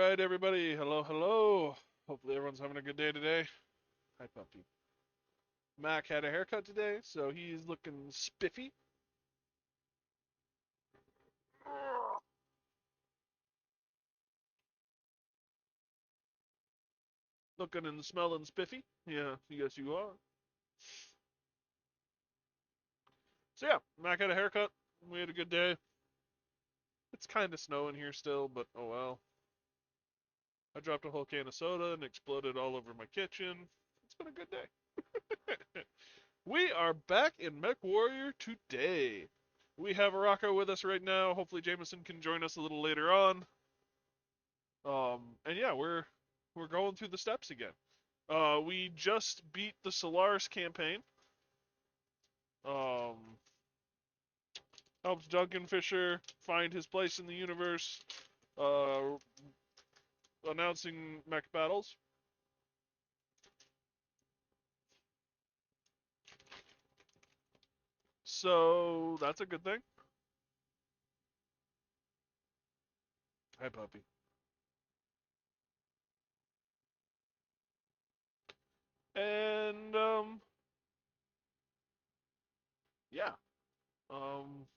right, everybody. Hello, hello. Hopefully everyone's having a good day today. Hi, puppy. Mac had a haircut today, so he's looking spiffy. Looking and smelling spiffy. Yeah, yes you are. So yeah, Mac had a haircut. We had a good day. It's kind of snowing here still, but oh well. I dropped a whole can of soda and exploded all over my kitchen. It's been a good day. We are back in MechWarrior today. We have Rocco with us right now. Hopefully Jameson can join us a little later on. And yeah, we're going through the steps again. We just beat the Solaris campaign. Um, Helped Duncan Fisher find his place in the universe. Uh, Announcing mech battles. So that's a good thing. Hi, puppy. And yeah, um,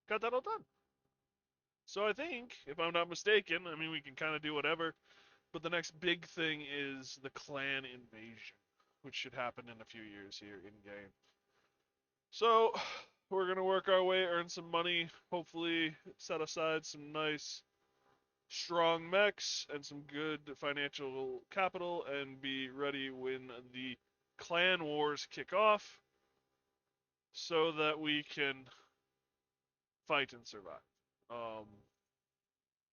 got that all done. So I think, if I'm not mistaken, I mean we can kind of do whatever, but the next big thing is the clan invasion, which should happen in a few years here in game. So we're gonna work our way, earn some money, hopefully set aside some nice, strong mechs and some good financial capital, and be ready when the clan wars kick off, so that we can fight and survive. Um,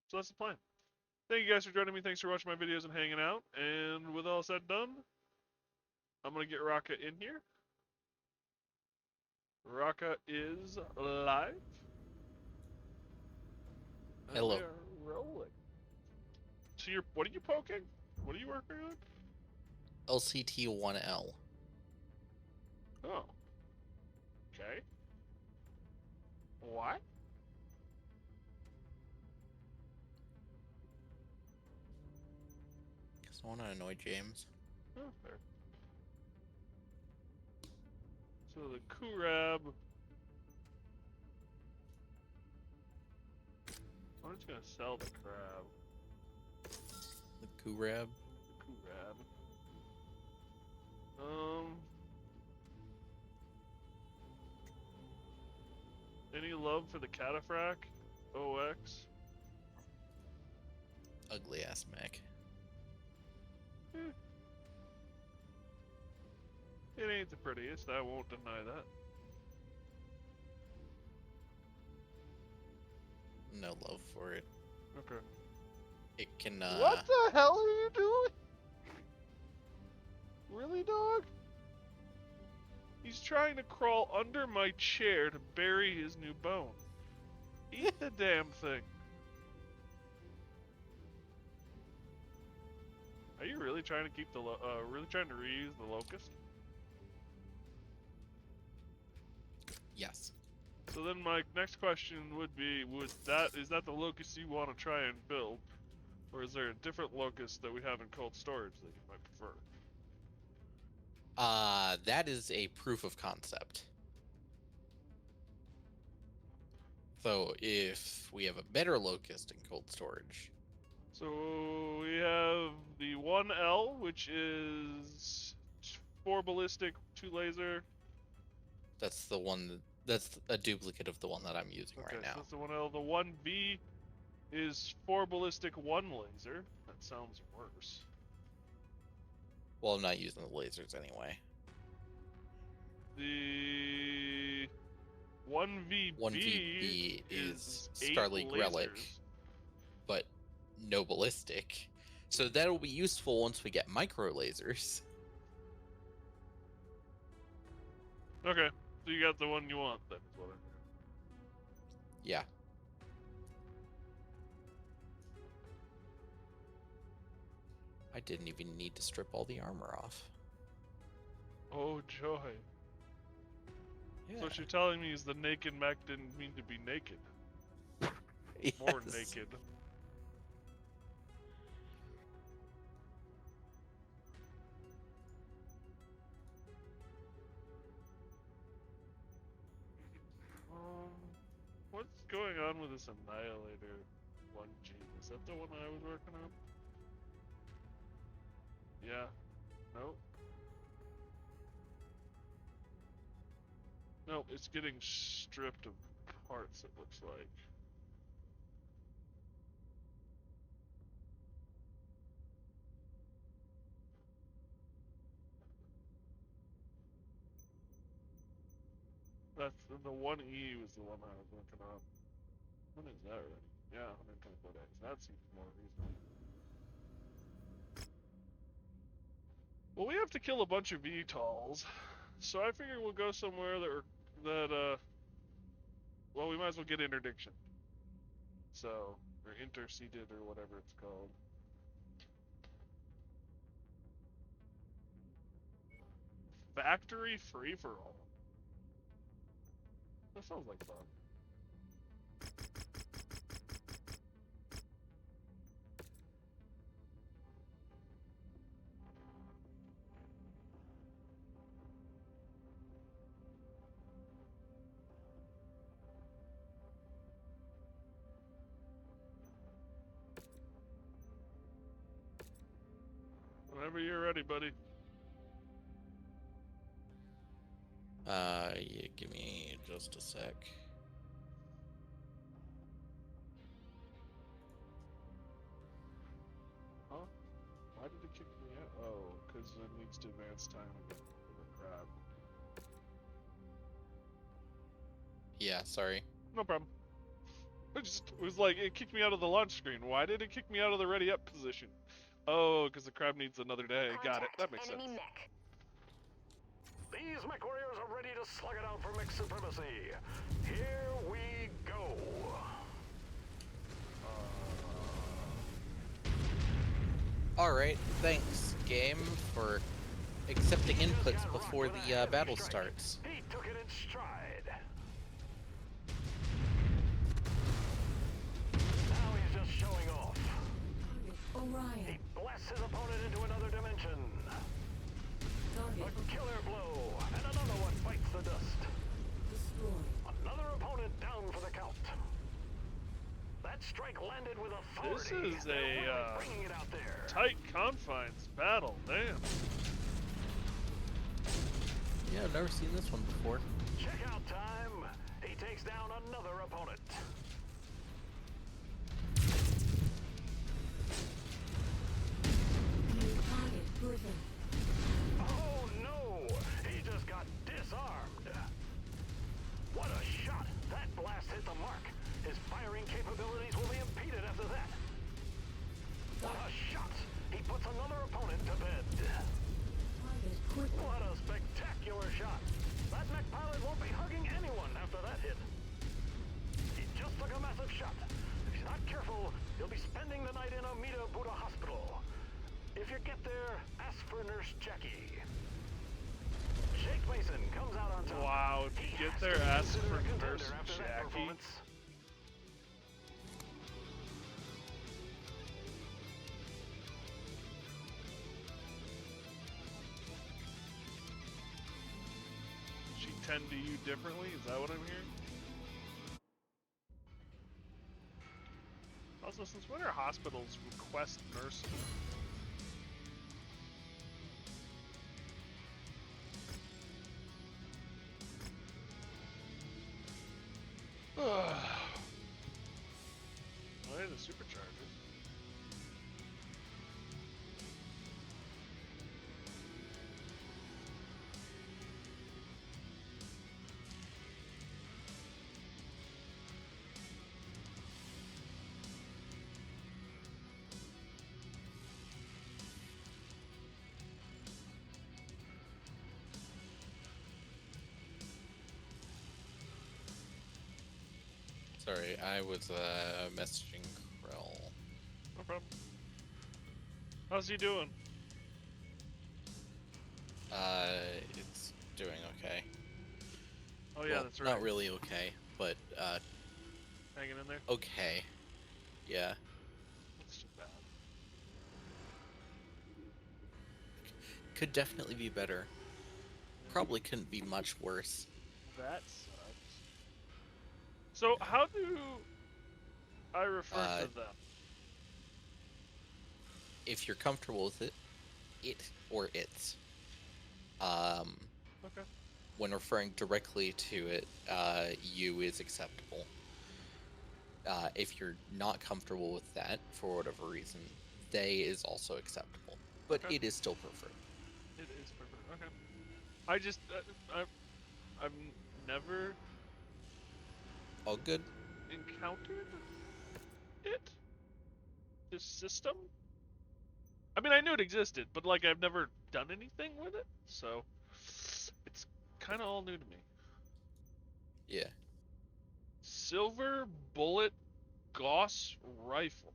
so that's the plan. Thank you guys for joining me. Thanks for watching my videos and hanging out. And with all said and done, I'm gonna get Raka in here. Raka is live. And we Hello. are rolling. So what are you poking? What are you working on? LCT1L. Oh. Okay. What? Because I want to annoy James. Oh, there. So the Kurab. I'm just gonna sell the crab. The Kurab. The Kurab. Um. Any love for the Cataphract? OX? Ugly ass mech. Eh, it ain't the prettiest. I won't deny that. No love for it. Okay. It can, What the hell are you doing? Really, dog? He's trying to crawl under my chair to bury his new bone. Eat the damn thing. Are you really trying to keep the really trying to reuse the locust? Yes. So then my next question would be, is that the locust you want to try and build? Or is there a different locust that we have in cold storage that you might prefer? That is a proof of concept. So if we have a better locust in cold storage. So we have the 1L, which is 4 ballistic, 2 laser. That's the one that's a duplicate of the one that I'm using Okay, right so now. that's the 1L. The 1V is 4 ballistic, 1 laser. That sounds worse. Well, I'm not using the lasers anyway. The 1VB 1VB is is 8 Starlink Relic, lasers. but no ballistic. So that'll be useful once we get micro lasers. Okay, so you got the one you want then. Yeah. I didn't even need to strip all the armor off. Oh joy. Yeah. So what you're telling me is the naked mech didn't mean to be naked. More Yes. naked. What's going on with this Annihilator 1G? Is that the one I was working on? Yeah. Nope. Nope, it's getting stripped of parts, it looks like. That's the 1E was the one I was working on. When is that already? Yeah, 124 days. That seems more reasonable. Well, we have to kill a bunch of VTOLs, so I figure we'll go somewhere well, we might as well get interdiction. So, or interceded or whatever it's called. Factory free for all. That sounds like fun. Whenever you're ready, buddy. Yeah, give me just a sec. Huh? Why did it kick me out? Oh, because it needs to advance time again for the crab. Yeah, sorry. No problem. It was like, it kicked me out of the launch screen. Why did it kick me out of the ready up position? Oh, because the crab needs another day. Got it. That makes sense. Mech. These MechWarriors are ready to slug it out for mech supremacy. Here we go. Alright, thanks, game, for accepting inputs before the battle starts. He took it in stride. Now he's just showing off. Orion. He blasts his opponent into another dimension. Target A killer blow, and another one bites the dust. destroyed. Another opponent down for the count. That strike landed with authority. This is They're a really bringing it out there. tight confines battle. Damn. Yeah, I've never seen this one before. Check out time. He takes down another opponent. New target Griffin. Oh no! He just got disarmed. What a shot! That blast hit the mark. His firing capabilities will be impeded after that. What a shot! He puts another opponent to bed. Target quick. What a spectacular shot! That mech pilot won't be hugging anyone after that hit. He just took a massive shot. If he's not careful, he'll be spending the night in Amida Buddha Hospital. If you get there, ask for Nurse Jackie. Jake Mason comes out on top. Wow, if you He get has there, to be ask considered for a contender Nurse after that Jackie. performance. She tend to you differently? Is that what I'm hearing? Also, since when are hospitals request nurses? Oh, yeah, the supercharger. Sorry, I was messaging Krell. No problem. How's he doing? It's doing okay. Oh yeah, Well, that's right. not really okay, but I hanging in there. Okay. Yeah. That's too bad. Could definitely be better. Probably couldn't be much worse. That sucks. So how do I refer Uh, to them? if you're comfortable with it, it or its. Um, Okay. when referring directly to it, you is acceptable. If you're not comfortable with that for whatever reason, they is also acceptable, but Okay. it is still preferred. It is perfect. Okay. I just I've never All good. encountered it. This system. I mean, I knew it existed, but like I've never done anything with it, so it's kind of all new to me. Yeah. Silver bullet Gauss rifle.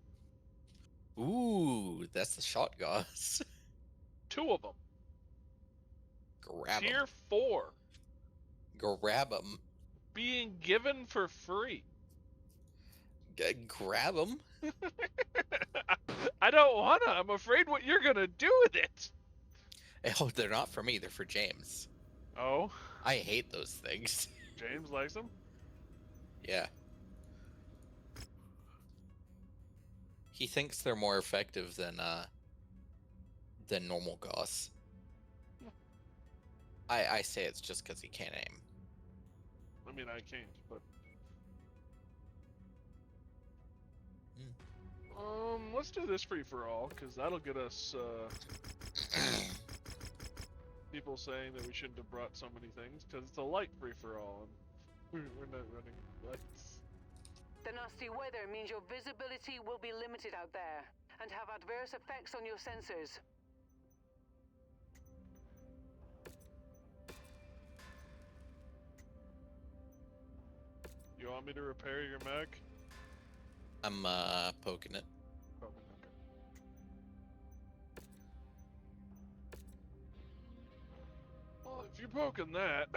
Ooh, that's the shot, guys. Two of them. Grab Tier them. 4. Grab them. Being given for free. Grab them. I don't wanna. I'm afraid what you're gonna do with it. Oh, they're not for me. They're for James. Oh, I hate those things. James likes them. Yeah. He thinks they're more effective than normal Gauss. I say it's just because he can't aim. I mean, I can't, but let's do this free for all, because that'll get us people saying that we shouldn't have brought so many things, because it's a light free for all, and we're not running lights. The nasty weather means your visibility will be limited out there and have adverse effects on your sensors. You want me to repair your mech? I'm poking it. Oh, okay. Well, if you're poking that,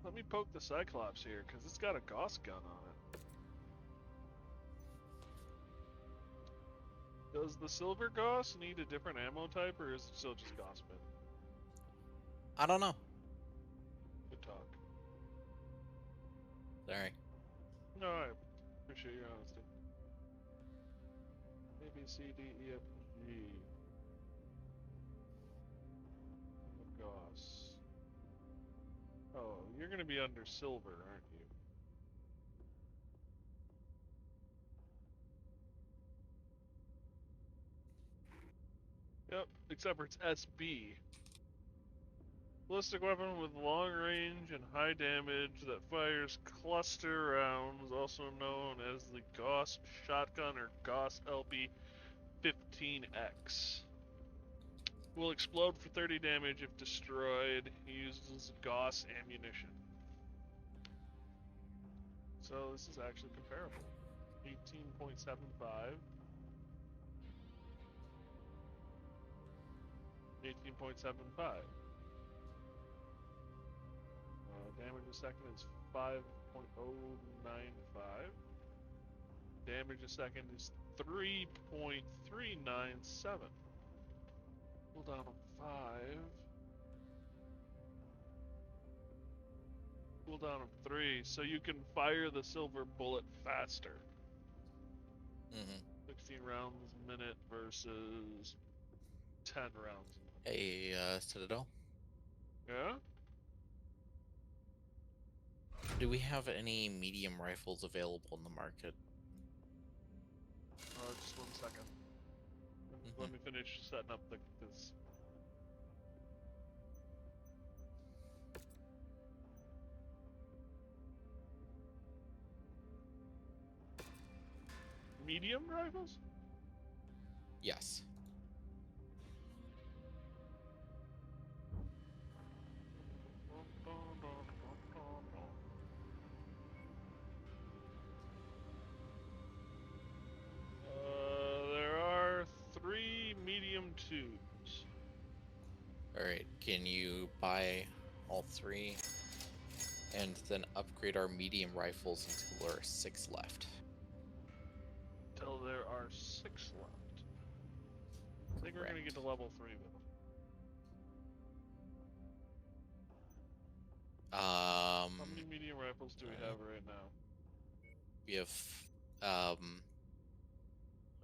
let me poke the Cyclops here, because it's got a Gauss gun on it. Does the Silver Gauss need a different ammo type, or is it still just Gauss bin? I don't know. Good talk. Sorry. No, I appreciate your honesty. A, B, C, D, E, F, G. Gauss. Oh, you're gonna be under silver, aren't you? Yep, except for it's SB. Ballistic weapon with long range and high damage that fires cluster rounds, also known as the Gauss shotgun or Gauss LB 15X. Will explode for 30 damage if destroyed. He uses Gauss ammunition. So this is actually comparable. 18.75. 18.75. Damage a second is 5.095. Damage a second is 3.397. Cooldown of 5. Cooldown of 3. So you can fire the silver bullet faster. 16 rounds a minute versus 10 rounds a minute. Hey, Citadel. Yeah? Do we have any medium rifles available in the market? Just 1 second. Let me finish setting up this. Medium rifles? Yes. There are 3 medium twos. Alright, can you buy all 3? And then upgrade our medium rifles until there are 6 left. until there are 6 left. I think we're gonna get to level 3 though. How many medium rifles do we have right now? We have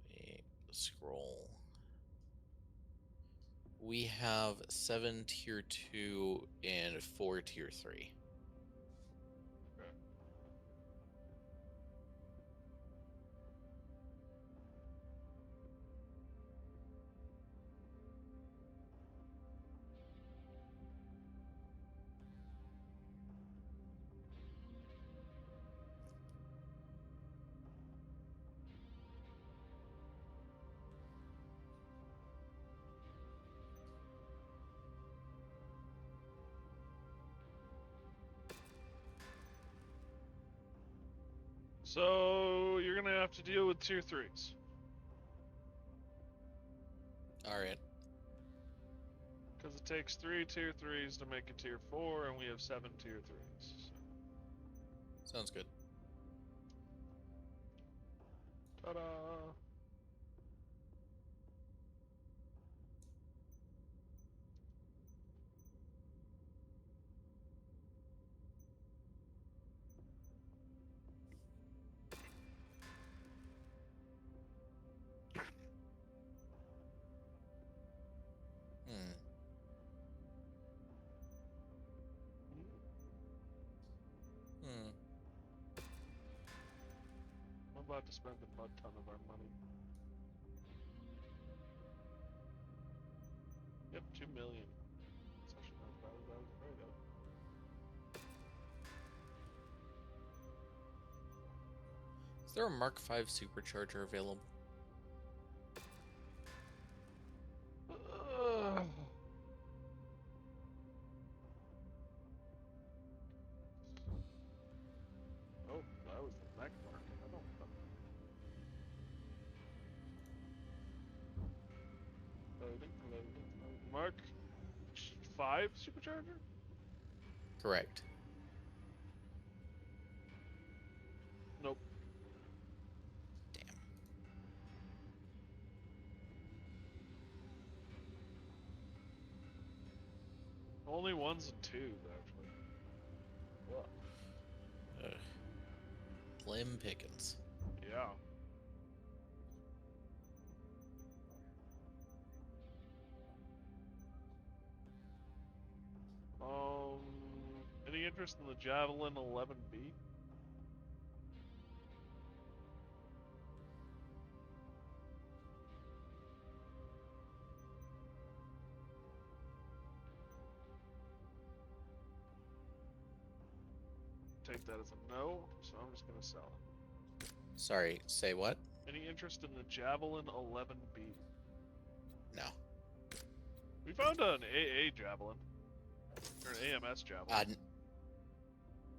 wait, scroll. We have 7 tier 2 and 4 tier 3. Okay. So you're gonna have to deal with tier 3s. Alright. Because it takes 3 tier 3s to make a tier 4, and we have 7 tier 3s. So. Sounds good. Ta-da! Hmm. Hmm. I'm about to spend a butt ton of our money. Yep, 2 million. That's actually not as bad as I was afraid of. Is there a Mark V supercharger available? Ugh. Oh, that was the mech market. I don't know. Loading, loading, loading. Mark 5 supercharger? Correct. Nope. Damn. Only 1s and 2s, actually. Ugh. Ugh. Slim pickings. Yeah. Any interest in the Javelin 11B? Take that as a no, so I'm just gonna sell it. Sorry, say what? Any interest in the Javelin 11B? No. We found an AA Javelin. Or an AMS Javelin.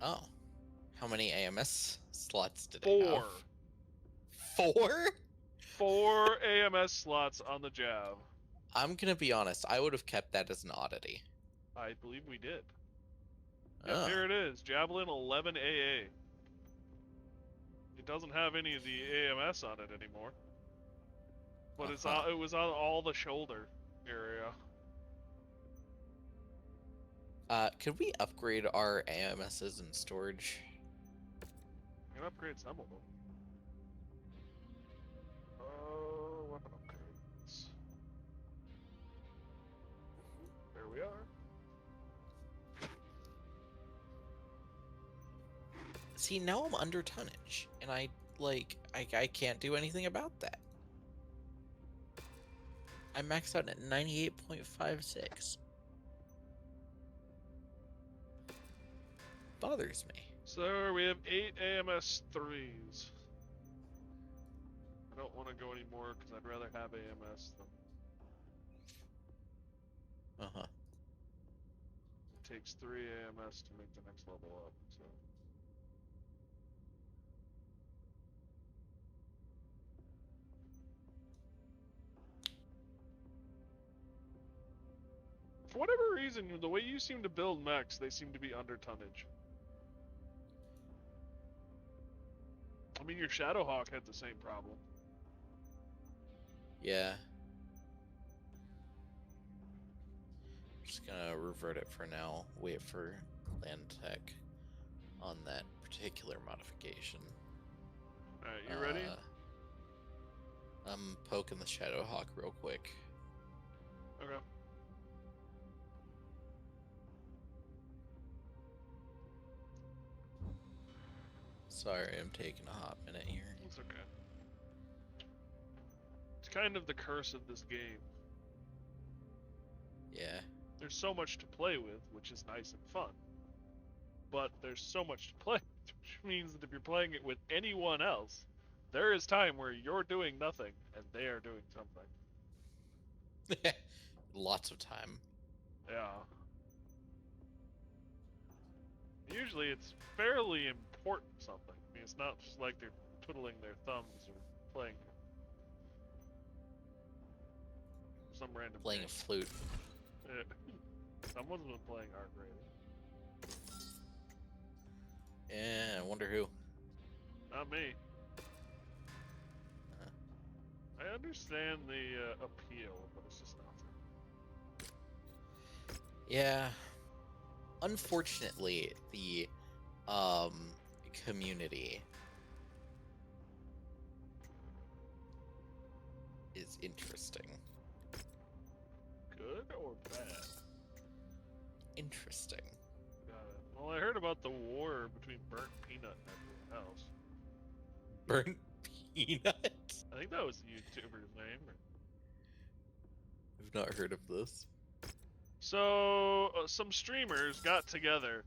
Oh. How many AMS slots did it 4. have? 4? 4 AMS slots on the Jav. I'm gonna be honest, I would have kept that as an oddity. I believe we did. Yep, Oh. here it is. Javelin 11 AA. It doesn't have any of the AMS on it anymore. But it was on all the shoulder area. Could we upgrade our AMSs in storage? I can upgrade some of them. Weapon upgrades. There we are. See, now I'm under tonnage, and I can't do anything about that. I maxed out at 98.56. Bothers me. So we have 8 AMS 3s. I don't want to go anymore because I'd rather have AMS than Uh-huh. it takes 3 AMS to make the next level up. So for whatever reason, the way you seem to build mechs, they seem to be under tonnage. I mean, your Shadowhawk had the same problem. Yeah. Just gonna revert it for now. Wait for clan tech on that particular modification. Alright, you ready? I'm poking the Shadowhawk real quick. Okay. Sorry, I'm taking a hot minute here. It's okay. It's kind of the curse of this game. Yeah. There's so much to play with, which is nice and fun. But there's so much to play with, which means that if you're playing it with anyone else, there is time where you're doing nothing and they are doing something. Lots of time. Yeah. Usually it's fairly important something. I mean, it's not just like they're twiddling their thumbs or playing some random Playing game. a flute. Someone's been playing Arc Raiding. Yeah, I wonder who. Not me. Uh, I understand the appeal, but it's just not for me. Yeah. Unfortunately, the community is interesting. Good or bad? Interesting. Got it. Well, I heard about the war between Burnt Peanut and everyone else. Burnt peanut? I think that was the YouTuber's name. I've not heard of this. So, some streamers got together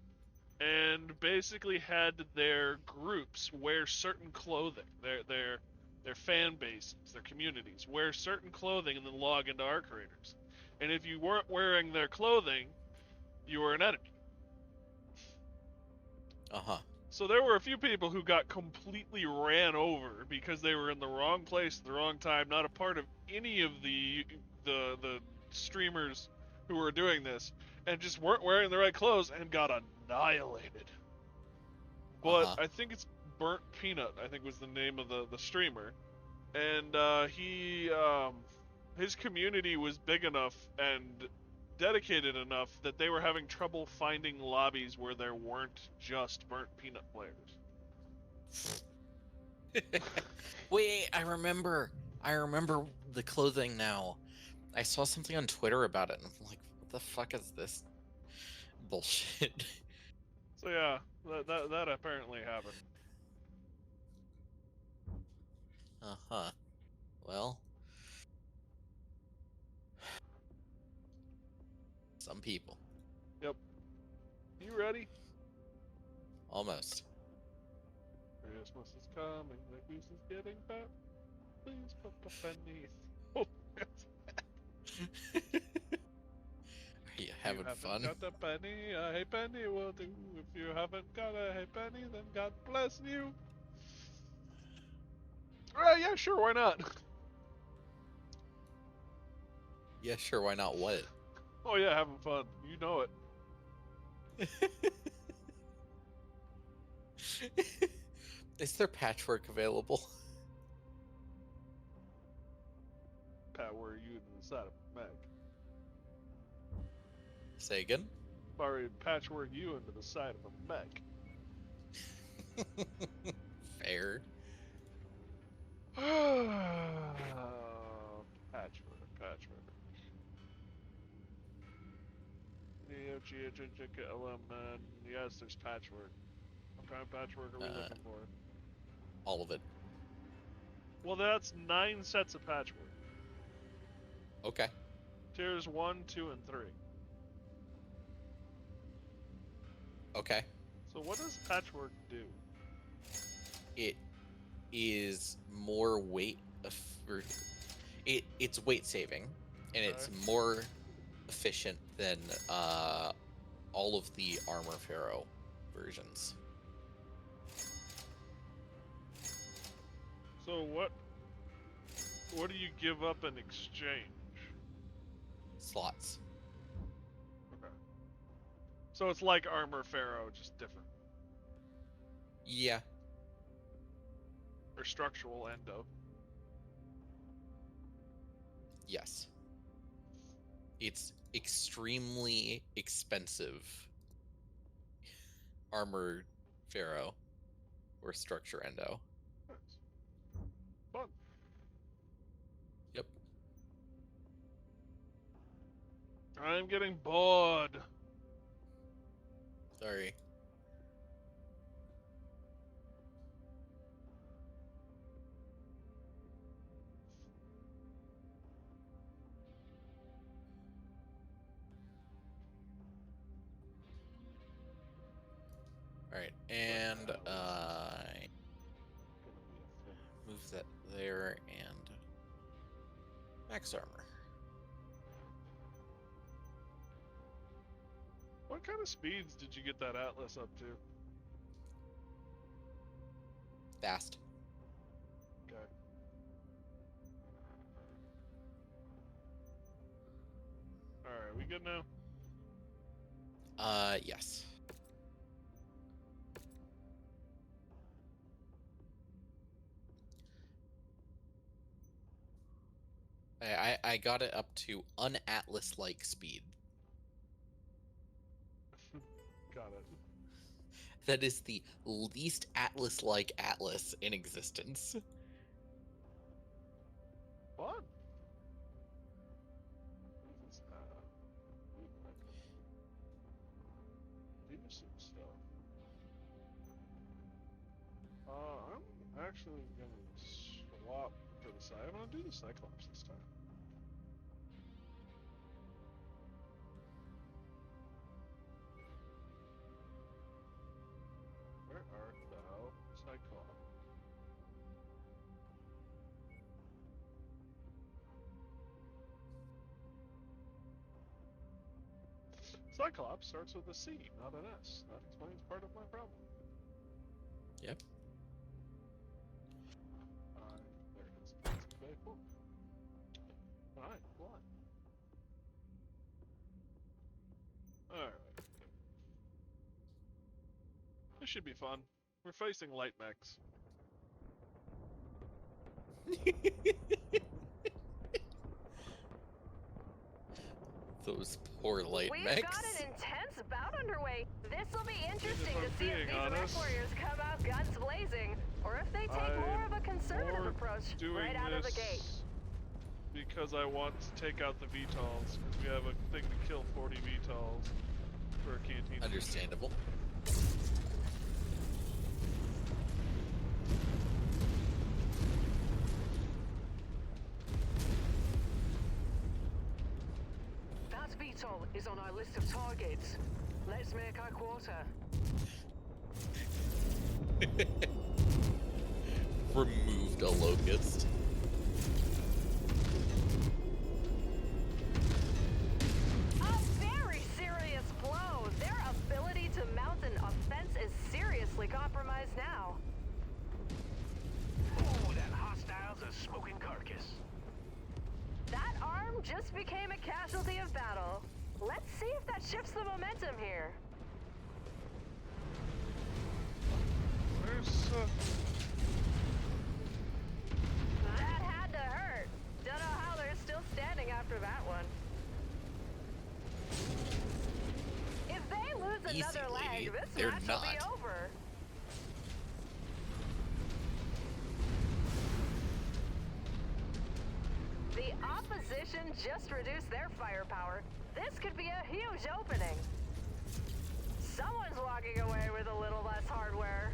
and basically had their groups wear certain clothing. Their fan bases, their communities, wear certain clothing and then log into Arc Raiders. And if you weren't wearing their clothing, you were an enemy. Uh-huh. So there were a few people who got completely ran over because they were in the wrong place at the wrong time, not a part of any of the streamers who were doing this, and just weren't wearing the right clothes and got annihilated. But Uh-huh. I think it's Burnt Peanut, I think was the name of the streamer. And his community was big enough and dedicated enough that they were having trouble finding lobbies where there weren't just Burnt Peanut players. Wait, I remember the clothing now. I saw something on Twitter about it, and I'm like, what the fuck is this bullshit? So yeah, that apparently happened. Uh-huh. Well, some people. Yep. You ready? Almost. Christmas is coming, the goose is getting fat. Please put a penny. Oh, Are you having you fun? haven't got a penny, a halfpenny will do. If you haven't got a halfpenny, then God bless you. Yeah, sure, why not? Yeah, sure, why not? What? Oh yeah, having fun. You know it. Is there patchwork available? Pat, where are you into the side of a Meg? Say again? Sorry, patchwork you into the side of a Meg. Fair. Patchwork. Yes, there's patchwork. What kind of patchwork are we looking for? All of it. Well, that's 9 sets of patchwork. Okay. Tiers 1, 2, and 3. Okay. So what does patchwork do? It is more weight it's weight saving, and it's more efficient than all of the Armor Pharaoh versions. So what do you give up in exchange? Slots. Okay. So it's like Armor Pharaoh, just different. Yeah. Or structural endo. Yes. It's extremely expensive armor pharaoh or structure endo. Nice. Fun. Yep. I'm getting bored. Sorry. All right, and Gonna be a thing. move that there and max armor. What kind of speeds did you get that Atlas up to? Fast. Okay. Alright, we good now? Yes. I got it up to unatlas-like speed. Got it. That is the least atlas-like atlas in existence. Fun. This is, do some stuff. I'm actually gonna swap to the side. I'm gonna do the Cyclops this time. Where art thou, Cyclops? Cyclops starts with a C, not an S. That explains part of my problem. Yep. There it is. That's very cool. Alright, what? Alright. This should be fun. We're facing light mechs. Those poor light We've mechs. got an intense bout underway. This will be interesting I'm to see if being these honest, MechWarriors come out guns blazing, or if they take more of a conservative more approach doing right out of the gate. this because I want to take out the VTOLs, because we have a thing to kill 40 VTOLs for a canteen. Understandable. That VTOL is on our list of targets. Let's make our quota. Removed a locust. A very serious blow. Their ability to mount an offense is seriously compromised now. Oh, that hostile's a smoking carcass. That arm just became a casualty of battle. Let's see if that shifts the momentum here. Where's, That had to hurt. Don't know how they're still standing after that one. If they lose Easy, another lady. leg, this They're match not. will be over. The opposition just reduced their firepower. This could be a huge opening. Someone's walking away with a little less hardware.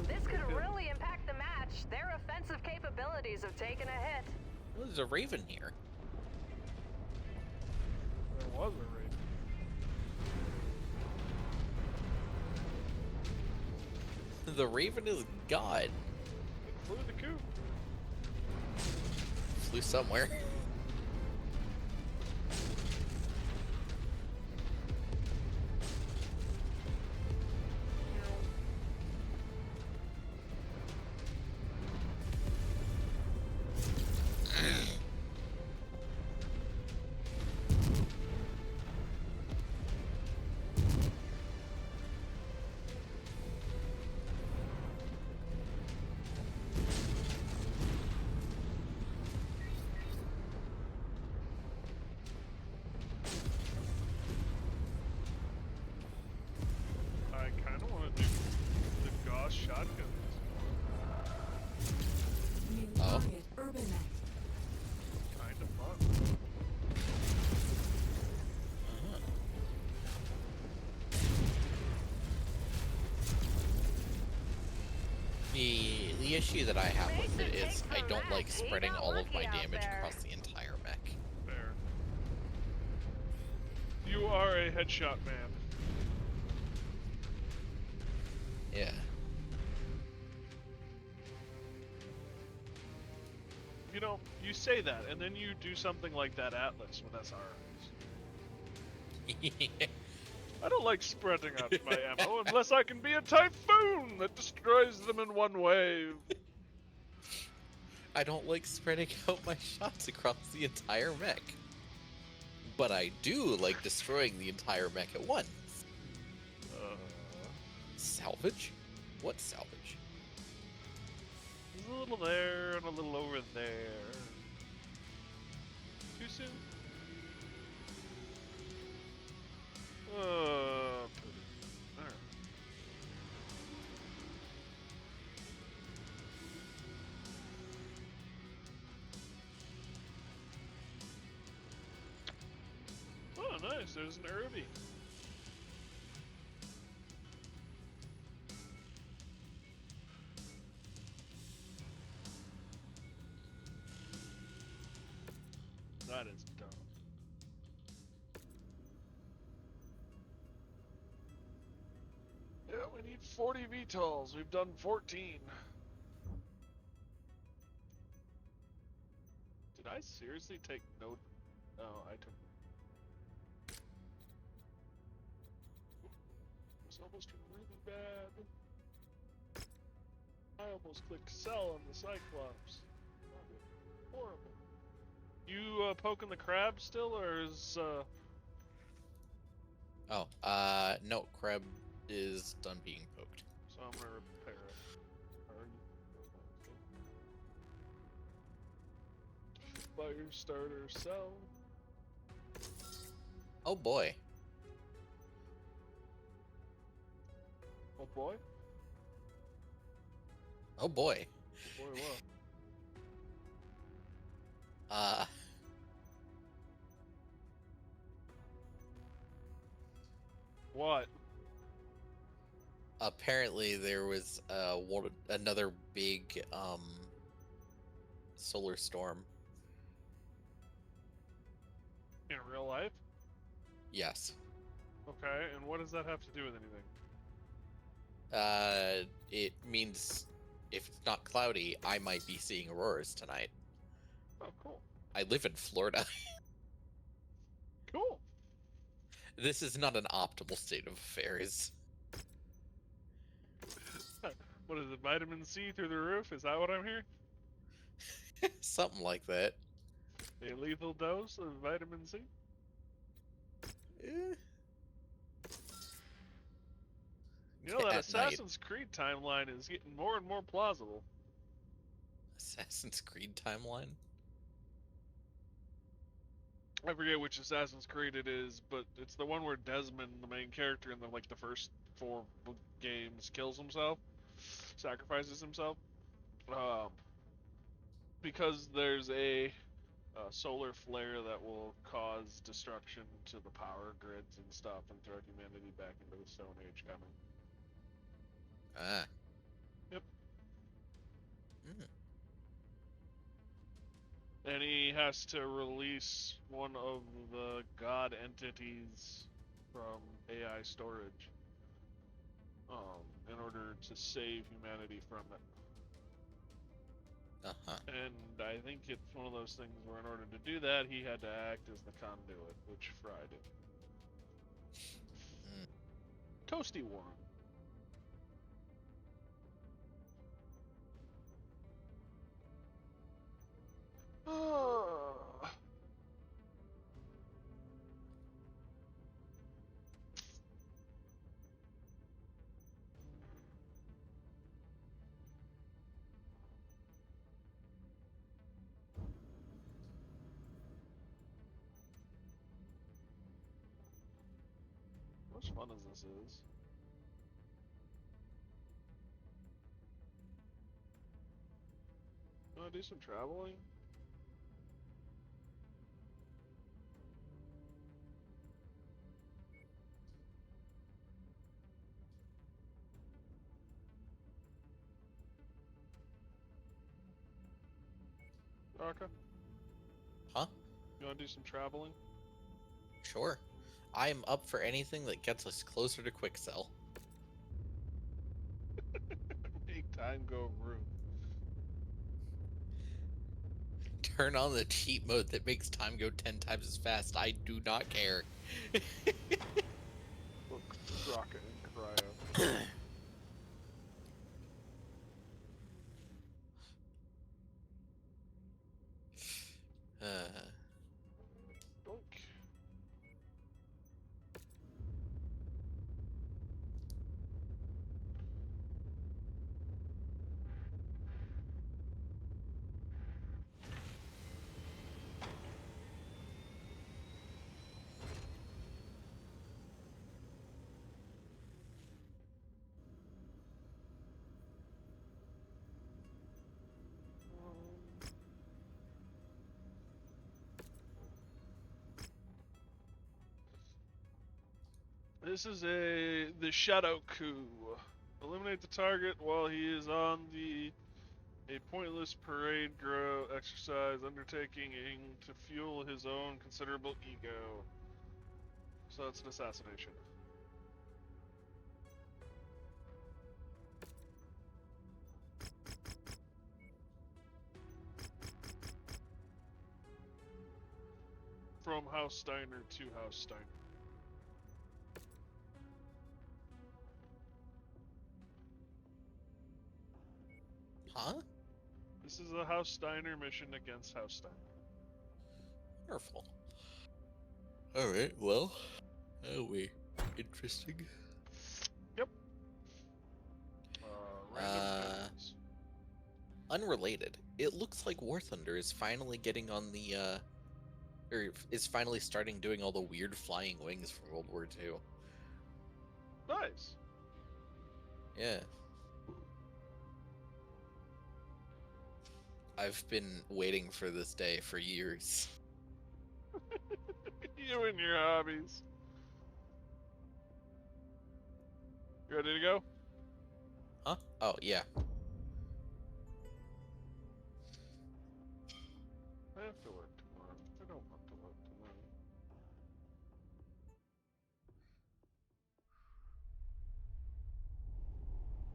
This could really impact the match. Their offensive capabilities have taken a hit. Oh, there's a raven here. There was a raid. The raven is God. It flew the coop. Flew somewhere. toss shotguns. New Oh. target Urbanet. Kind of fun. Uh-huh. The issue that I have with it is I don't like spreading all of my damage across the entire mech. Fair. You are a headshot man. Yeah. You know, you say that, and then you do something like that Atlas with SRs. I don't like spreading out my ammo unless I can be a typhoon that destroys them in one wave. I don't like spreading out my shots across the entire mech. But I do like destroying the entire mech at once. Salvage? What salvage? There's a little there and a little over there. Too soon? Alright. Oh, nice. There's an Irby. That is dumb. Yeah, we need 40 VTOLs. We've done 14. Did I seriously take no... Oh, I took... It was almost really bad. I almost clicked sell on the Cyclops. Horrible. You poking the crab still, or is Oh, no, Crab is done being poked. So I'm gonna repair it. Fire starter cell. Oh boy. Oh boy. Oh boy. Oh boy, what? What? Apparently there was another big solar storm. In real life? Yes. Okay, and what does that have to do with anything? It means if it's not cloudy, I might be seeing auroras tonight. Oh, cool. I live in Florida. Cool. This is not an optimal state of affairs. What is it, vitamin C through the roof? Is that what I'm hearing? Something like that. A lethal dose of vitamin C? Eh. You know, that At night. Assassin's Creed timeline is getting more and more plausible. Assassin's Creed timeline? I forget which Assassin's Creed it is, but it's the one where Desmond, the main character in the first 4 games, kills himself, sacrifices himself, because there's a solar flare that will cause destruction to the power grids and stuff, and throw humanity back into the Stone Age coming. Ah. Yep. Mm. And he has to release one of the god entities from AI storage in order to save humanity from it. Uh-huh. And I think it's one of those things where in order to do that, he had to act as the conduit, which fried it. Mm. Toasty warm. How much fun as this is. want to do some traveling? Raka, Huh? you want to do some traveling? Sure. I am up for anything that gets us closer to Quicksell. Make time go room. Turn on the cheat mode that makes time go 10 times as fast. I do not care. Look, Raka and Cryo. Doink. This is the Shadow Coup. Eliminate the target while he is on a pointless parade grow exercise undertaking to fuel his own considerable ego. So it's an assassination. From House Steiner to House Steiner. Huh? This is a House Steiner mission against House Steiner. Wonderful. Alright, well, that'll be interesting. Yep. Random things. Unrelated. It looks like War Thunder is finally getting on the, or is finally starting doing all the weird flying wings from World War II. Nice. Yeah. I've been waiting for this day for years. You and your hobbies. You ready to go? Huh? Oh, yeah. I have to work tomorrow. I don't want to work tomorrow.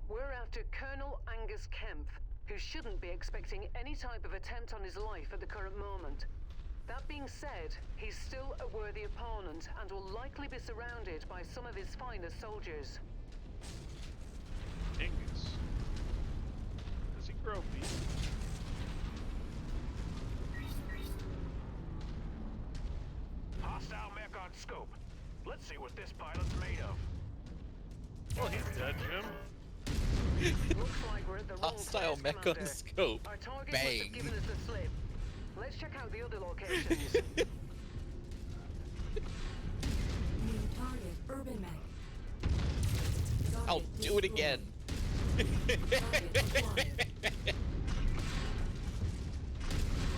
We're after Colonel Angus Kempf, who shouldn't be expecting any type of attempt on his life at the current moment. That being said, he's still a worthy opponent and will likely be surrounded by some of his finest soldiers. Angus. Does he grow meat? Hostile mech on scope. Let's see what this pilot's made of. Well, he's dead, Jim. Looks like we're at the wrong Hostile place, mech on Commander. scope. Our target must Bang. have given us the slip. Let's check out the other locations. New target, Urban Mech. I'll Target do it destroyed. again. Target acquired.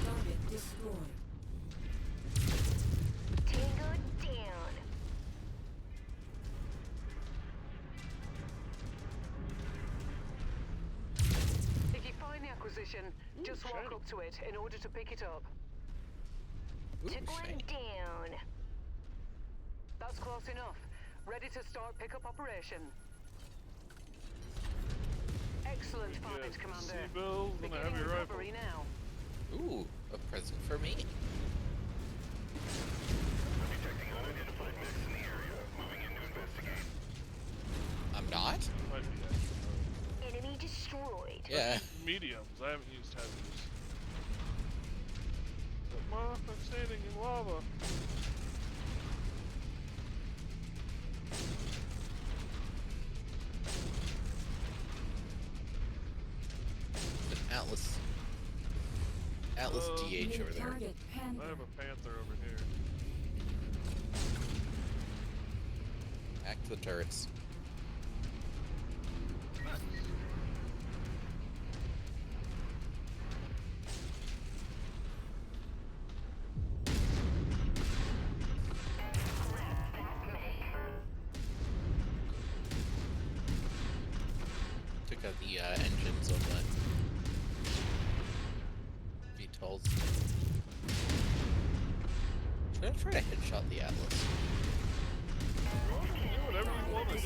Target destroyed. Tango down. If you find the acquisition, just walk shiny. up to it in order to pick it up. Ooh, Took one shiny. down. That's close enough. Ready to start pickup operation. Excellent find, Yeah, Commander. C-Bills and a Beginning heavy rifle. recovery now. Ooh, a present for me. Detecting unidentified mechs in the area. Moving in to investigate. I'm not? Might be actually. Enemy destroyed. Yeah. Mediums. I haven't used heavies. But, well, I'm standing in lava. An Atlas. Atlas Oh. DH New over there. target, I Panther. have a panther over here. Back to the turrets. Got the engines on the VTOLs. Should I try to headshot the Atlas? Do whatever you want to do.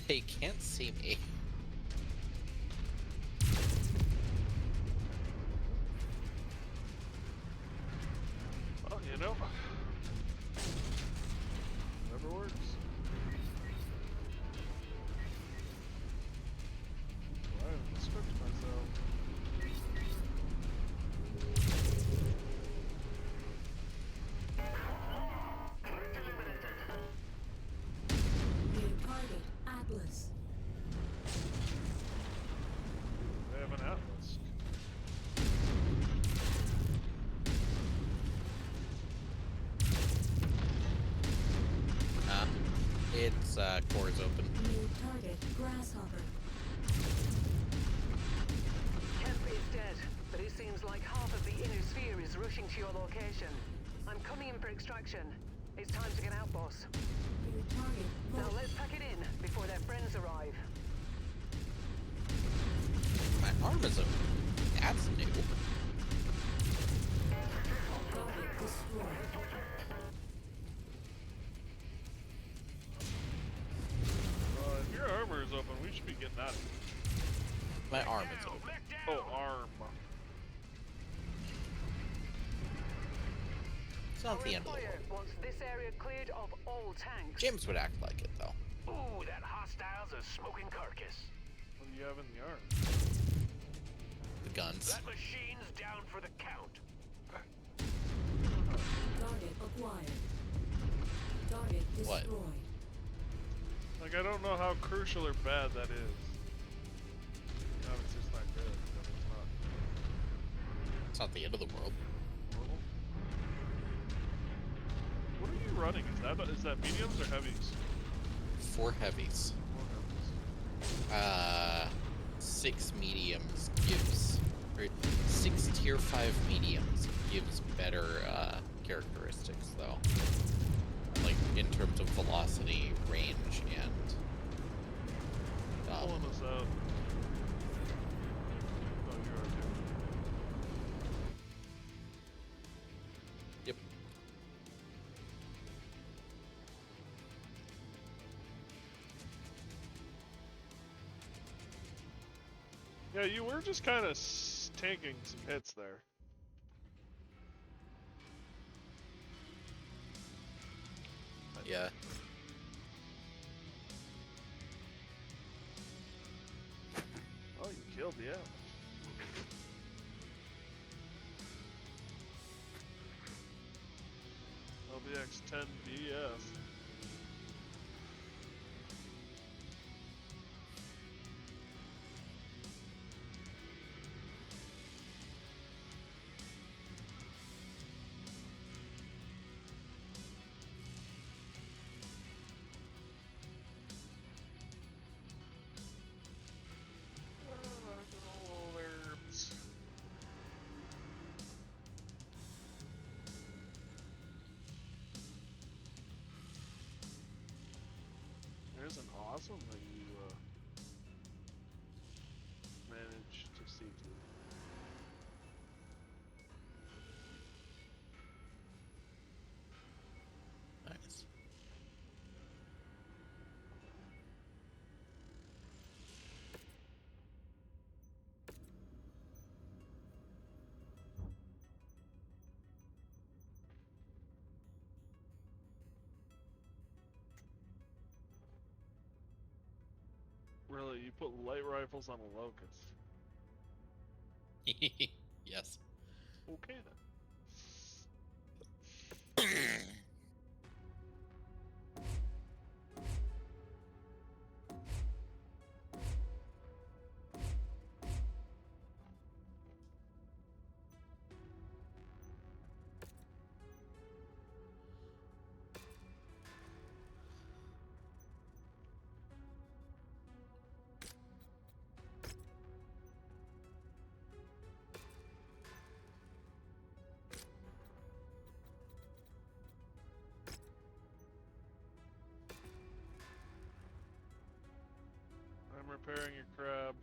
They can't see me. Well, you know, whatever works. I haven't scripted myself. New target, Atlas. I have an Atlas. Its core is open. New target, Grasshopper. Kemp is dead, but it seems like half of the inner sphere is rushing to your location. I'm coming in for extraction. It's time to get out, boss. New target, Now Vulcan. let's pack it in before their friends arrive. My arm is open. That's new. Target destroyed. If your armor is open, we should be getting out of here. My arm is open. Oh, arm. It's not the end of the Fire world. wants this area cleared of all tanks. James would act like it, though. Ooh, that hostile's a smoking carcass. What do you have in the arm? The guns. That machine's down for the count. Target acquired. Target What? destroyed. Like, I don't know how crucial or bad that is. No, it's just not good. No, it's not. It's not the end of the world. Horrible. What are you running? Is that mediums or heavies? 4 heavies. Or heavies. 6 mediums gives, or 6 tier 5 mediums gives better characteristics though. Like in terms of velocity, range, and Pulling us out. Oh, you are too. yep. Yeah, you were just kind of tanking some hits there. Yeah. Oh, you killed the Atlas. LBX 10 BF. There's an awesome that you managed to see to. Nice. Really, you put light rifles on a locust. Yes. Okay then. repairing your crab.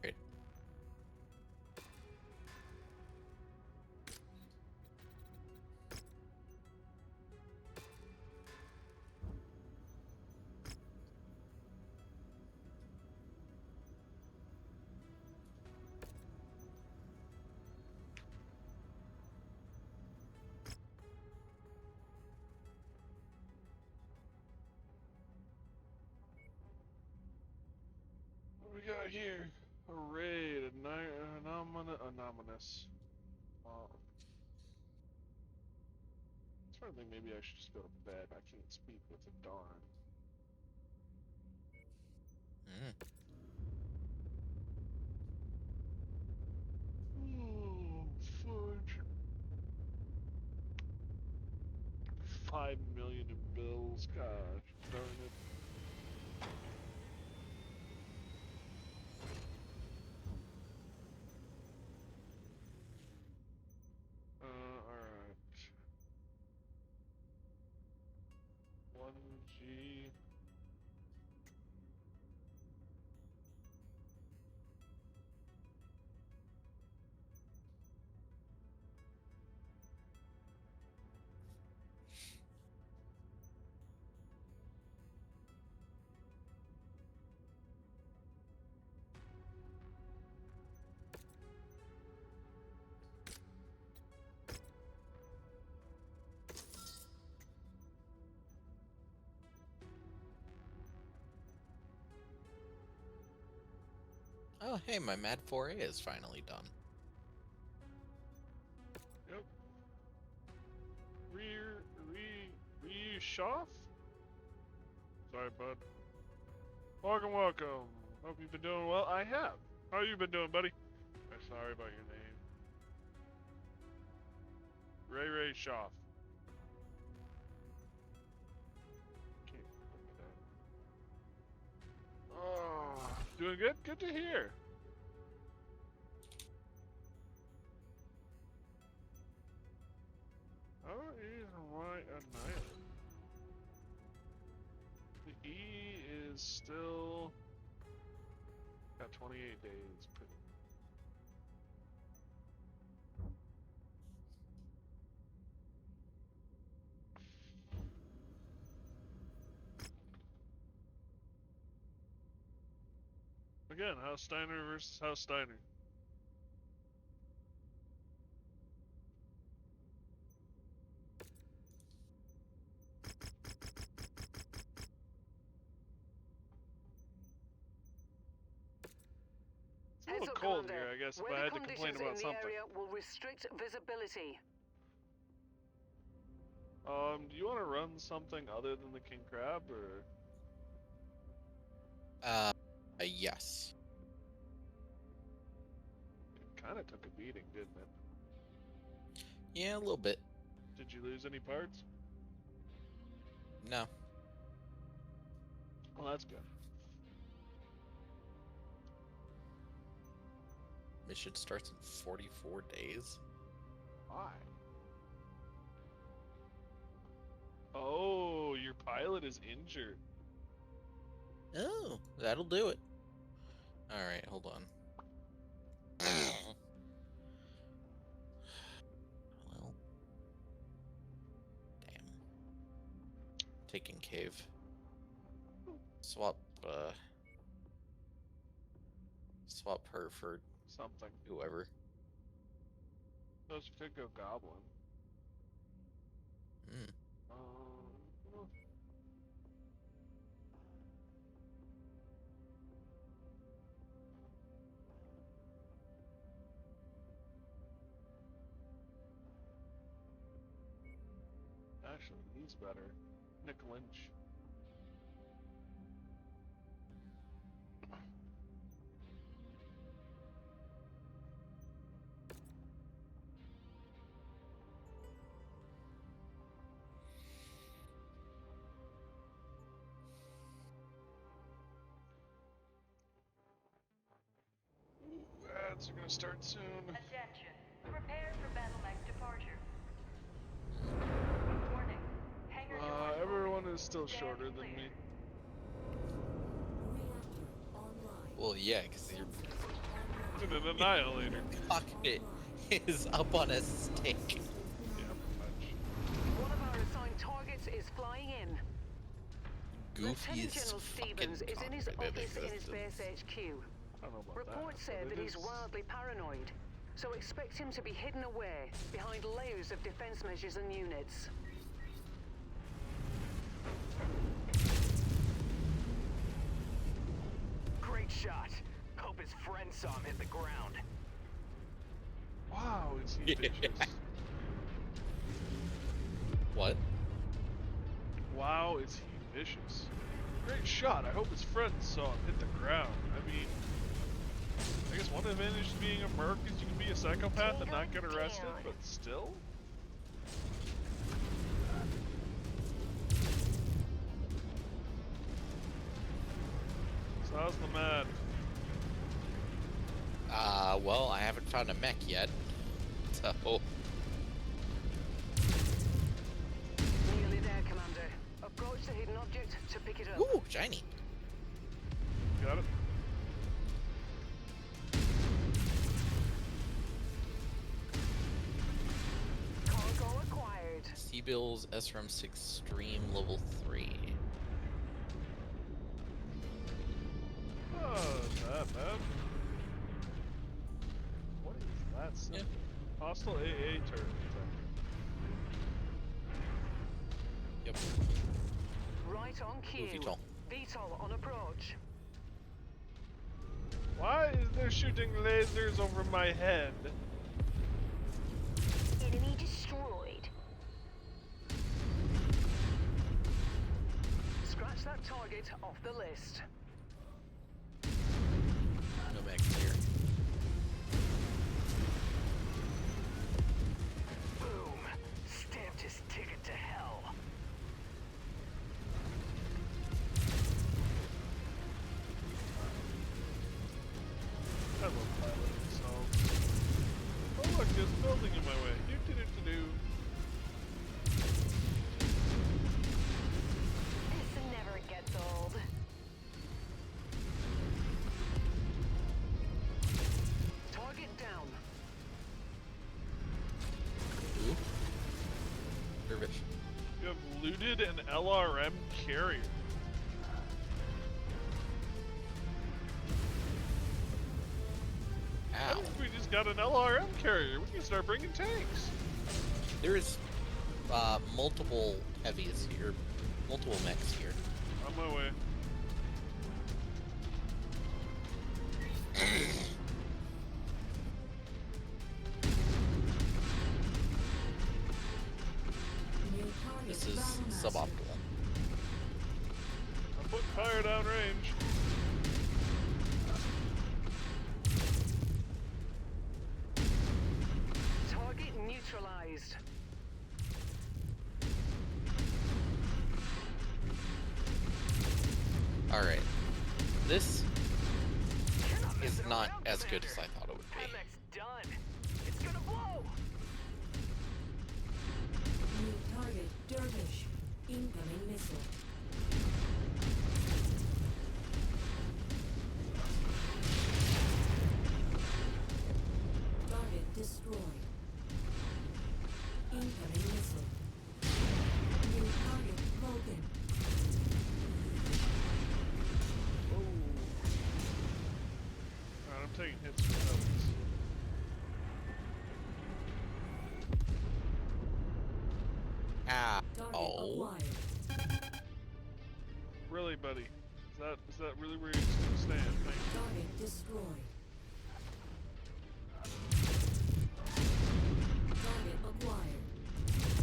Great. What we got here? A raid, anonymous. I think maybe I should just go to bed. I can't speak with the dawn. Mm. Oh, fudge. 5 million in bills. Gosh, darn it. Alright. 1G. Oh, hey, my Mad 4A is finally done. Yep. Shoff? Sorry, bud. Welcome, welcome. Hope you've been doing well. I have. How you been doing, buddy? I'm sorry about your name. Ray Shoff. Can't remember that. Oh, doing good? Good to hear. How is my annihilate? The E is still got 28 days. Pretty. Again, House Steiner versus House Steiner. It's a Heads little up, cold Commander. here, I guess, if I Weather had to complain conditions about in the something. area will restrict visibility. Do you want to run something other than the King Crab, or? Yes. It kind of took a beating, didn't it? Yeah, a little bit. Did you lose any parts? No. Well, that's good. Mission starts in 44 days. Why? Oh, your pilot is injured. Oh, that'll do it. Alright, hold on. Well. Damn. Taking cave. Swap her for Something. whoever. Those could go Goblin. Hmm. Um, Actually, he's better. Nick Lynch. Ads are gonna start soon. Attention. Prepare for battle mech departure. Warning. Hangar doors Everyone opening. is still Stand shorter than clear. me. Reactor Well, yeah, because your In an annihilator. cockpit is up on a stick. Yeah, pretty much. One of our assigned targets is flying in. Lieutenant Goofiest General fucking Stevens is in his cockpit that office in his base exists. HQ. I don't know about Reports that. say but that it he's is- wildly paranoid, so expect him to be hidden away behind layers of defense measures and units. Great shot. Hope his friend saw him hit the ground. Wow, is he vicious? What? Wow, is he vicious? Great shot. I hope his friends saw him hit the ground. I mean, I guess one advantage to being a merc is you can be a psychopath and not get arrested, but still? So how's the mad? Well, I haven't found a mech yet, so Nearly there, Commander. Approach the hidden object to pick it up. ooh, shiny. Got it? Cargo acquired. Seabill's SRM6 Stream level 3. Oh, not bad. What is that stuff? Yeah. Hostile AA turret. Yep. Right on cue. VTOL. VTOL on approach. Why is there shooting lasers over my head? Enemy destroyed. Scratch that target off the list. No mechs here. Boom. Stamped his ticket to hell. I love piloting, so... Oh look, there's a building in my way. Do-do-do-do-do. This never gets old. Target down. Ooh. Dervish. You have looted an LRM carrier. I Ow. think we just got an LRM carrier. We can start bringing tanks. There's multiple heavies here, multiple mechs here. On my way. New target This is battle master. suboptimal. I'm putting fire down range. Target neutralized. Alright. This You're not is messing not around, as good as I Commander. thought it would be. Mech's done. It's gonna blow. New target Dervish. Incoming missile. Target destroyed. Incoming missile. New target Vulcan. Oh. Alright, I'm taking hits from heavens. Ah. Target Oh. acquired. Really, buddy? Is that really where you're just gonna stand? Thank you. Target destroyed. Target acquired.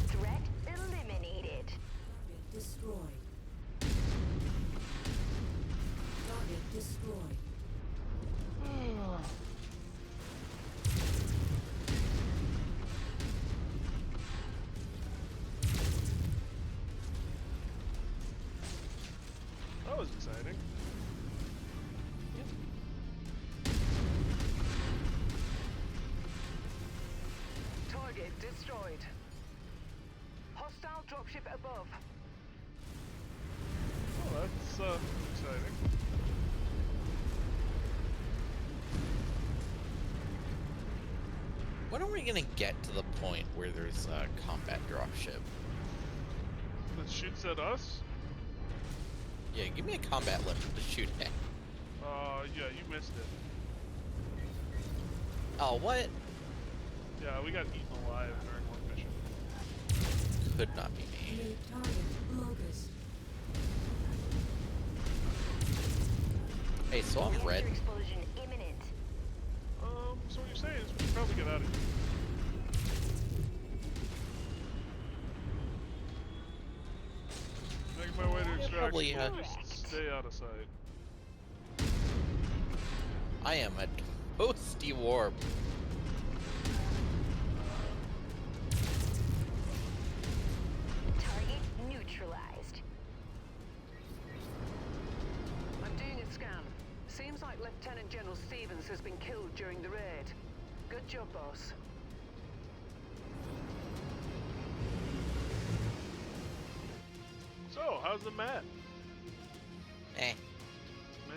Threat eliminated. Target destroyed. Target destroyed. That was exciting. Target destroyed. Hostile dropship above. Oh, that's exciting. When are we gonna get to the point where there's a combat dropship? That shoots at us? Yeah, give me a combat weapon to shoot at. Yeah, you missed it. Oh, what? Yeah, we got eaten alive during one mission. Could not be me. New target, locust. Hey, so I'm red. Reactor explosion imminent. So what you're saying is we should probably get out of here. Making my way to extraction. Probably, Just stay out of sight. I am a toasty warp. Target neutralized. I'm doing a scan. Seems like Lieutenant General Stevens has been killed during the raid. Good job, boss. So, how's the mat? Eh. Meh.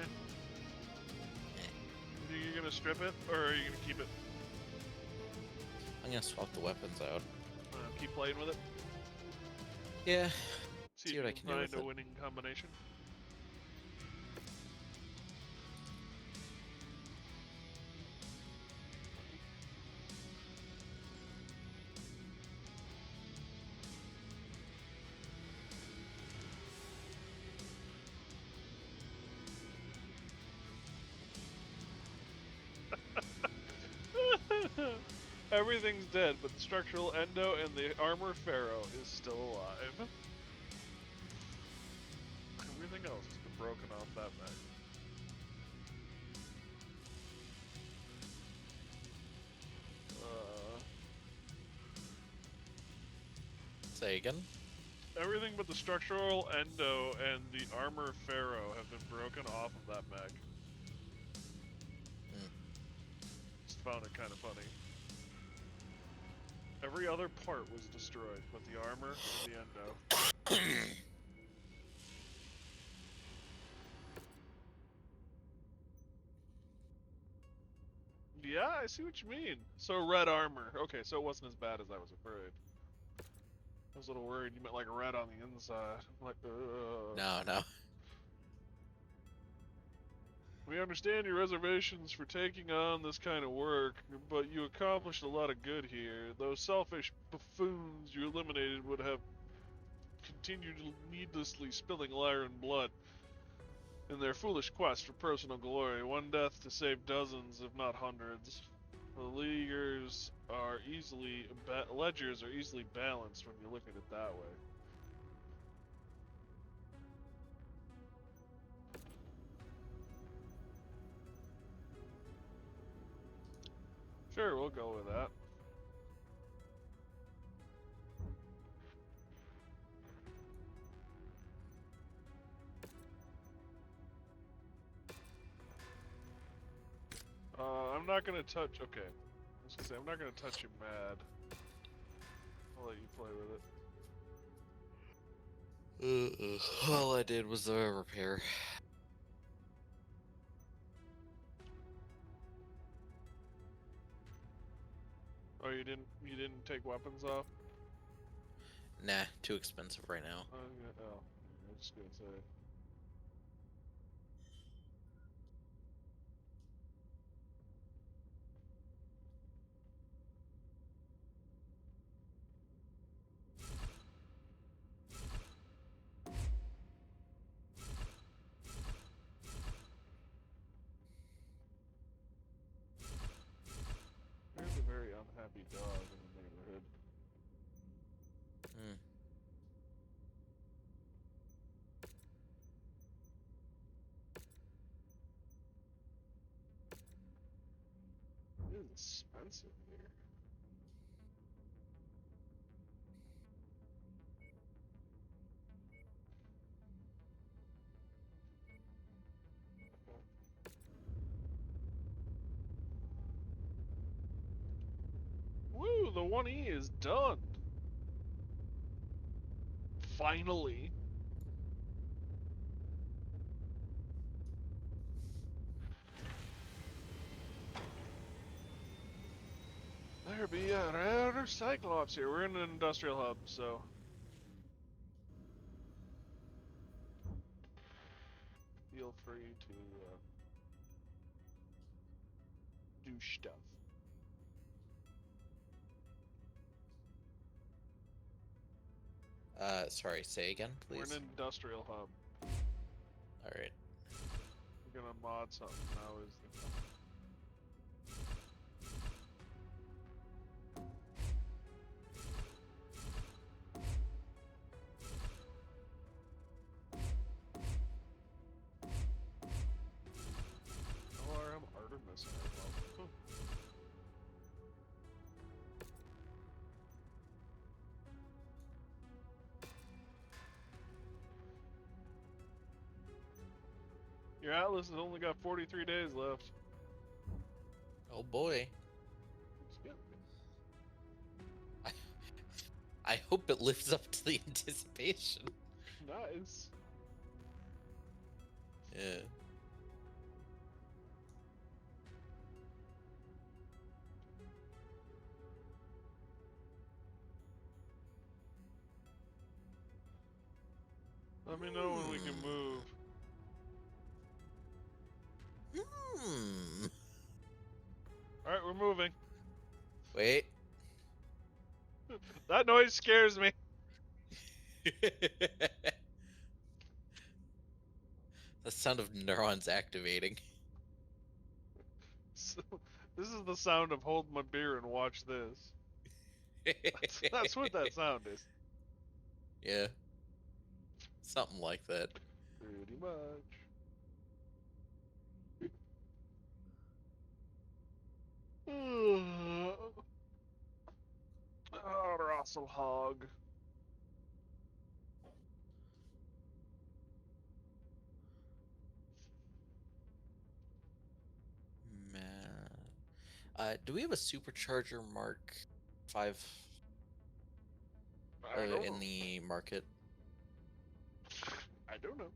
You think you're gonna strip it, or are you gonna keep it? I'm gonna swap the weapons out. Keep playing with it. Yeah. See See if what I you can can do find with a it. winning combination. Everything's dead, but the structural endo and the armor pharaoh is still alive. Everything else has been broken off that back. Say again? Everything but the structural endo and the armor pharaoh have been broken off of that mech. Just found it kind of funny. Every other part was destroyed, but the armor and the endo. Yeah, I see what you mean. So red armor. Okay, so it wasn't as bad as I was afraid. I was a little worried you meant like red on the inside. I'm like, ugh. No. We understand your reservations for taking on this kind of work, but you accomplished a lot of good here. Those selfish buffoons you eliminated would have continued needlessly spilling Lyran blood in their foolish quest for personal glory. One death to save dozens, if not hundreds. The ledgers are easily balanced when you look at it that way. Sure, we'll go with that. I'm not gonna touch. Okay, I was gonna say I'm not gonna touch your mad. I'll let you play with it. All I did was a repair. Oh, you didn't take weapons off? Nah, too expensive right now. Oh, I was just gonna say. There's a very unhappy dog in the neighborhood. Hmm. It is expensive here. Woo, the 1E is done. Finally. better be a rare Cyclops here. We're in an industrial hub, so. Feel free to do stuff. Sorry, say again, We're please. in an industrial hub. Alright. We're gonna mod something. Now is the time. ORM Artemis. Huh. Your Atlas has only got 43 days left. Oh boy. I hope it lives up to the anticipation. Nice. Yeah. Let me know when we can move. Hmm. Alright, we're moving. Wait. That noise scares me. The sound of neurons activating. So, this is the sound of hold my beer and watch this. That's what that sound is. Yeah. Something like that. Pretty much. Oh, Russell Hog. Man. Do we have a supercharger Mark 5 I don't in know. the market? I don't know.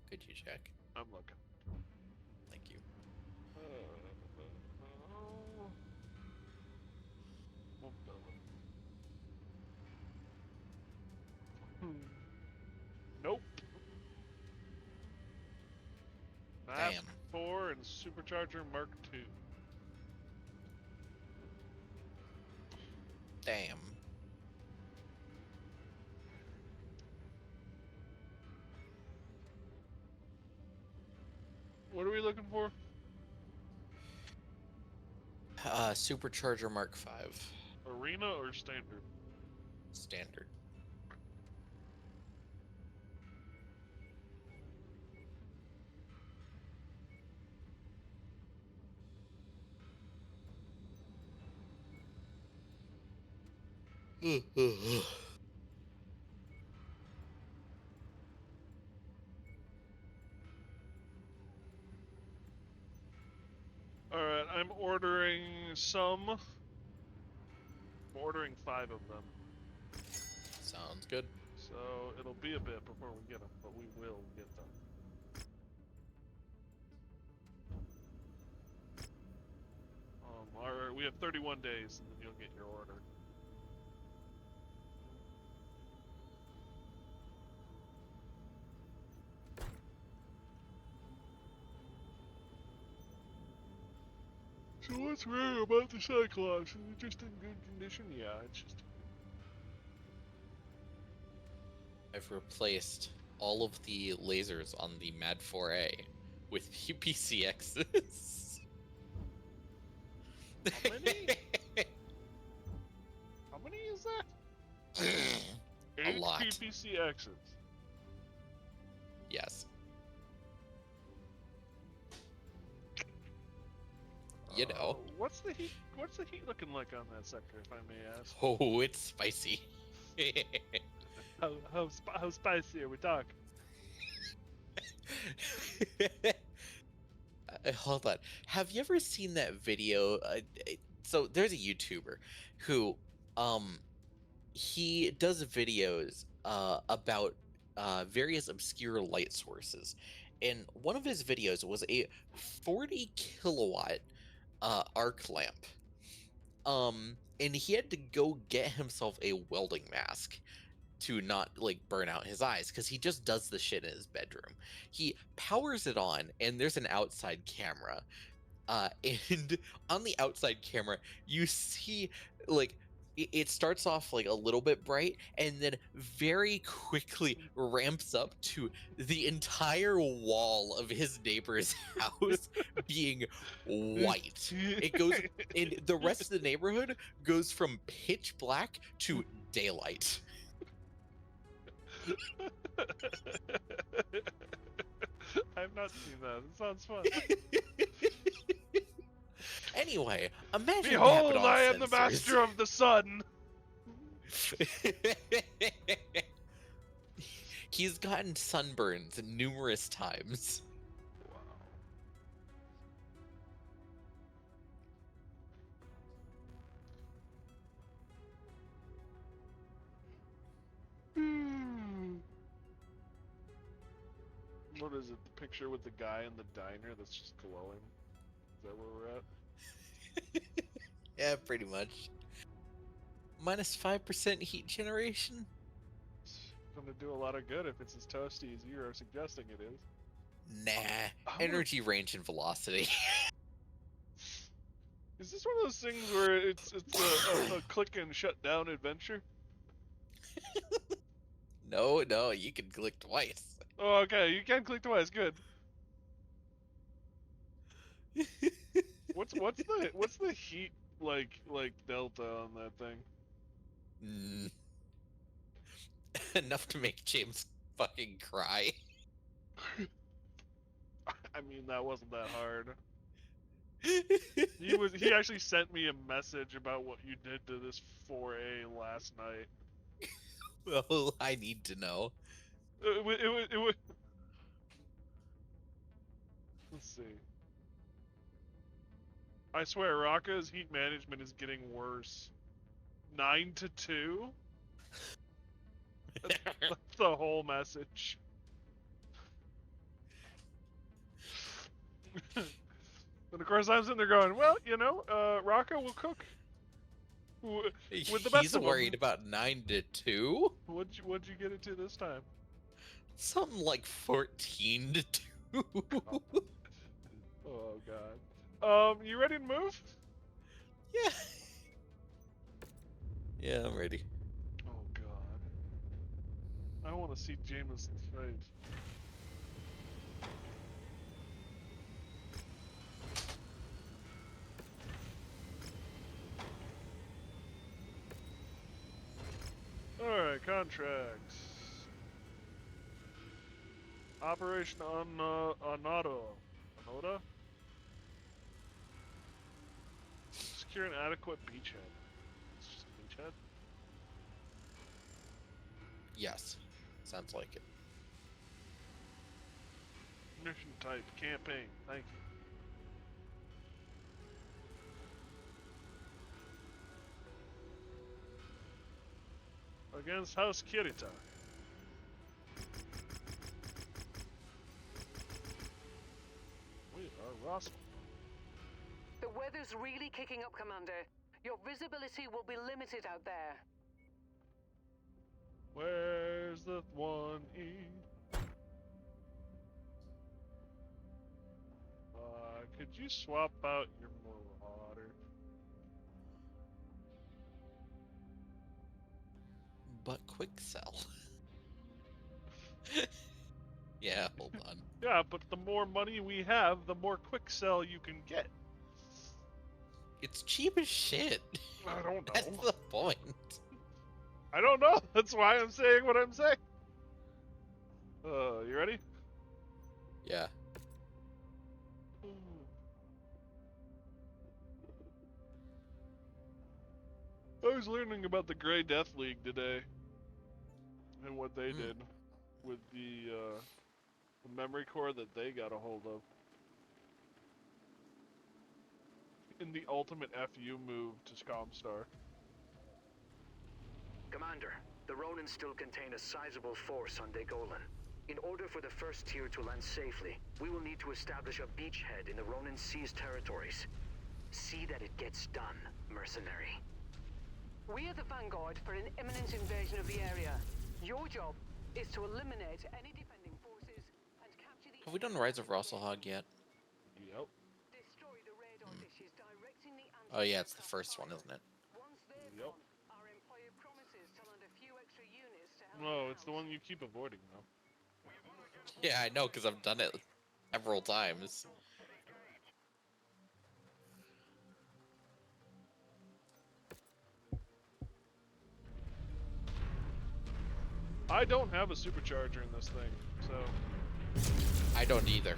Could you check? I'm looking. Thank you. Nope. Mask Damn. 4 and Supercharger Mark 2. Damn. What are we looking for? Supercharger Mark 5. Arena or standard? Standard. Alright, I'm ordering some. I'm ordering 5 of them. Sounds good. So it'll be a bit before we get them, but we will get them. Alright, we have 31 days and then you'll get your order. So what's rare about the Cyclops? Is it just in good condition? Yeah, it's just. I've replaced all of the lasers on the Mad 4A with PCXs. How many? How many is that? A 8 lot. PPCXs. Yes. You know. What's the heat? What's the heat looking like on that sector, if I may ask? Oh, it's spicy. How spicy are we talking? Hold on. Have you ever seen that video? So there's a YouTuber who, he does videos about various obscure light sources, and one of his videos was a 40 kilowatt arc lamp. And he had to go get himself a welding mask to not like burn out his eyes because he just does the shit in his bedroom. He powers it on, and there's an outside camera. And on the outside camera, you see like it starts off like a little bit bright and then very quickly ramps up to the entire wall of his neighbor's house being white. It goes, and the rest of the neighborhood goes from pitch black to daylight. I've not seen that. It sounds fun. Anyway, imagine that, but Behold, on I am the sensors. master of the sun. He's gotten sunburns numerous times. What is it? The picture with the guy in the diner that's just glowing? Is that where we're at? Yeah, pretty much. Minus 5% heat generation? It's gonna do a lot of good if it's as toasty as you are suggesting it is. Nah. Energy range and velocity. Is this one of those things where it's a click and shut down adventure? No, you can click twice. Oh, okay, you can click twice. Good. What's the heat like delta on that thing? Enough to make James fucking cry. I mean, that wasn't that hard. He actually sent me a message about what you did to this 4A last night. Well, I need to know. It was. Let's see. I swear, Rocca's heat management is getting worse. 9-2. That's the whole message. And of course, I'm sitting there going, well, you know, Rocca will cook. With the best He's of them. worried about 9-2? What'd you get it to this time? Something like 14-2. Oh god. You ready to move? Yeah. Yeah, I'm ready. Oh god. I want to see Jameson's face. Alright, contracts. Operation Onoda. Onoda? Secure an adequate beachhead. It's just a beachhead? Yes. Sounds like it. Mission type, campaign. Thank you. Against House Kirita. We are Ross. The weather's really kicking up, Commander. Your visibility will be limited out there. Where's the 1E? Could you swap out your marauder? But quick sell. Yeah, hold on. Yeah, but the more money we have, the more quick sell you can get. It's cheap as shit. I don't know. That's the point. I don't know. That's why I'm saying what I'm saying. You ready? Yeah. I was learning about the Grey Death League today and what they did with the memory core that they got a hold of in the ultimate FU move to Comstar. Commander, the Ronin still contain a sizable force on Degolan. In order for the first tier to land safely, we will need to establish a beachhead in the Ronin Sea's territories. See that it gets done, mercenary. We are the vanguard for an imminent invasion of the area. Your job is to eliminate any defending forces and capture the... Have we done Rise of Rosselhog yet? Yep. Destroy the radar dishes directing the Oh yeah, it's the first one, isn't it? Once they're Yep. gone, our employer promises to land a few extra units to help No, you it's the out. one you keep avoiding though. Yeah, I know, because I've done it several times. I don't have a supercharger in this thing, so I don't either.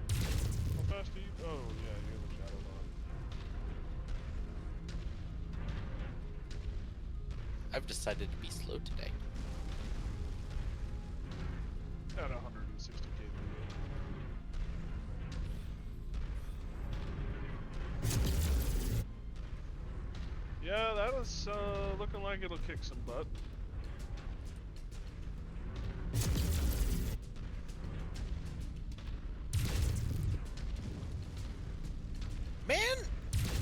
how fast do you? Oh yeah, you have a shadow bomb. I've decided to be slow today. At 160 kVA. Yeah, that is looking like it'll kick some butt. Man,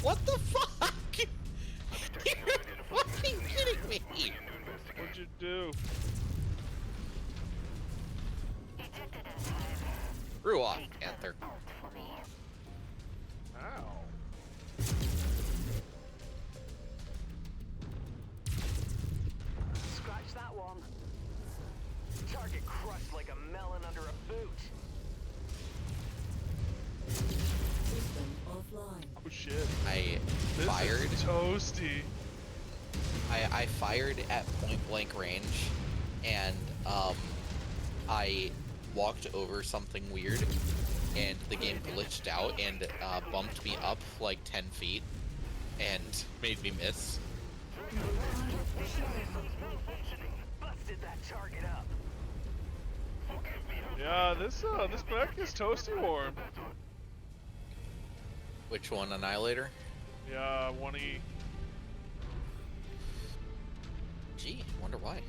what the fuck? You're fucking kidding me! What'd you do? Ruach Panther. Ow. Scratch that one. Target crushed like a melon under a boot. System offline. Oh shit. I This fired. is toasty. I fired at point blank range, and I walked over something weird, and the game glitched out and bumped me up like 10 feet, and made me miss. Busted that target up. Yeah, this back is toasty warm. Which one, Annihilator? Yeah, 1E. Gee, wonder why.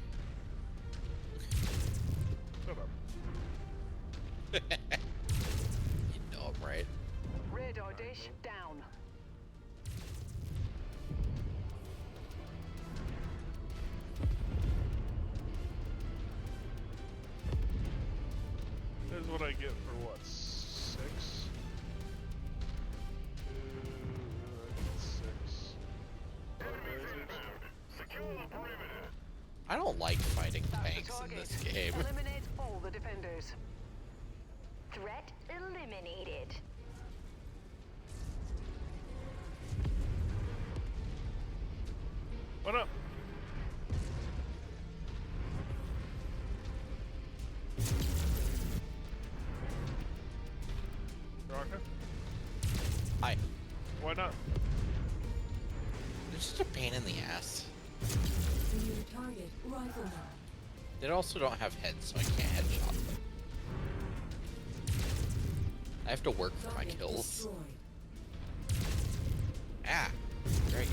Shut up. You know I'm right. Radar dish down. Here's what I get for what? 6? I get 6. I don't like fighting That's the tanks in target. this game. Eliminate all the defenders. Threat eliminated. What up? Rocker? I. Why not? It's just a pain in the ass. New target rifleman. They also don't have heads, so I can't headshot them. I have to work for my Target kills. destroyed. Ah, great.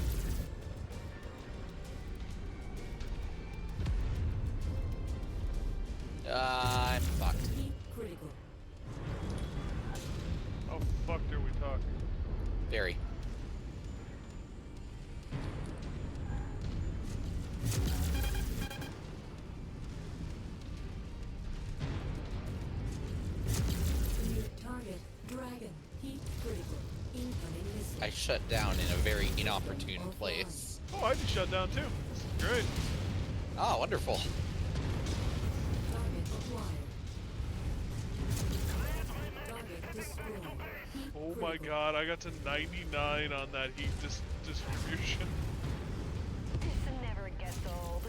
I'm fucked. Heat critical. How fucked are we talking? Very. New target dragon. Heat critical. Incoming missile. I shut down in a very inopportune place. Oh, I just shut down too. This is great. Ah, wonderful. Target acquired. Target destroyed. Heat Oh my critical. god, I got to 99 on that heat distribution. This never gets old.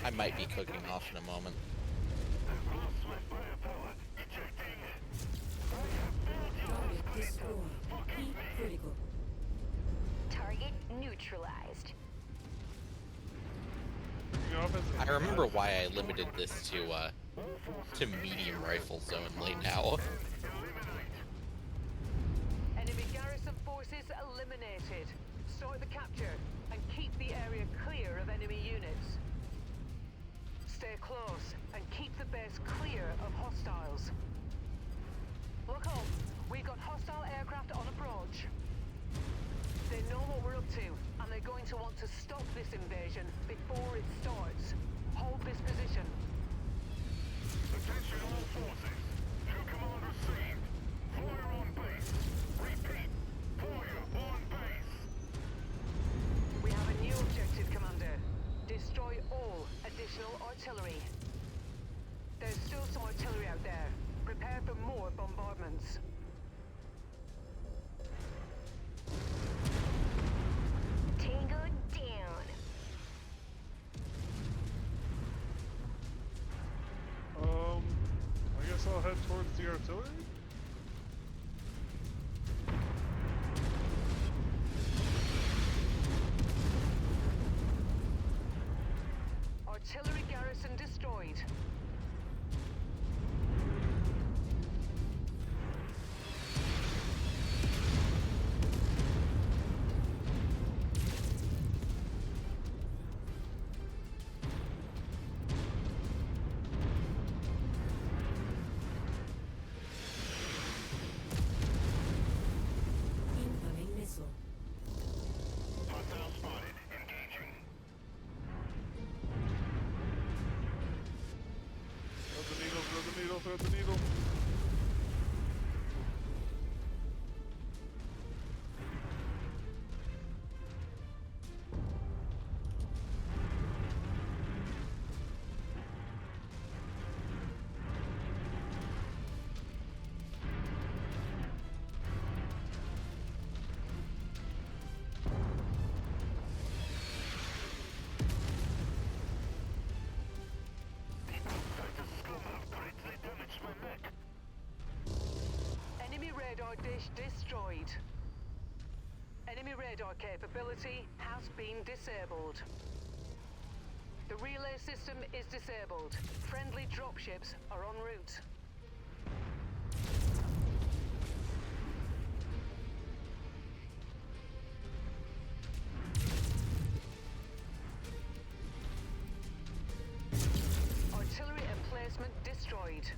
I might be cooking off in a moment. Target destroyed. Heat critical. Target neutralized. You know, offensive- I remember why I limited this to medium rifles only now. Enemy garrison forces eliminated. Start the capture and keep the area clear of enemy units. Stay close and keep the base clear of hostiles. Look up. We've got hostile aircraft on approach. They know what we're up to, and they're going to want to stop this invasion before it starts. Hold this position. Attention all forces. New command received. Fire on base. Repeat. Fire on base. We have a new objective, Commander. Destroy all additional artillery. There's still some artillery out there. Prepare for more bombardments. Tango down. I guess I'll head towards the artillery. Artillery garrison destroyed. Incoming missile. Hostile spotted. Engaging. Throw the needle, throw the needle, throw the needle. Enemy radar dish destroyed. Enemy radar capability has been disabled. The relay system is disabled. Friendly dropships are en route. Artillery emplacement destroyed.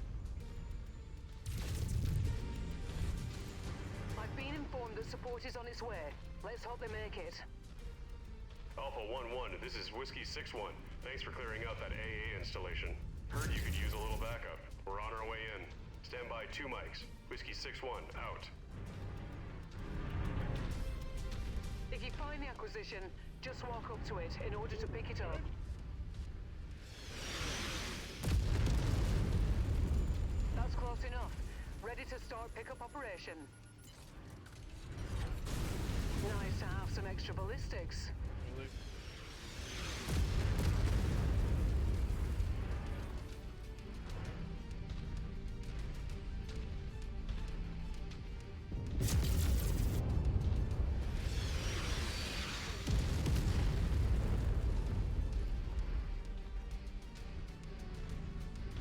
I've been informed that support is on its way. Let's hope they make it. Alpha 1-1, this is Whiskey 6-1. Thanks for clearing out that AA installation. Heard you could use a little backup. We're on our way in. Stand by 2 mics. Whiskey 6-1, out. If you find the acquisition, just walk up to it in order to pick it up. That's close enough. Ready to start pickup operation. Nice to have some extra ballistics. Really?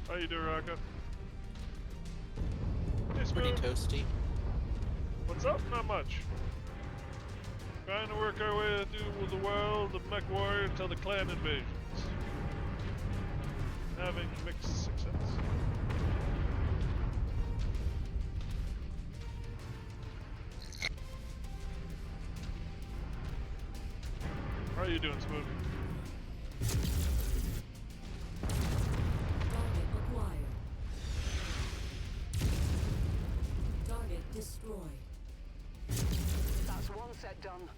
How you doing, Raka? Hey, Pretty Spoon. toasty. What's up? Not much. Trying to work our way through the world of MechWarrior until the clan invasions. Having mixed success. How are you doing, Spoon? Target acquired. Target destroyed. That's one set done.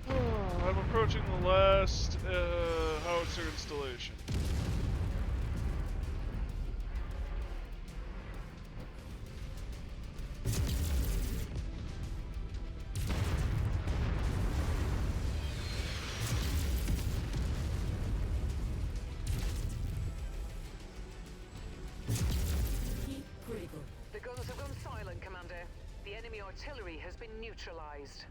I'm approaching the last howitzer installation. Heat critical. The guns have gone silent, Commander. The enemy artillery has been neutralized.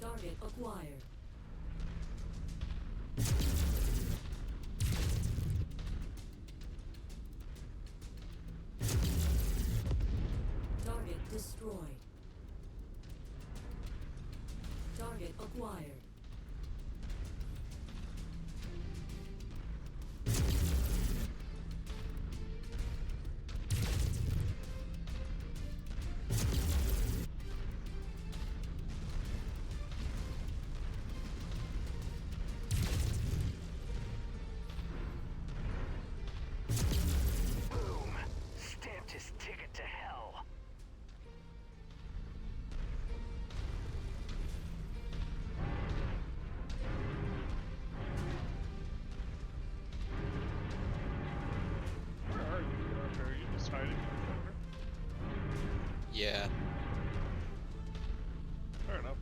Target acquired. acquired. Boom. Stamped his ticket to hell. Where are you, Roger? Are you just hiding in the corner? Yeah. Fair enough.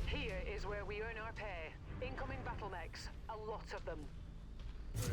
Here is where we earn our pay. Incoming battle mechs. A lot of them. Right.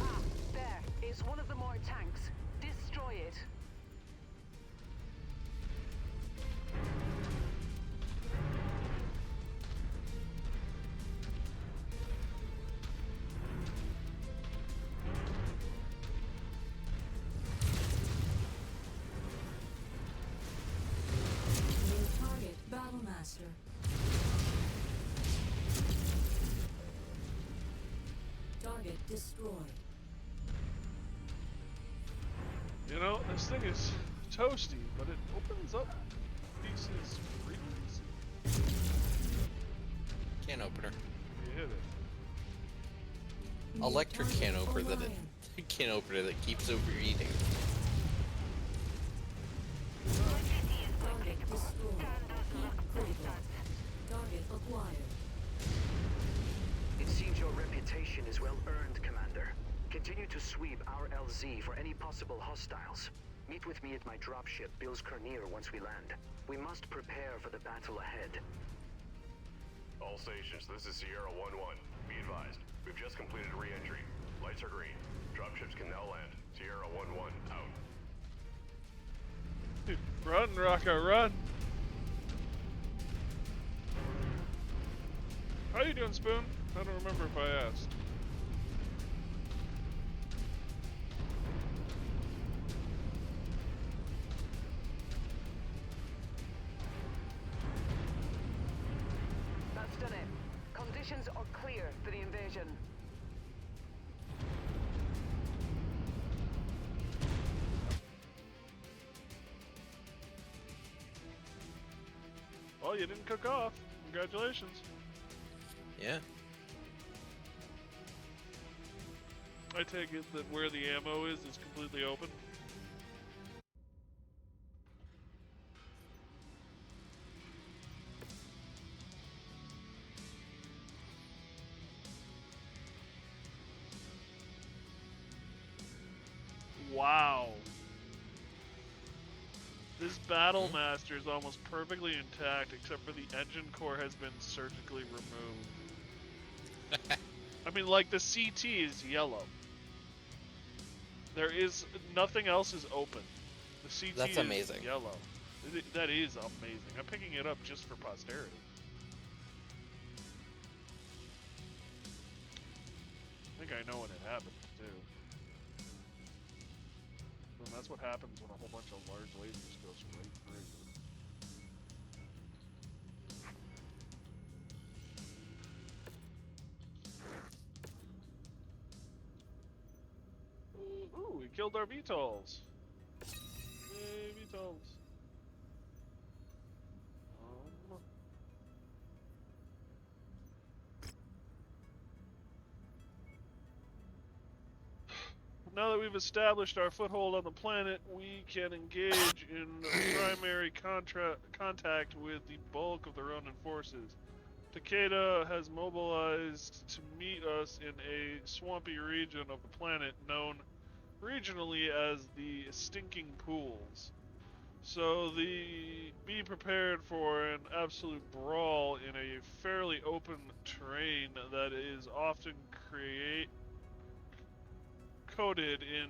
Ah, there. It's one of the more tanks. Destroy it. New target, Battlemaster. Target destroyed. You know, this thing is toasty, but it opens up pieces really easy. Can opener. You hit it. New Electric target, can opener that Orion. can opener that keeps overeating. Target destroyed. Heat critical. Target acquired. It seems your reputation is well earned, Commander. Continue to sweep our LZ for any possible hostiles. Meet with me at my dropship, Bill's Cornier, once we land. We must prepare for the battle ahead. All stations, this is Sierra 1-1. Be advised, we've just completed re-entry. Lights are green. Dropships can now land. Sierra 1-1, out. Run, Rocco, run! How you doing, Spoon? I don't remember if I asked. That's done it. Conditions are clear for the invasion. Well, you didn't cook off. Congratulations. Yeah. I take it that where the ammo is completely open. Wow. This Battlemaster is almost perfectly intact except for the engine core has been surgically removed. I mean, like, the CT is yellow. There is nothing else is open. The CT That's is amazing. yellow. That is amazing. I'm picking it up just for posterity. I think I know when it happens too. And that's what happens when a whole bunch of large lasers go straight through. Ooh, we killed our VTOLs. Yay, VTOLs. Now that we've established our foothold on the planet, we can engage in primary contact with the bulk of the Ronin forces. Takeda has mobilized to meet us in a swampy region of the planet known regionally as the Stinking Pools. So be prepared for an absolute brawl in a fairly open terrain that is often coated in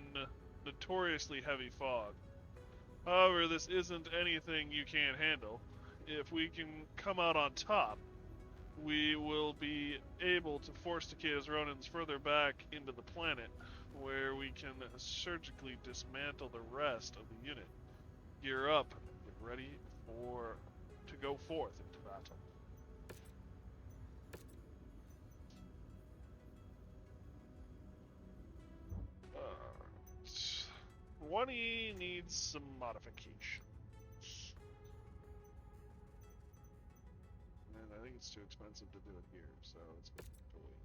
notoriously heavy fog. However, this isn't anything you can't handle. If we can come out on top, we will be able to force Takeda's Ronins further back into the planet, where we can surgically dismantle the rest of the unit. Gear up, get ready to go forth into battle. Uh, 20 needs some modification. And I think it's too expensive to do it here, so it's going to wait.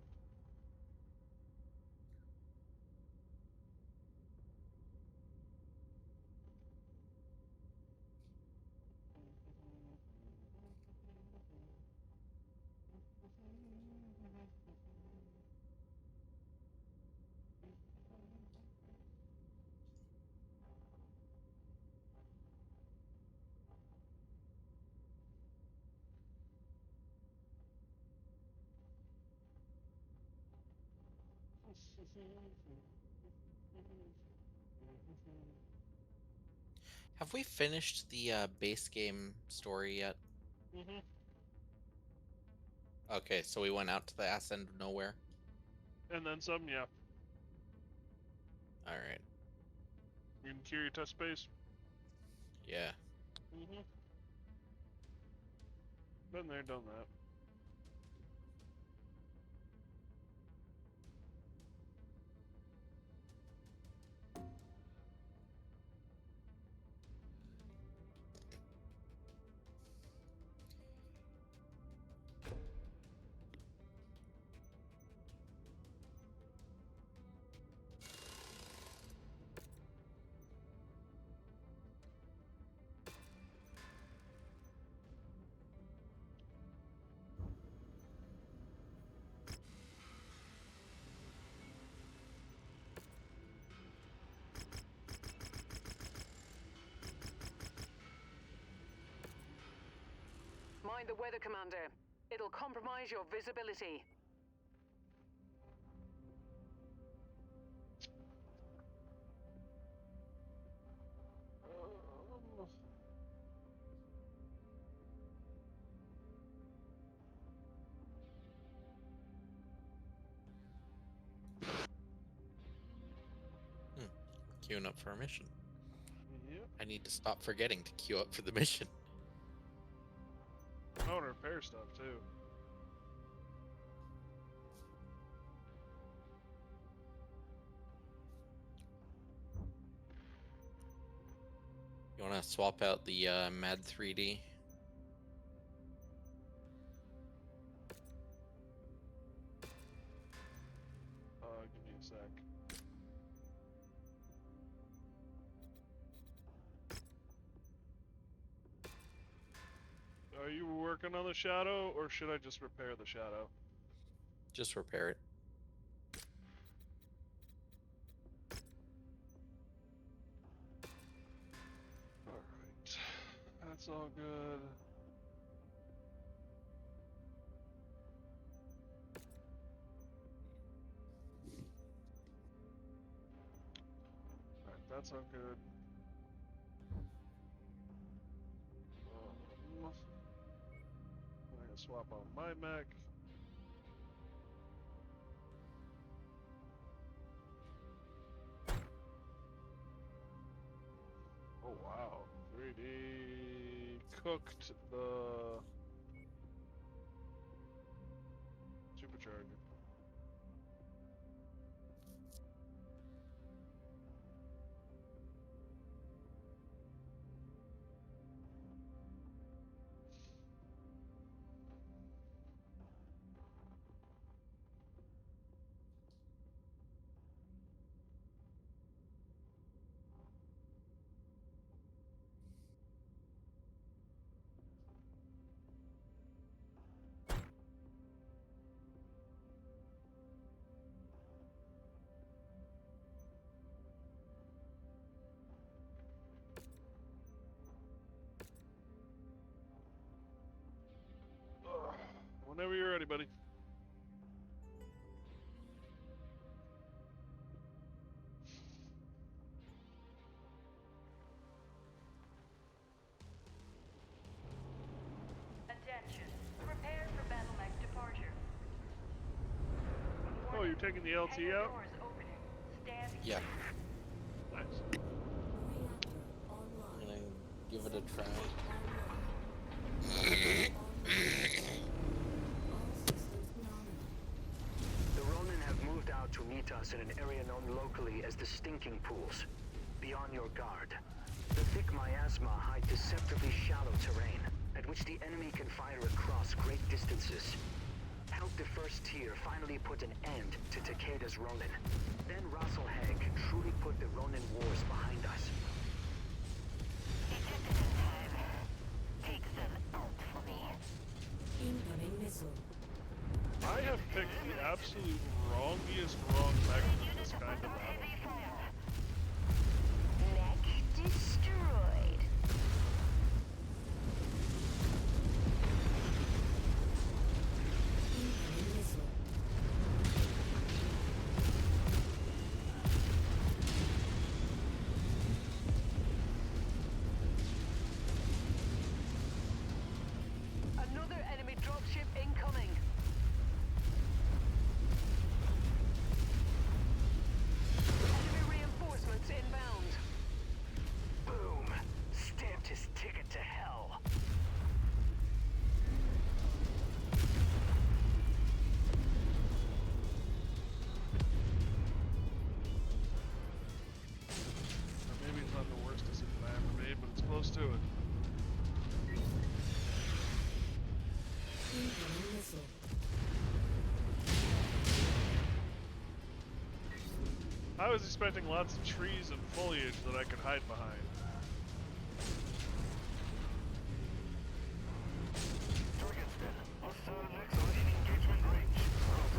Have we finished the base game story yet? Mhm. Okay, so we went out to the ass end of nowhere. And then some, yeah. All right. You can cure your touch space. Yeah. Mhm. Been there, done that. Mind the weather, Commander. It'll compromise your visibility. Um, Queuing up for a mission. yep. I need to stop forgetting to queue up for the mission. I want to repair stuff too. You want to swap out the Mad 3D? Give me a sec. Are you working on the shadow, or should I just repair the shadow? Just repair it. Alright. That's all good. Alright, that's all good. I'm gonna swap on my mech. Oh wow, 3D cooked the supercharger. Whenever you're ready, buddy. Attention. Prepare for battle mech departure. Oh, you're taking the LT Hangar out? doors opening. Stand Yeah, Nice. Reactor I'm online. gonna give it a try. All systems nominal. The Ronin have moved out to meet us in an area known locally as the Stinking Pools. Be on your guard. The thick miasma hide deceptively shallow terrain, at which the enemy can fire across great distances. Help the first tier finally put an end to Takeda's Ronin. Then Russell Hegg can truly put the Ronin wars behind us. Incoming missile. I have picked the absolute wrongiest wrong mech for this kind of battle. Mech destroyed. Incoming missile. Another enemy dropship incoming. Enemy reinforcements inbound. Boom! Stamped his ticket to hell. Or maybe it's not the worst decision I ever made, but it's close to it. Incoming missile. I was expecting lots of trees and foliage that I could hide behind.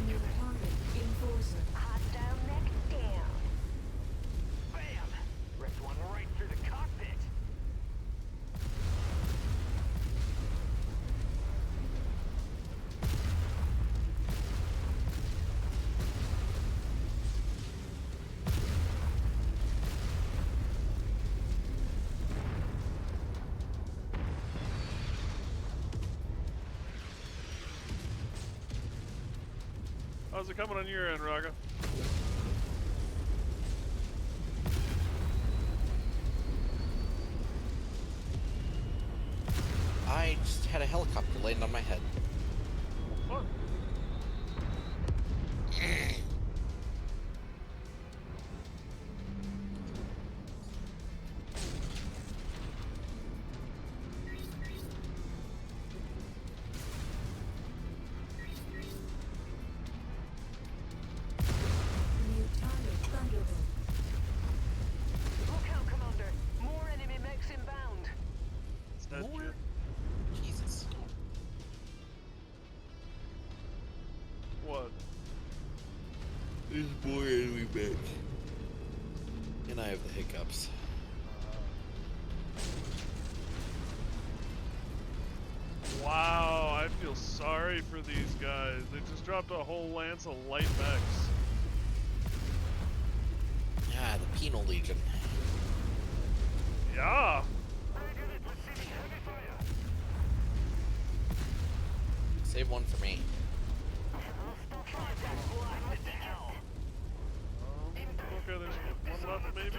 New target. Enforcer. Hostile mech down. Bam! Ripped one right through the cockpit. How's it coming on your end, Raga? I just had a helicopter land on my head. Fun. New target. Thunderbolt. Look out, Commander. More enemy mechs inbound. It's dead More? shit. Jesus. What? There's more enemy back. And I have the hiccups. Wow, I feel sorry for these guys. They just dropped a whole lance of light mechs. Ah, the Penal Legion. Yeah. Save one for me. Okay, there's one left maybe.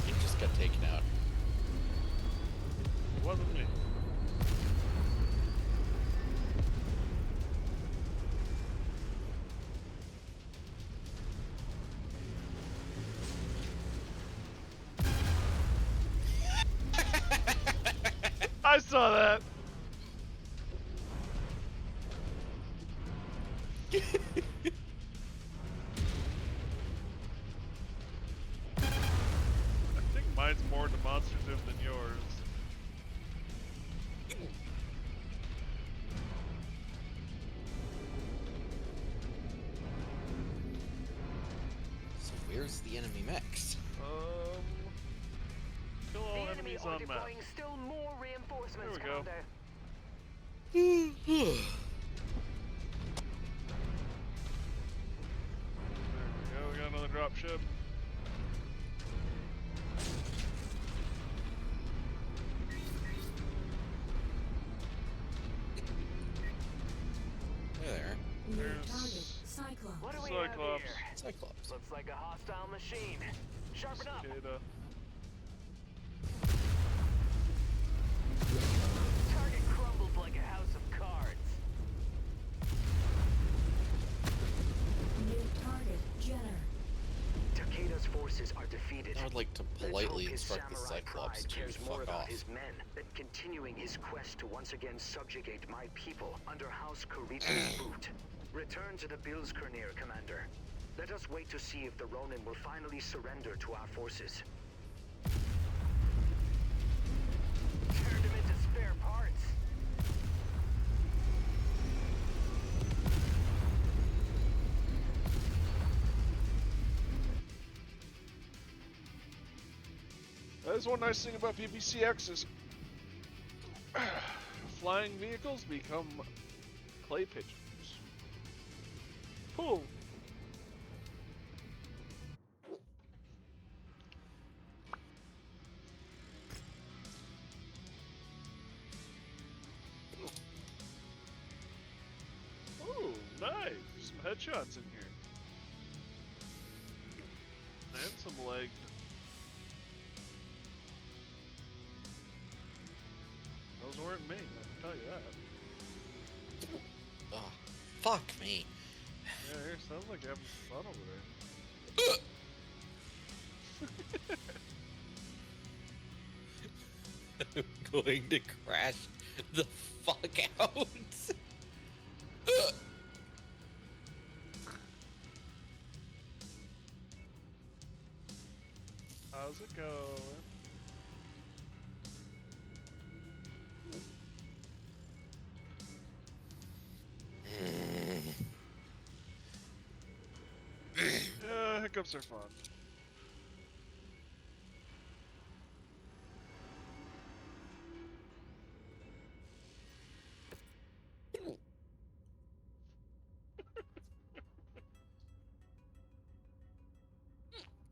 It just got taken out. It wasn't me. I saw that. I think mine's more demonstrative than yours. So where's the enemy mechs? Kill all The enemy enemies are on map. deploying still more reinforcements, There we go. Commander. There we go. We got another drop ship. There. New There's target, Cyclops. What do we have Cyclops. here? Cyclops. Looks like a hostile machine. Sharpen up. Cicada. Target crumbled like a house of cards. New target, Jenner. Takeda's forces are defeated. I would like to Let's politely hope his instruct the samurai Cyclops pride to cares more fuck about off. his men than continuing his quest to once again subjugate my people under House Kurita's boot. Return to the Bilskirnir, Commander. Let us wait to see if the Ronin will finally surrender to our forces. Turned him into spare parts. That is one nice thing about PPCX is flying vehicles become clay pigeons. Cool. Ooh, nice. Some headshots in here. And some leg. Those weren't me, I can tell you that. Oh, fuck me. Yeah, here, sounds like you're having fun over there. I'm going to crash the fuck out. How's it going? Yeah, hiccups are fun.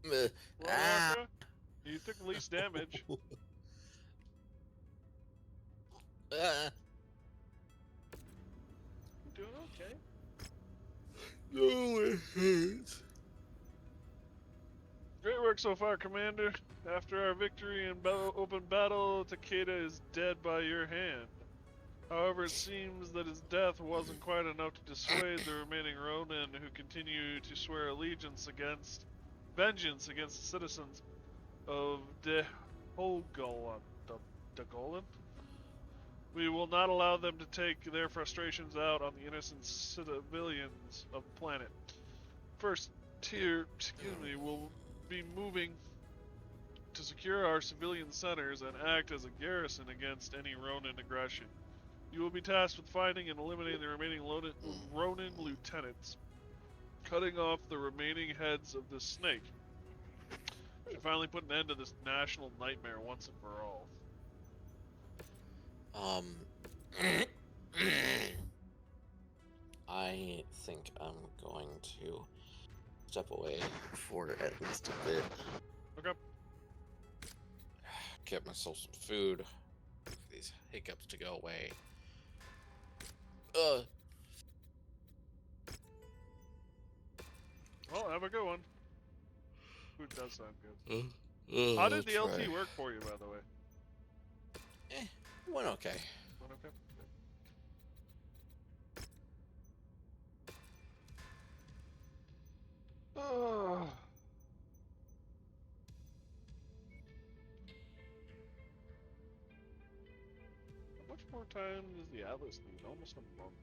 Well, Ah. Walker, you took the least damage. Ah. You're doing okay. No, it hurts. Great work so far, Commander. After our victory in open battle, Takeda is dead by your hand. However, it seems that his death wasn't quite enough to dissuade the remaining Ronin who continue to swear vengeance against the citizens of Dagolan. We will not allow them to take their frustrations out on the innocent civilians of the planet. First tier, will be moving to secure our civilian centers and act as a garrison against any Ronin aggression. You will be tasked with finding and eliminating the remaining Ronin lieutenants, cutting off the remaining heads of the snake, to finally put an end to this national nightmare once and for all. I think I'm going to step away for at least a bit. Okay. Get myself some food. Wait for these hiccups to go away. Well, have a good one. Food does sound good. How did the LT work for you, by the way? Went okay. Went okay? Oh. How much more time does the Atlas need? Almost a month.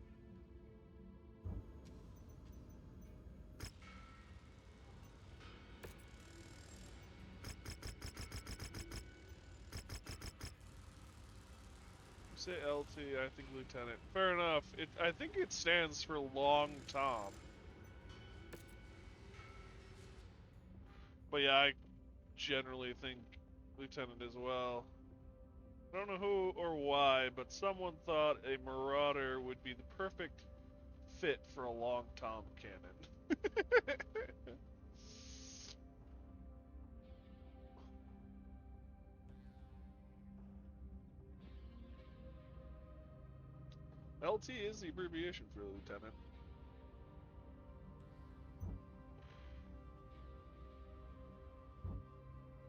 Say LT, I think Lieutenant. Fair enough. I think it stands for Long Tom. But yeah, I generally think Lieutenant as well. I don't know who or why, but someone thought a Marauder would be the perfect fit for a long Tom cannon. LT is the abbreviation for lieutenant.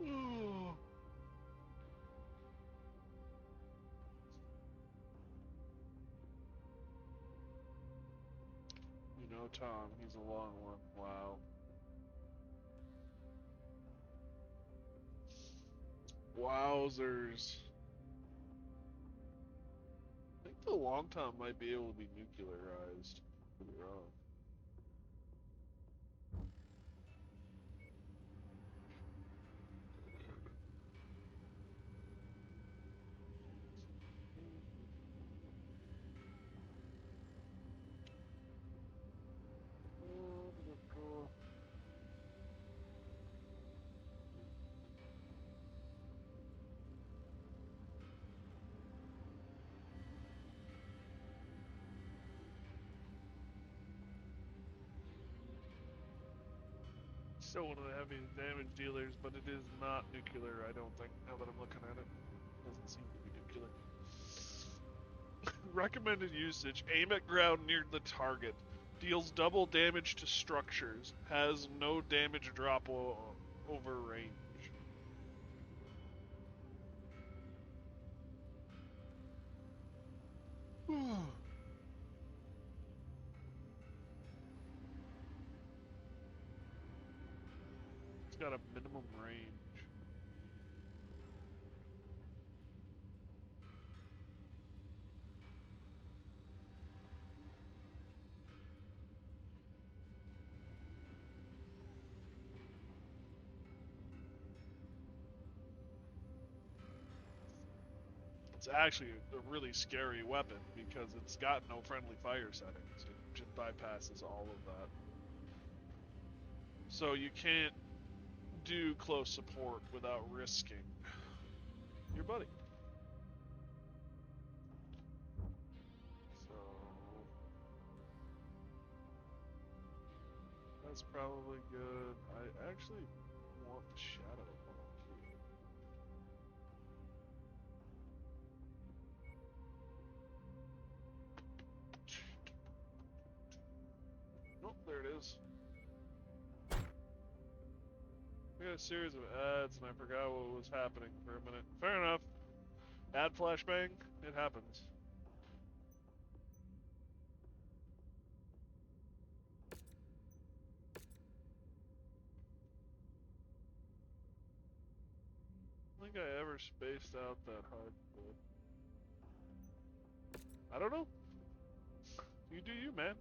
Ooh. You know Tom, he's a long one. Wow. Wowzers. I think the long Tom might be able to be nuclearized. Could be wrong. Still one of the heaviest damage dealers, but it is not nuclear, I don't think, now that I'm looking at it. Doesn't seem to be nuclear. Recommended usage: aim at ground near the target. Deals double damage to structures. Has no damage drop over range. It's got a minimum range. It's actually a really scary weapon because it's got no friendly fire settings. It just bypasses all of that. So you can't do close support without risking your buddy. So that's probably good. I actually want the shadow molecule. Nope, there it is. We got a series of ads and I forgot what was happening for a minute. Fair enough. Ad flashbang, it happens. I don't think I ever spaced out that hard before. I don't know. You do you, man.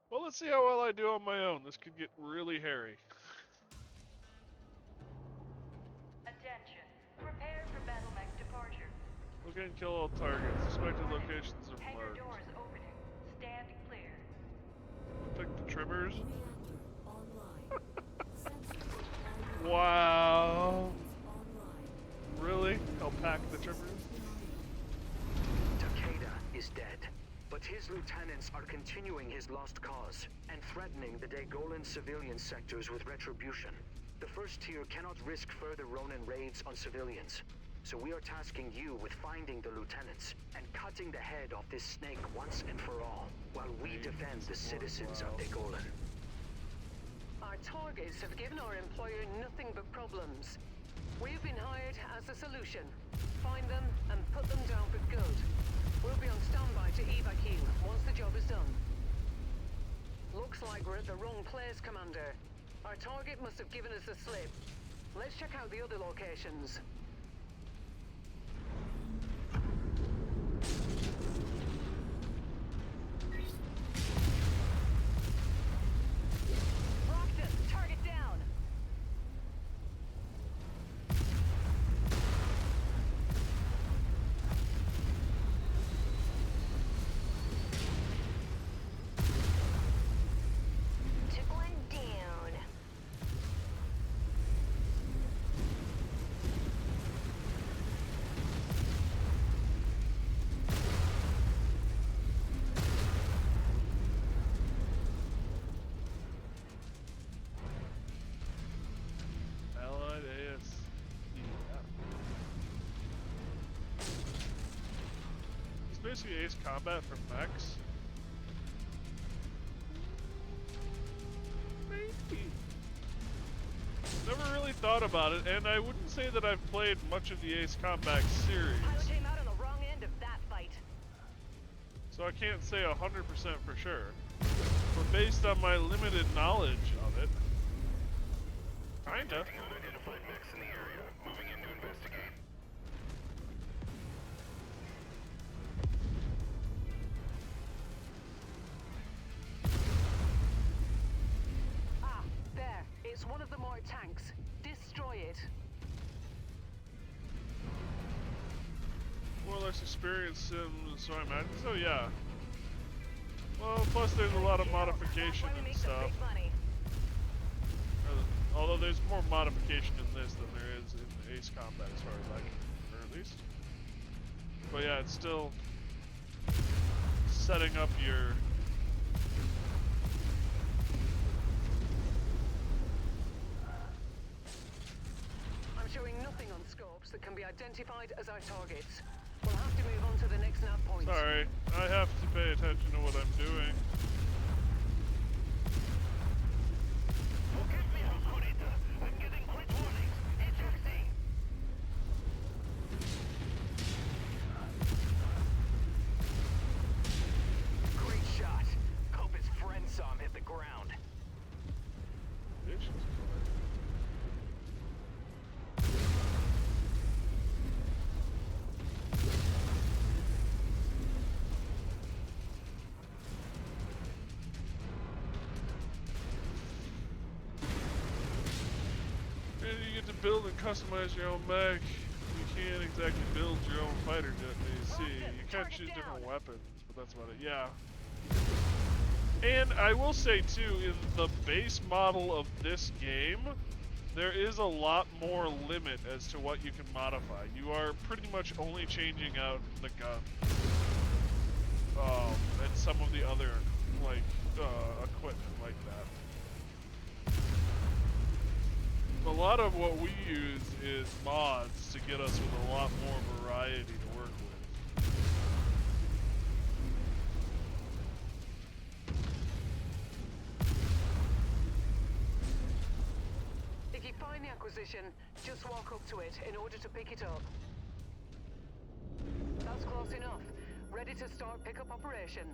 Well, let's see how well I do on my own. This could get really hairy. Attention. Prepare for battle mech departure. Look and kill all targets. Suspected locations are Hangar marked. doors opening. Stand clear. Pick the trimmers. Reactor online. Sensors online. Wow. Online. Really? I'll pack the trimmers? Takeda is dead, but his lieutenants are continuing his lost cause and threatening the Dagolan civilian sectors with retribution. The first tier cannot risk further Ronin raids on civilians, so we are tasking you with finding the lieutenants and cutting the head off this snake once and for all, while we defend the citizens of Dagolan. Our targets have given our employer nothing but problems. We've been hired as a solution. Find them and put them down for good. We'll be on standby to evac you once the job is done. Looks like we're at the wrong place, Commander. Our target must have given us the slip. Let's check out the other locations. Rocked target down. To basically Ace Combat for mechs? Maybe. Never really thought about it, and I wouldn't say that I've played much of the Ace Combat series. Pilot came out on the wrong end of that fight. So I can't say 100% for sure. But based on my limited knowledge of it, kinda. Unidentified mechs in the area. Moving in to investigate. Ah, there. It's one of the more tanks. Destroy it. More or less experience sims, so I imagine so, yeah. Well, plus there's a lot of modification That's why we and make some stuff. big money. Although there's more modification in this than there is in Ace Combat, as far as I can remember, at least. But yeah, it's still setting up your... I'm showing nothing on scopes that can be identified as our targets. We'll have to move on to the next nav point. Sorry, I have to pay attention to what I'm doing. I'm getting quite warnings. Ejecting. Great shot. Hope his friend saw him hit the ground. Vicious. And you get to build and customize your own mech. You can't exactly build your own fighter jet, you see. You can choose different weapons, but that's about it. Yeah. And I will say too, in the base model of this game, there is a lot more limit as to what you can modify. You are pretty much only changing out the gun. And some of the other, like, equipment like that. A lot of what we use is mods to get us with a lot more variety to work with. If you find the acquisition, just walk up to it in order to pick it up. That's close enough. Ready to start pickup operation.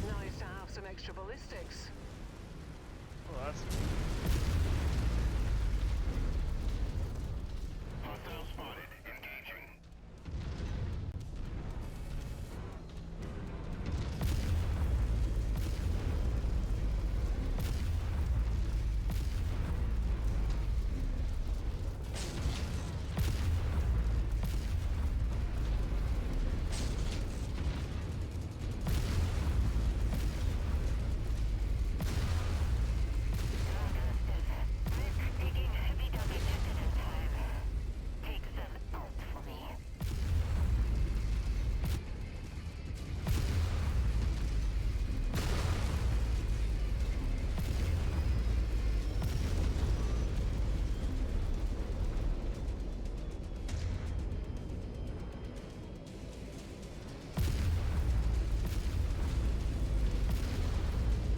Nice to have some extra ballistics. Well, that's... Hostile spotted. Engaging. Taking heavy damage in time. Take them out for me.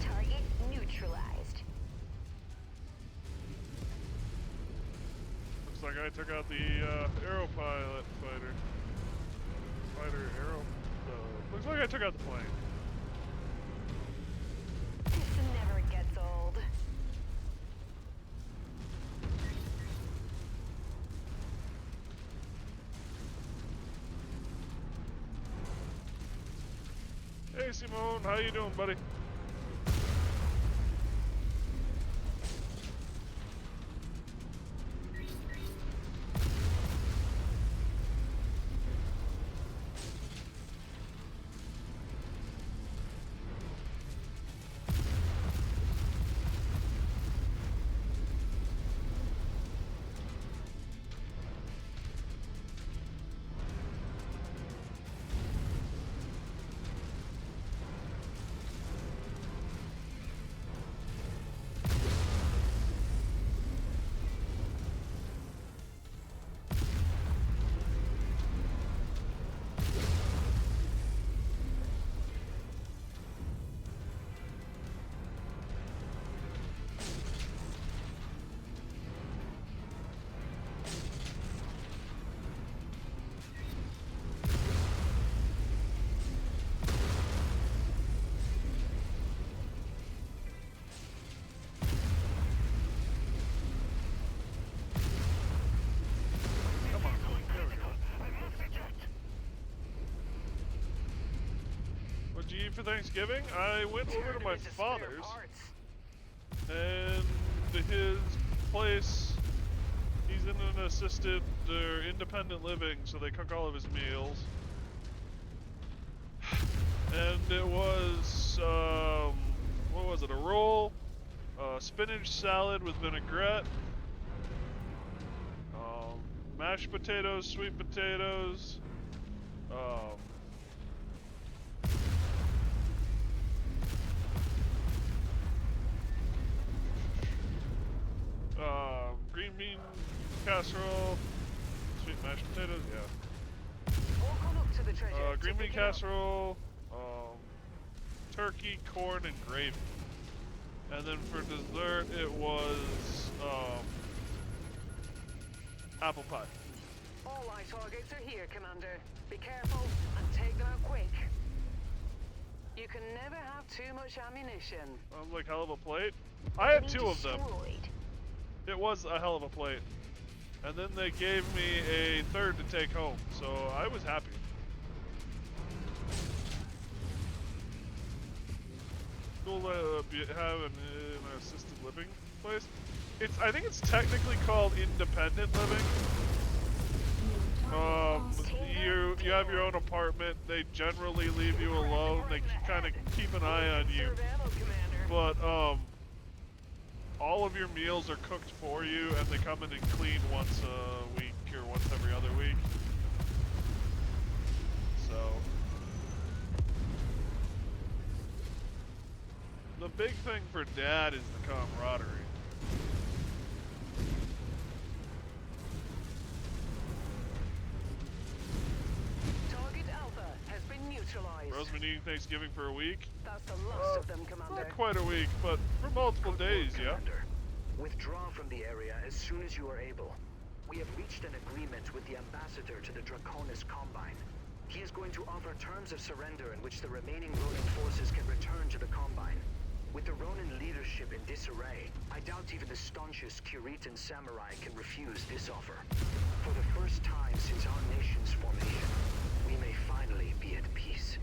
Target neutralized. Looks like I took out the Aero pilot fighter. Fighter Aero. Looks like I took out the plane. This never gets old. Hey Simone, how you doing, buddy? for Thanksgiving, I went over to Turn my him into spare father's, parts. and his place, he's in an assisted or independent living, so they cook all of his meals. And it was, what was it, a roll, spinach salad with vinaigrette, mashed potatoes, sweet potatoes, green bean casserole, sweet mashed potatoes, yeah. Walk on up to the treasure. to Green bean pick it up. casserole, turkey, corn, and gravy. And then for dessert, it was apple pie. All eye targets are here, Commander. Be careful and take them out quick. You can never have too much ammunition. Sounds like hell of a plate. I had 2 of them. Destroyed. It was a hell of a plate. And then they gave me a third to take home, so I was happy. Cool to have an assisted living place. I think it's technically called independent living. You have your own apartment. They generally leave you alone. They kind of keep an eye on you. Serve ammo, Commander. But all of your meals are cooked for you, and they come in and clean once a week or once every other week. So the big thing for Dad is the camaraderie. Target Alpha has been neutralized. Bro's been eating Thanksgiving for a week. That's the last of them, Commander. Not quite a week, but for multiple days, yeah. Commander. Withdraw from the area as soon as you are able. We have reached an agreement with the ambassador to the Draconis Combine. He is going to offer terms of surrender in which the remaining Ronin forces can return to the Combine. With the Ronin leadership in disarray, I doubt even the staunchest Curitan samurai can refuse this offer. For the first time since our nation's formation, we may finally be at peace.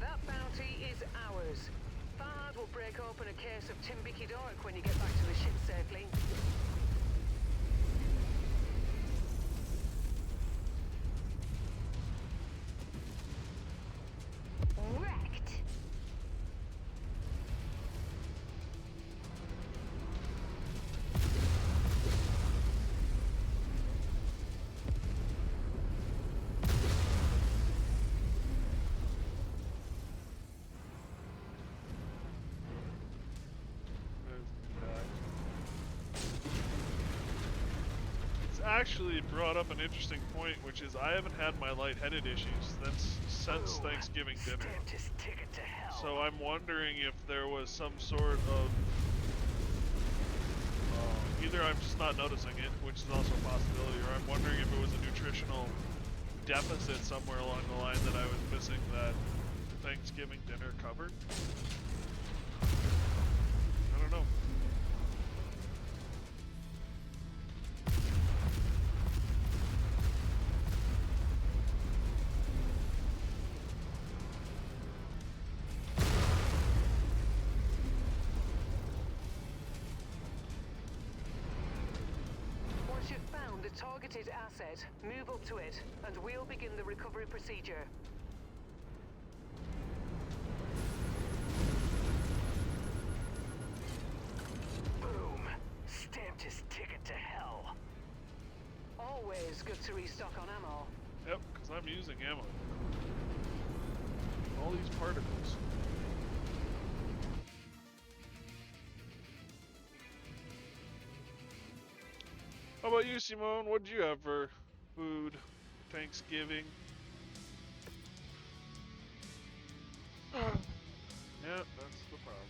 That bounty is ours. Fahad will break open a case of Timbiki Dark when you get back to the ship safely. Wrecked. It's actually brought up an interesting point, which is I haven't had my lightheaded issues since Thanksgiving dinner. Stamped his ticket to hell. So I'm wondering if there was some sort of either I'm just not noticing it, which is also a possibility, or I'm wondering if it was a nutritional deficit somewhere along the line that I was missing that Thanksgiving dinner covered. I don't know. Once you've found the targeted asset, move up to it, and we'll begin the recovery procedure. Boom. Stamped his ticket to hell. Always good to restock on ammo. Yep, because I'm using ammo. All these particles. How about you, Simone? What'd you have for food Thanksgiving? Yeah, that's the problem.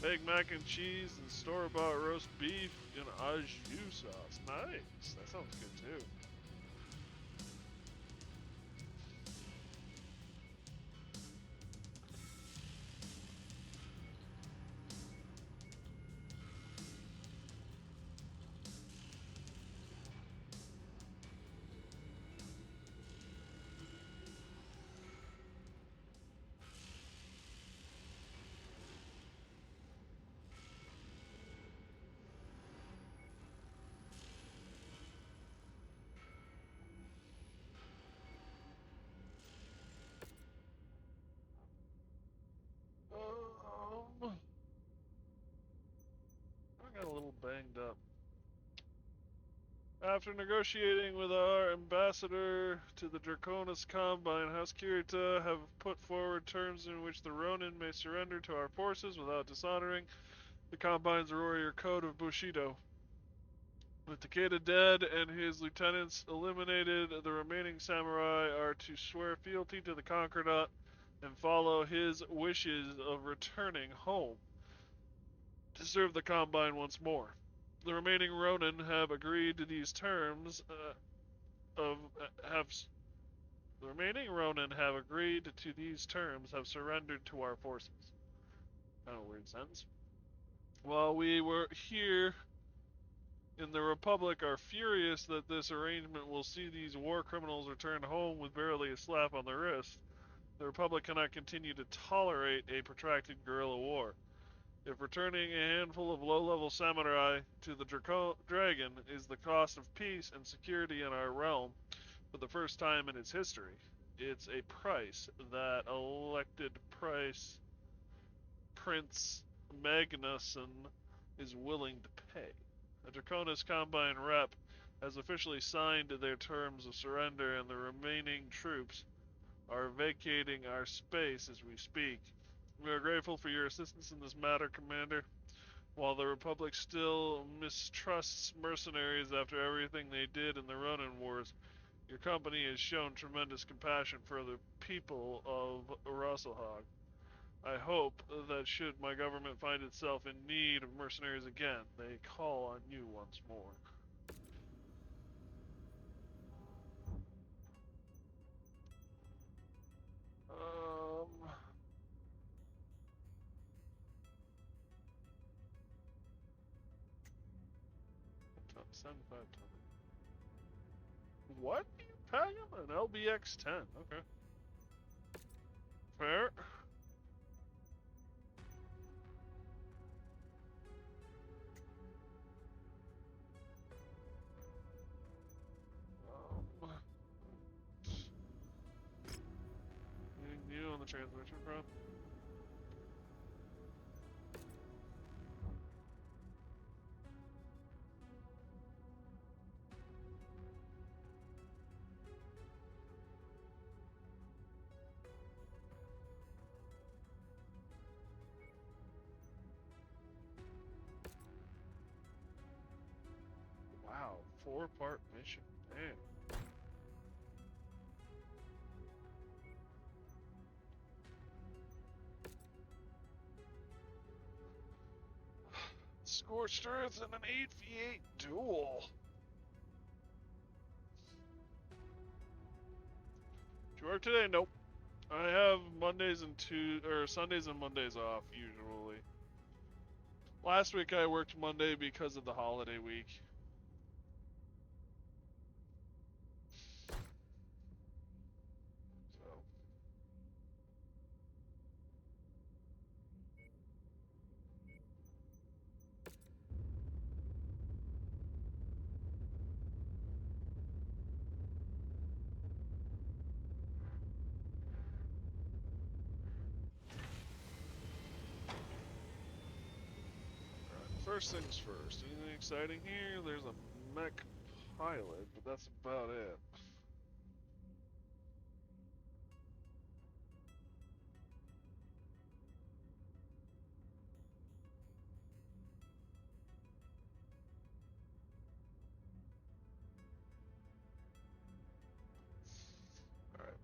baked mac and cheese and store-bought roast beef in au jus sauce. Nice. That sounds good too. I got a little banged up. After negotiating with our ambassador to the Draconis Combine, House Kirita have put forward terms in which the Ronin may surrender to our forces without dishonoring the Combine's warrior code of Bushido. With Takeda dead and his lieutenants eliminated, the remaining samurai are to swear fealty to the Concordat and follow his wishes of returning home to serve the Combine once more. The remaining Ronin have agreed to these terms the remaining Ronin have agreed to these terms, have surrendered to our forces. Kind of a weird sentence. While we were here in the Republic are furious that this arrangement will see these war criminals return home with barely a slap on the wrist, the Republic cannot continue to tolerate a protracted guerrilla war. If returning a handful of low-level samurai to the Dragon is the cost of peace and security in our realm for the first time in its history, it's a price that elected Prince Magnuson is willing to pay. A Draconis Combine rep has officially signed their terms of surrender, and the remaining troops are vacating our space as we speak. We are grateful for your assistance in this matter, Commander. While the Republic still mistrusts mercenaries after everything they did in the Ronin Wars, your company has shown tremendous compassion for the people of Rosselhog. I hope that should my government find itself in need of mercenaries again, they call on you once more. Send 5 ton. What? You pay him? An LBX 10. Okay. Fair. Anything new on the transmission front? Wow, 4-part mission. Damn. Scorched Earth and an 8v8 duel. Did you work today? Nope. I have Sundays and Mondays off usually. Last week I worked Monday because of the holiday week. So. First things first. Anything exciting here? There's a mech pilot, but that's about it. Alright.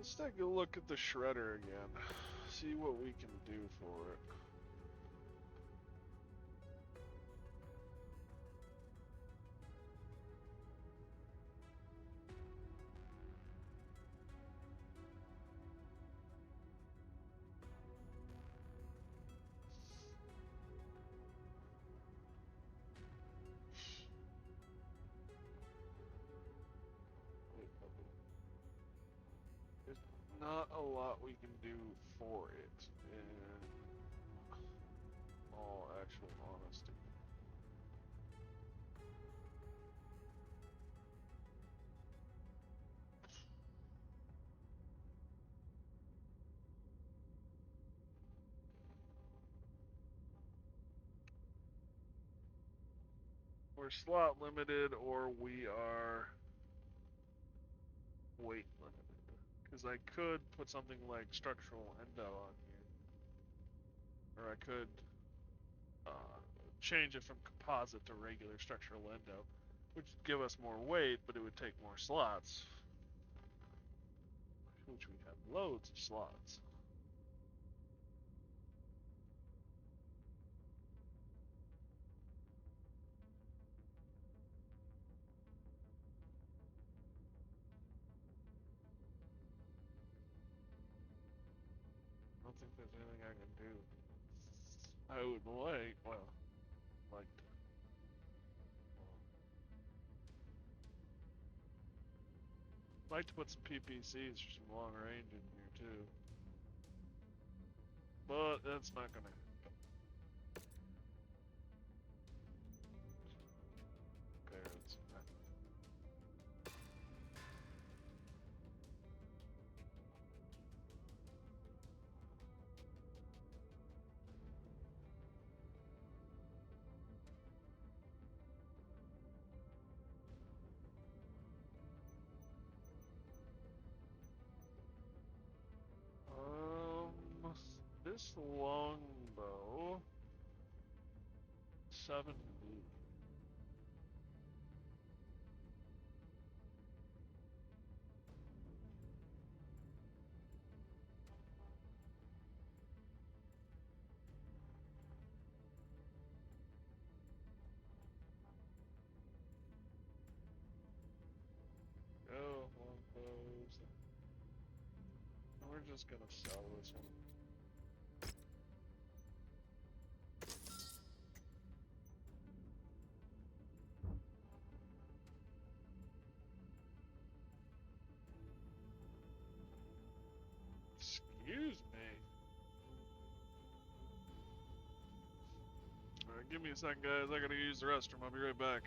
Let's take a look at the shredder again. See what we can do for it. There's not a lot we can do for it, in all actual honesty. We're slot limited or we are weight limited. Because I could put something like structural endo on here. Or I could change it from composite to regular structural endo, which would give us more weight, but it would take more slots. Which we have loads of slots. I don't think there's anything I can do. I would like, well, like to. I'd like to put some PPCs for some long range in here too. But that's not gonna happen. Parents. This longbow 7B. Go longbows. We're just gonna sell this one. Excuse me. Alright, give me a second, guys. I gotta use the restroom. I'll be right back.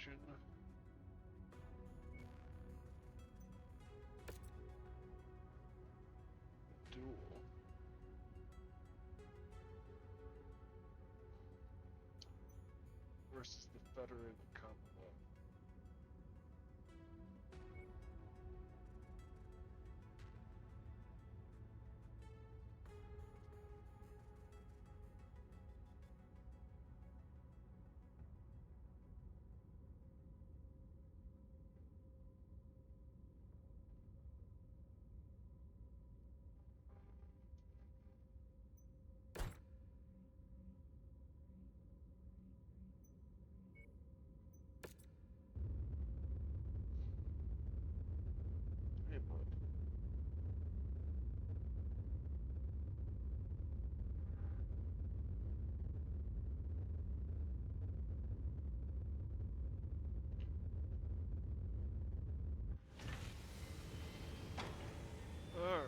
extraction. Duel. Versus the Federated Commonwealth. Hey, bud. Alright.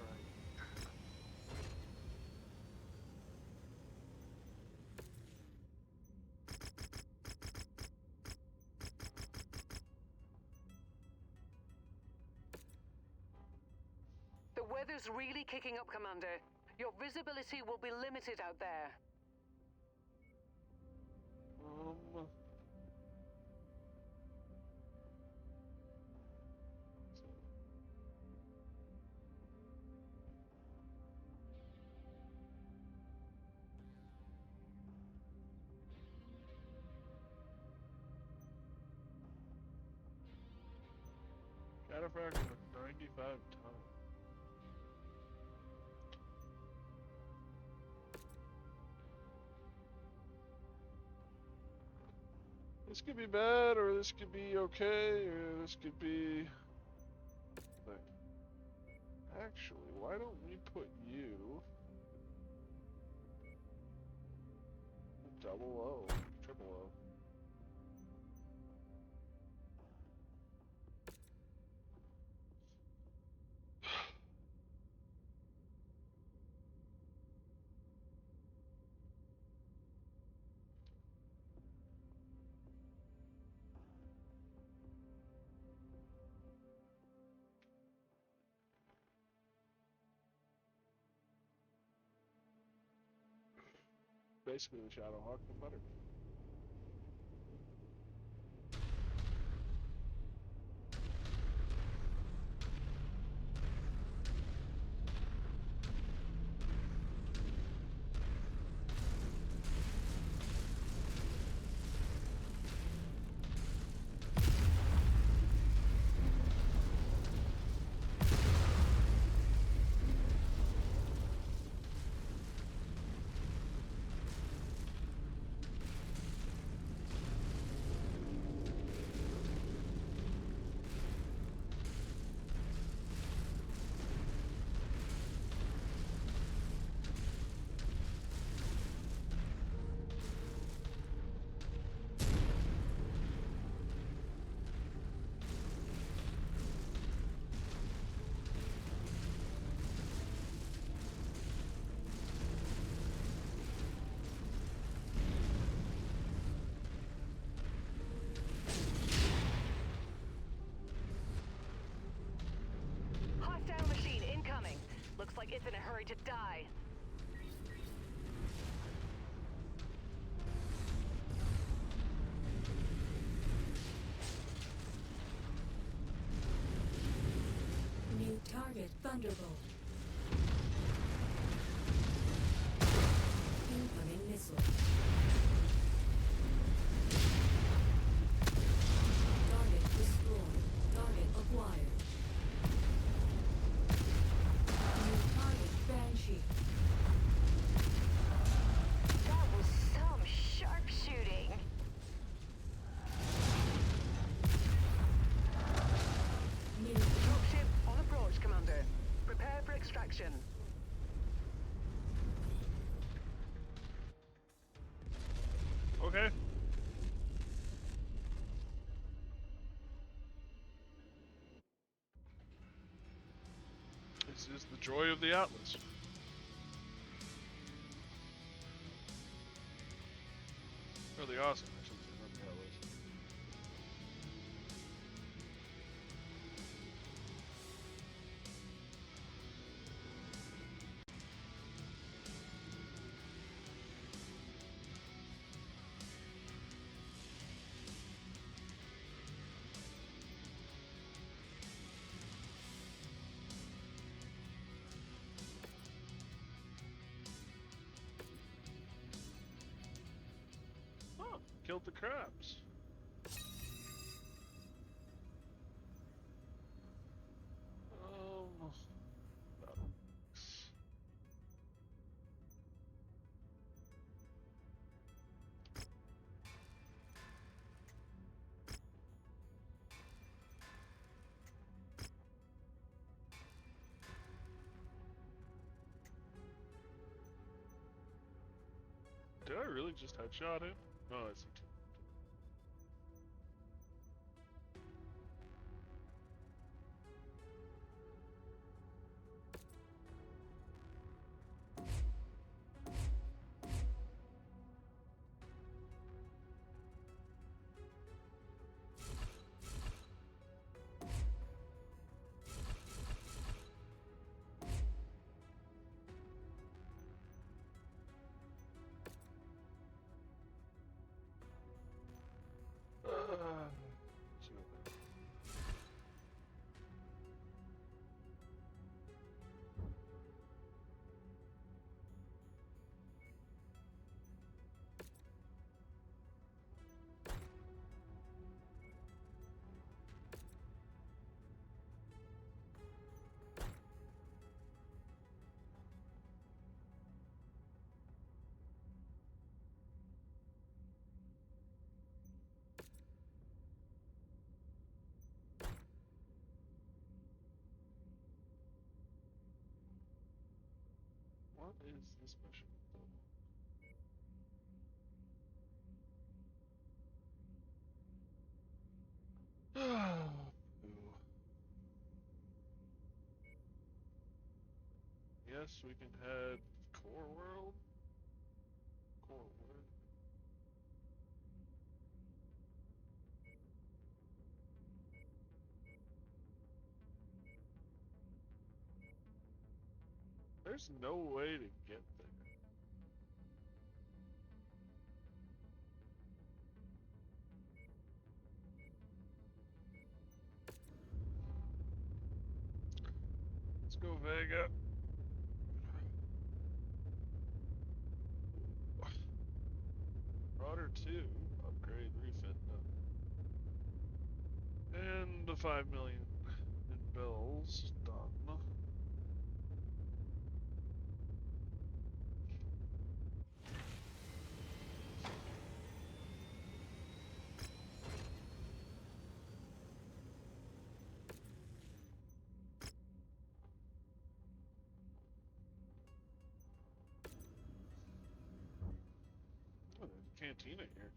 The weather's really kicking up, Commander. Your visibility will be limited out there. Um. Cataphract with 95 tons. This could be bad, or this could be okay, or this could be... Like, actually, why don't we put you... double O, triple O. Basically the Shadowhawk, but better. Hostile machine incoming. Looks like it's in a hurry to die. New target Thunderbolt. Incoming missile. Target destroyed. Target acquired. New target Banshee. That was some sharpshooting. New Dropship on approach, Commander. Prepare for extraction. Okay. This is the joy of the Atlas. Or the awesome, I should say, not the Atlas. killed the crabs. Um, did I really just headshot him? Oh, I see two. Two of them. What is this mission? Poo. Yes, we can head Core World. Core World. There's no way to get there. Let's go Vega. Rudder 2, upgrade, refit, no. And the 5 million in bills, done. Oh, there's a cantina here.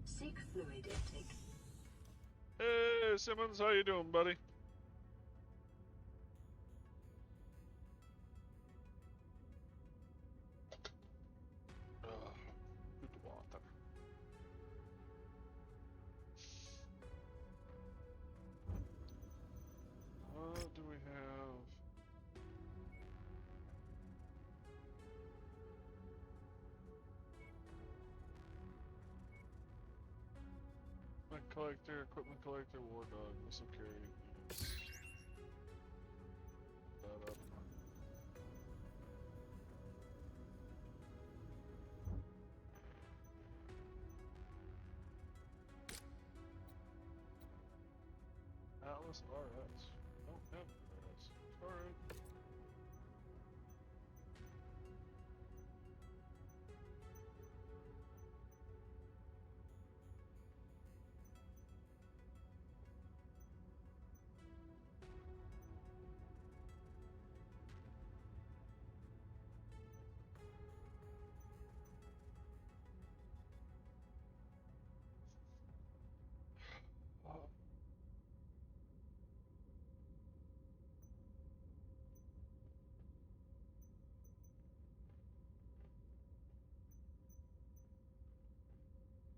Seek fluid intake. Hey, Simmons, how you doing, buddy? Good water. What do we have? Equipment collector, war dog, missile carrying units. That up. Atlas RS. Don't have RS. Alright.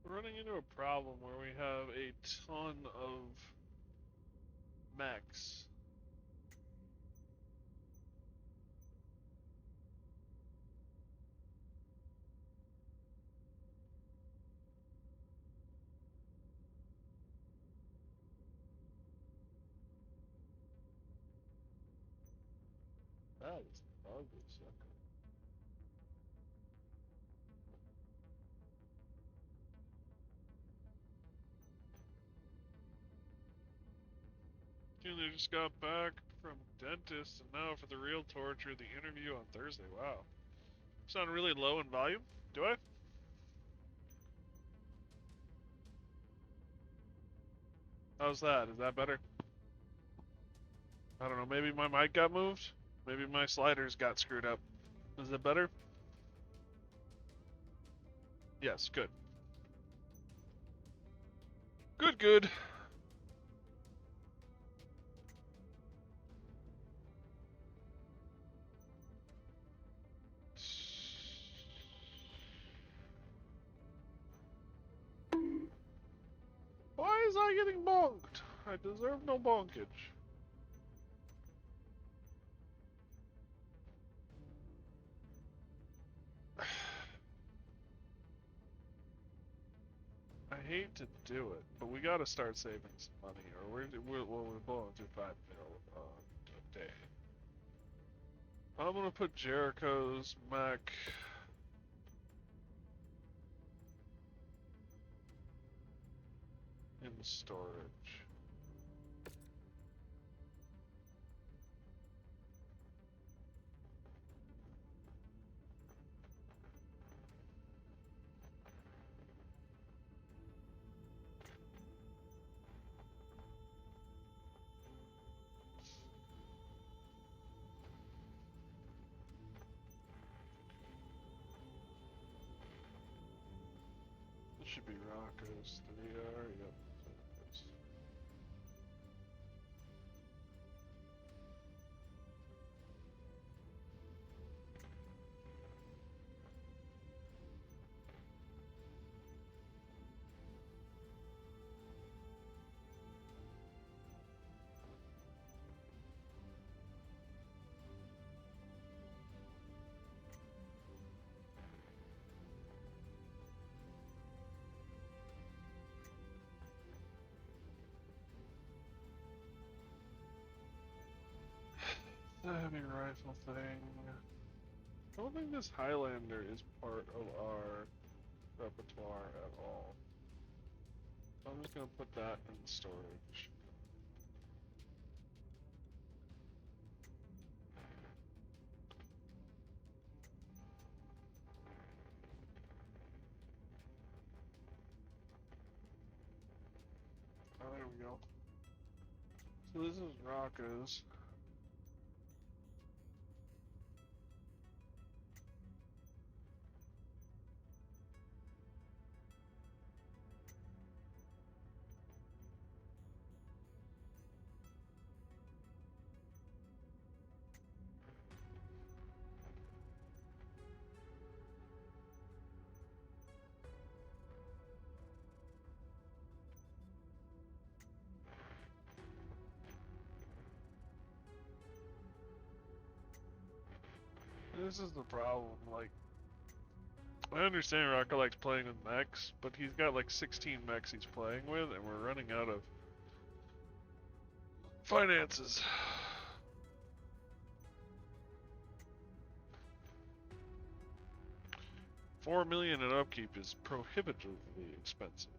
We're running into a problem where we have a ton of mechs. That is an ugly sucker. They just got back from dentist, and now for the real torture, the interview on Thursday. Wow. Sound really low in volume? Do I? How's that? Is that better? I don't know. Maybe my mic got moved? Maybe my sliders got screwed up. Is it better? Yes, good. Good, good. Why is I getting bonked? I deserve no bonkage. I hate to do it, but we gotta start saving some money, or we're blowing through 5 mil a day. I'm gonna put Jericho's mech in storage. This should be Rocco's 3R. Yep. The heavy rifle thing. I don't think this Highlander is part of our repertoire at all. So I'm just gonna put that in storage. Oh, there we go. So this is Rocco's. This is the problem, like, I understand Rocco likes playing with mechs, but he's got like 16 mechs he's playing with, and we're running out of finances. $4 million in upkeep is prohibitively expensive.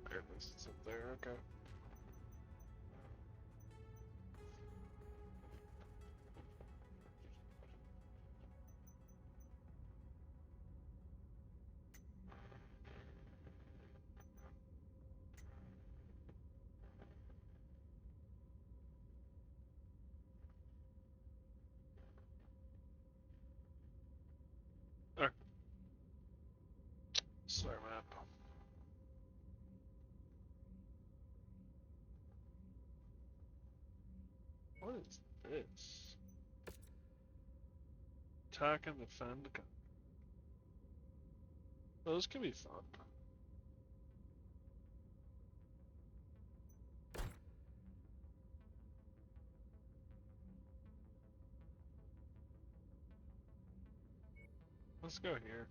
There it is, it's up there, okay. Alright. Star map. What is this? Attack and defend. Those can be fun. Let's go here.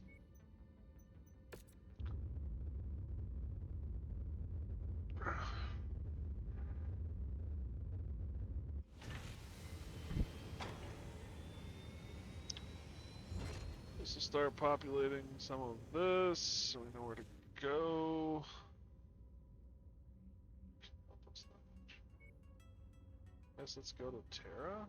This will start populating some of this, so we know where to go. Guess let's go to Terra.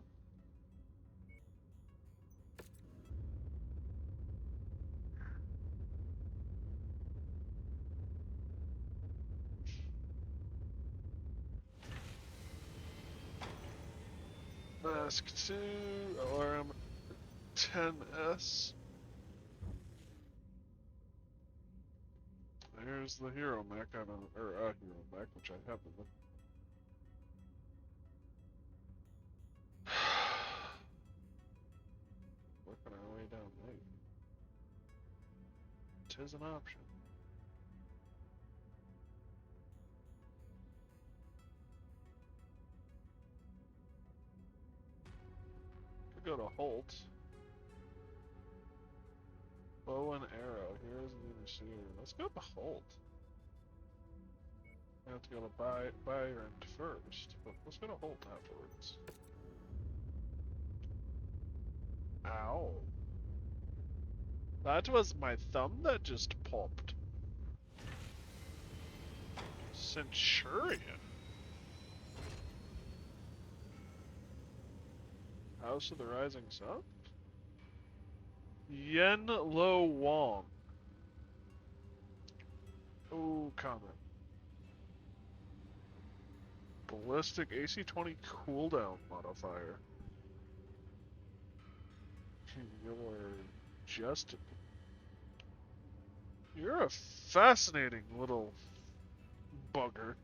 Mask 2, LRM 10S. There's the hero mech, or a hero mech, which I have been. Working our way down there. Tis an option. Could go to Holt. Bow and arrow. Here's the receiver. Let's go to Holt. I have to go to Byron first, but let's go to Holt afterwards. Ow. That was my thumb that just popped. Centurion. House of the Rising Sun? Yen Lo Wong. Oh, comment. Ballistic AC-20 cooldown modifier. You're a fascinating little bugger.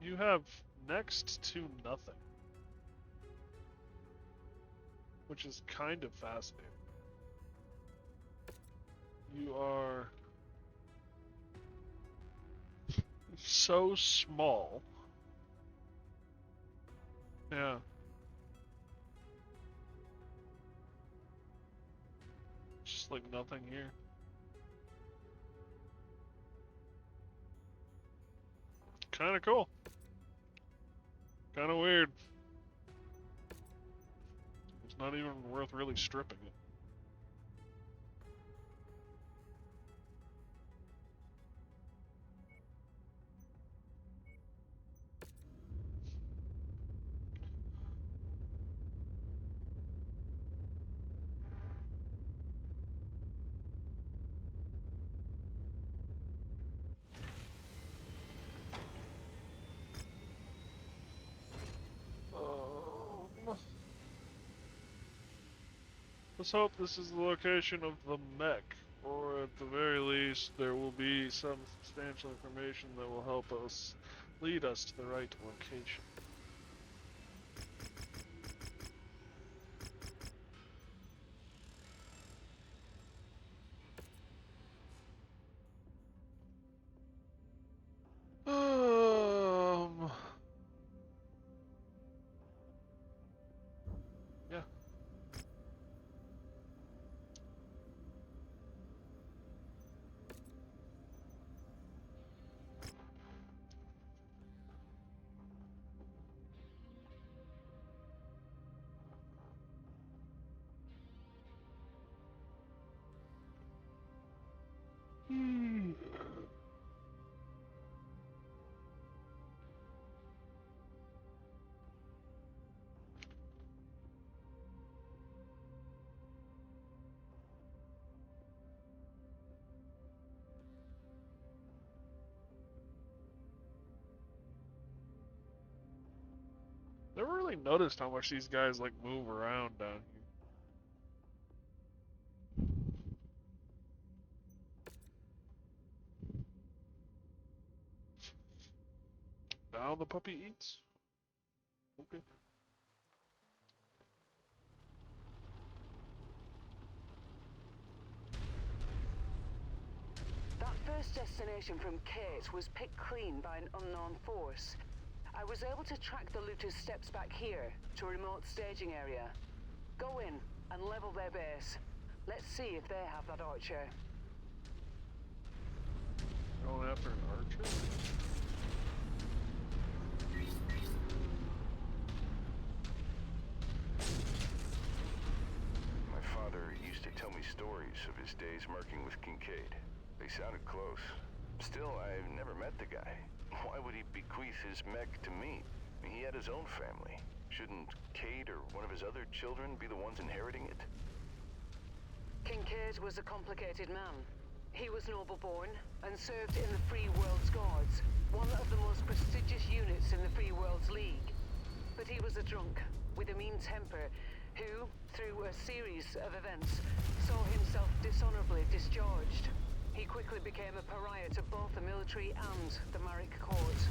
You have next to nothing. Which is kind of fascinating. You are so small. Yeah. Just like nothing here. Kinda cool. Kinda weird. It's not even worth really stripping it. Let's hope this is the location of the mech, or at the very least, there will be some substantial information that will help us lead us to the right location. Yeah. Never really noticed how much these guys like move around down here. Now the puppy eats. Okay. That first destination from Kate was picked clean by an unknown force. I was able to track the looters' steps back here to a remote staging area. Go in and level their base. Let's see if they have that archer. Going after an archer? My father used to tell me stories of his days marking with Kincaid. They sounded close. Still, I've never met the guy. Why would he bequeath his mech to me? He had his own family. Shouldn't Cade or one of his other children be the ones inheriting it? Kincaid was a complicated man. He was noble-born and served in the Free World's Guards, one of the most prestigious units in the Free World's League. But he was a drunk with a mean temper who, through a series of events, saw himself dishonorably discharged. He quickly became a pariah to both the military and the Marek court.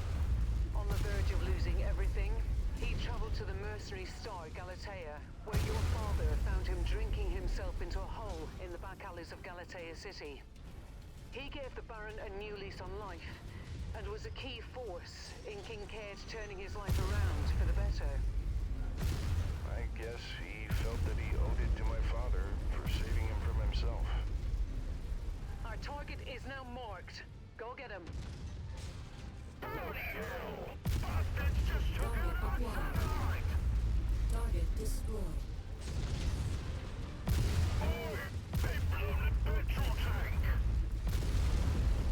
On the verge of losing everything, he traveled to the mercenary star Galatea, where your father found him drinking himself into a hole in the back alleys of Galatea City. He gave the Baron a new lease on life, and was a key force in Kincaid turning his life around for the better. I guess he felt that he owed it to my father for saving him from himself. Our target is now marked. Go get him. Target acquired. Target destroyed.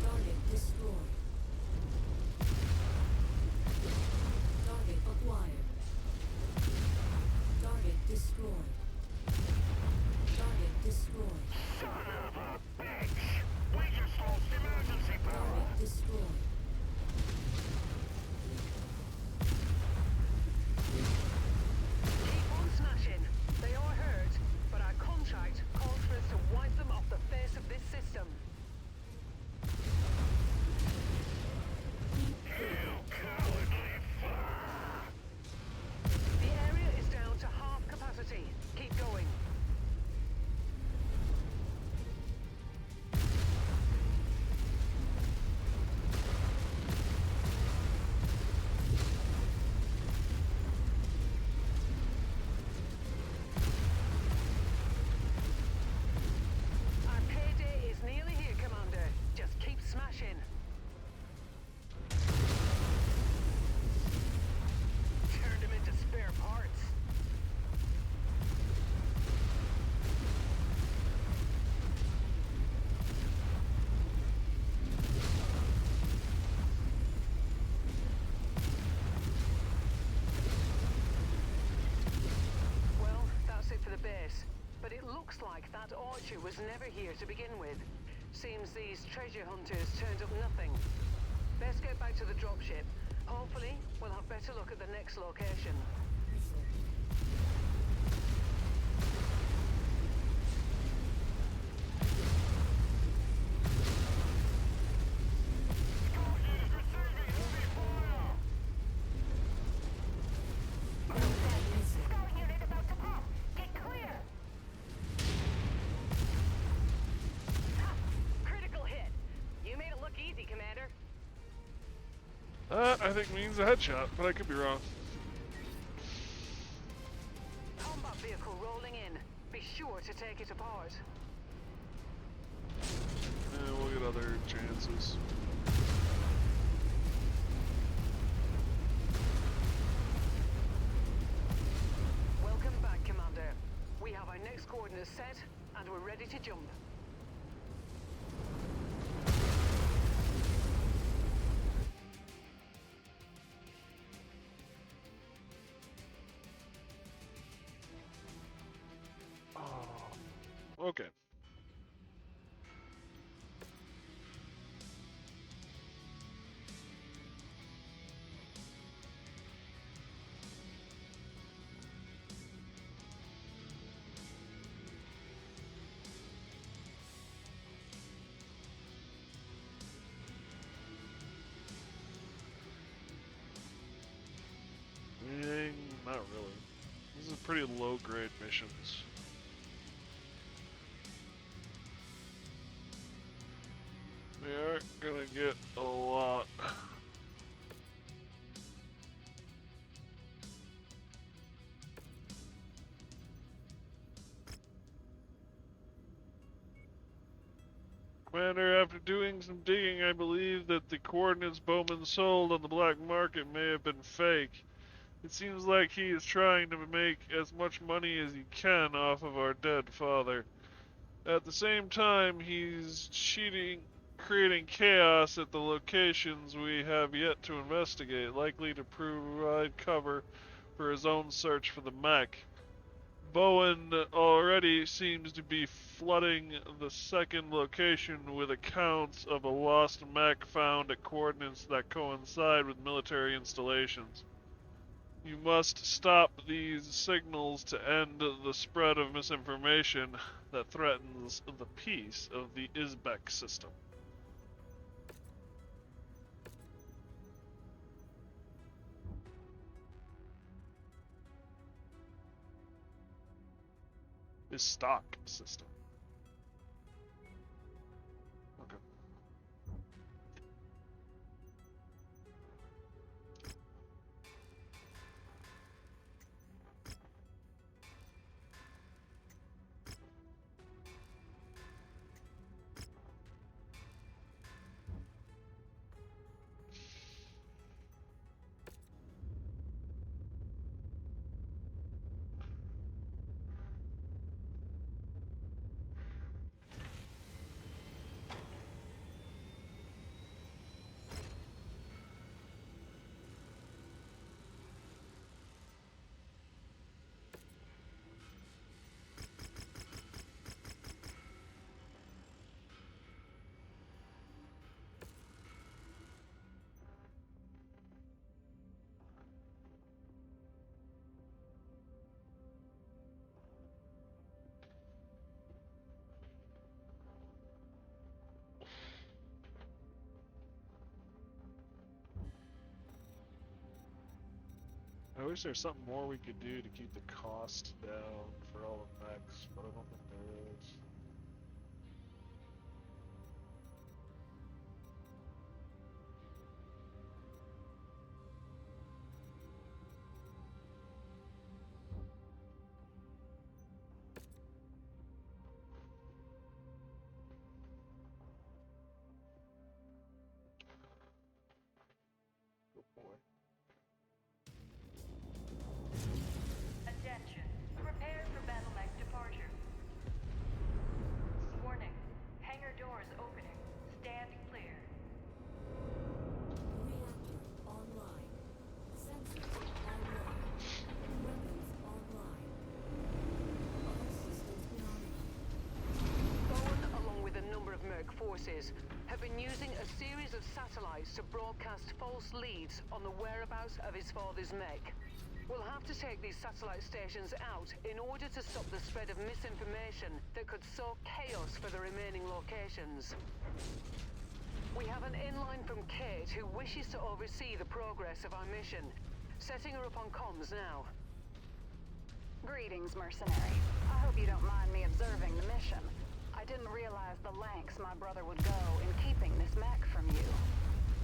Target destroyed. Target acquired. Target destroyed. Target destroyed. Target destroyed. Keep on smashing. They are hurt, but our contract calls for us to wipe them off the face of this system. The area is down to half capacity. Keep going. Our payday is nearly here, Commander. Just keep smashing. Turned him into spare parts. Well, that's it for the base. But it looks like that archer was never here to begin with. Seems these treasure hunters turned up nothing. Best get back to the dropship. Hopefully, we'll have better look at the next location. Scout unit about to pop. Get clear. Critical hit. You made it look easy, Commander. That, I think, means a headshot, but I could be wrong. Combat vehicle rolling in. Be sure to take it apart. And we'll get other chances. Welcome back, Commander. We have our next coordinates set, and we're ready to jump. Okay. Not really. These are pretty low-grade missions. We aren't gonna get a lot. Commander, after doing some digging, I believe that the coordinates Bowman sold on the black market may have been fake. It seems like he is trying to make as much money as he can off of our dead father. At the same time, he's cheating, creating chaos at the locations we have yet to investigate, likely to provide cover for his own search for the mech. Bowen already seems to be flooding the second location with accounts of a lost mech found at coordinates that coincide with military installations. You must stop these signals to end the spread of misinformation that threatens the peace of the Izbek system. Is stock system. Okay. I wish there's something more we could do to keep the cost down for all the mechs, but I don't think there is. Good boy. Attention. Prepare for battle mech departure. Warning. Hangar doors opening. Stand clear. Reactor online. Sensors online. Weapons online. All systems nominal. Bowen, along with a number of Merc forces, have been using a series of satellites to broadcast false leads on the whereabouts of his father's mech. We'll have to take these satellite stations out in order to stop the spread of misinformation that could sow chaos for the remaining locations. We have an inline from Kate who wishes to oversee the progress of our mission. Setting her up on comms now. Greetings, Mercenary. I hope you don't mind me observing the mission. I didn't realize the lengths my brother would go in keeping this mech from you.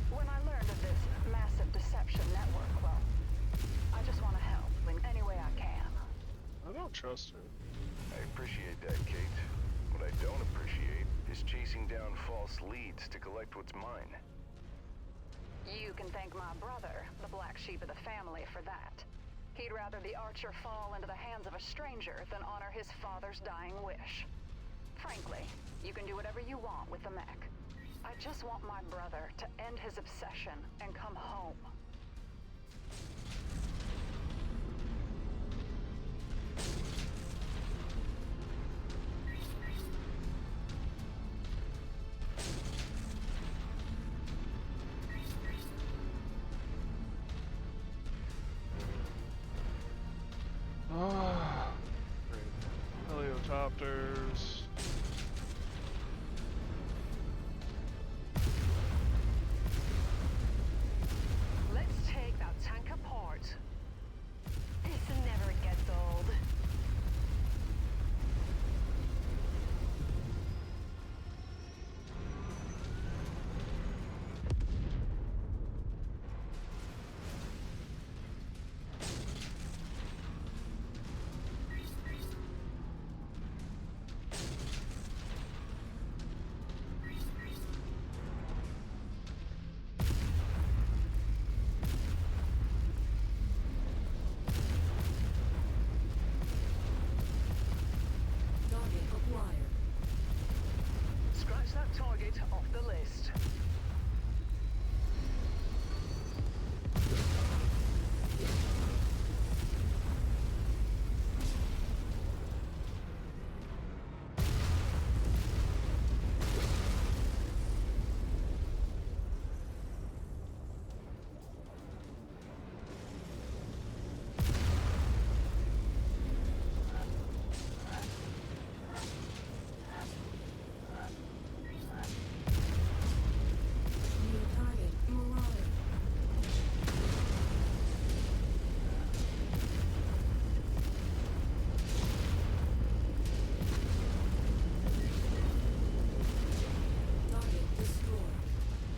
When I learned of this massive deception network, well, I just want to help in any way I can. I don't trust her. I appreciate that, Kate. What I don't appreciate is chasing down false leads to collect what's mine. You can thank my brother, the black sheep of the family, for that. He'd rather the Archer fall into the hands of a stranger than honor his father's dying wish. Frankly, you can do whatever you want with the mech. I just want my brother to end his obsession and come home. Ah, great. Heliocopters. Let's take that tank apart. This never gets old. that target off the list. New target, Marauder. Target destroyed.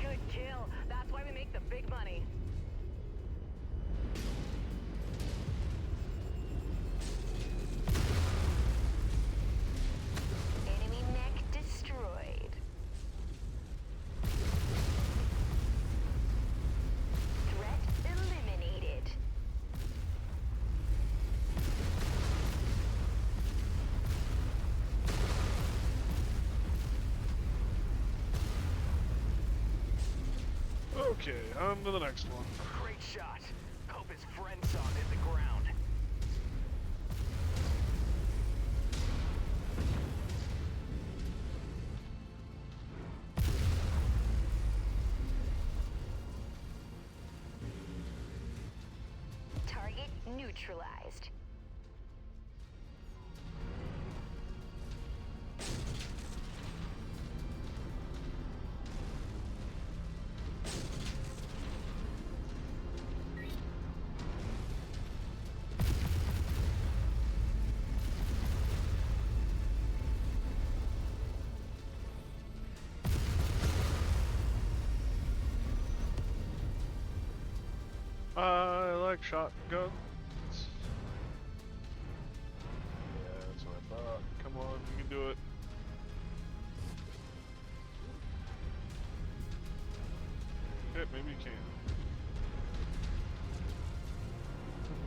Good kill. That's why we make the big money. Enemy mech destroyed. Threat eliminated. Okay, on to the next one. Great shot. Hope his friend saw him hit the ground. Target neutralized. I like shotguns. Yeah, that's what I thought. Come on, you can do it. Okay, maybe you can.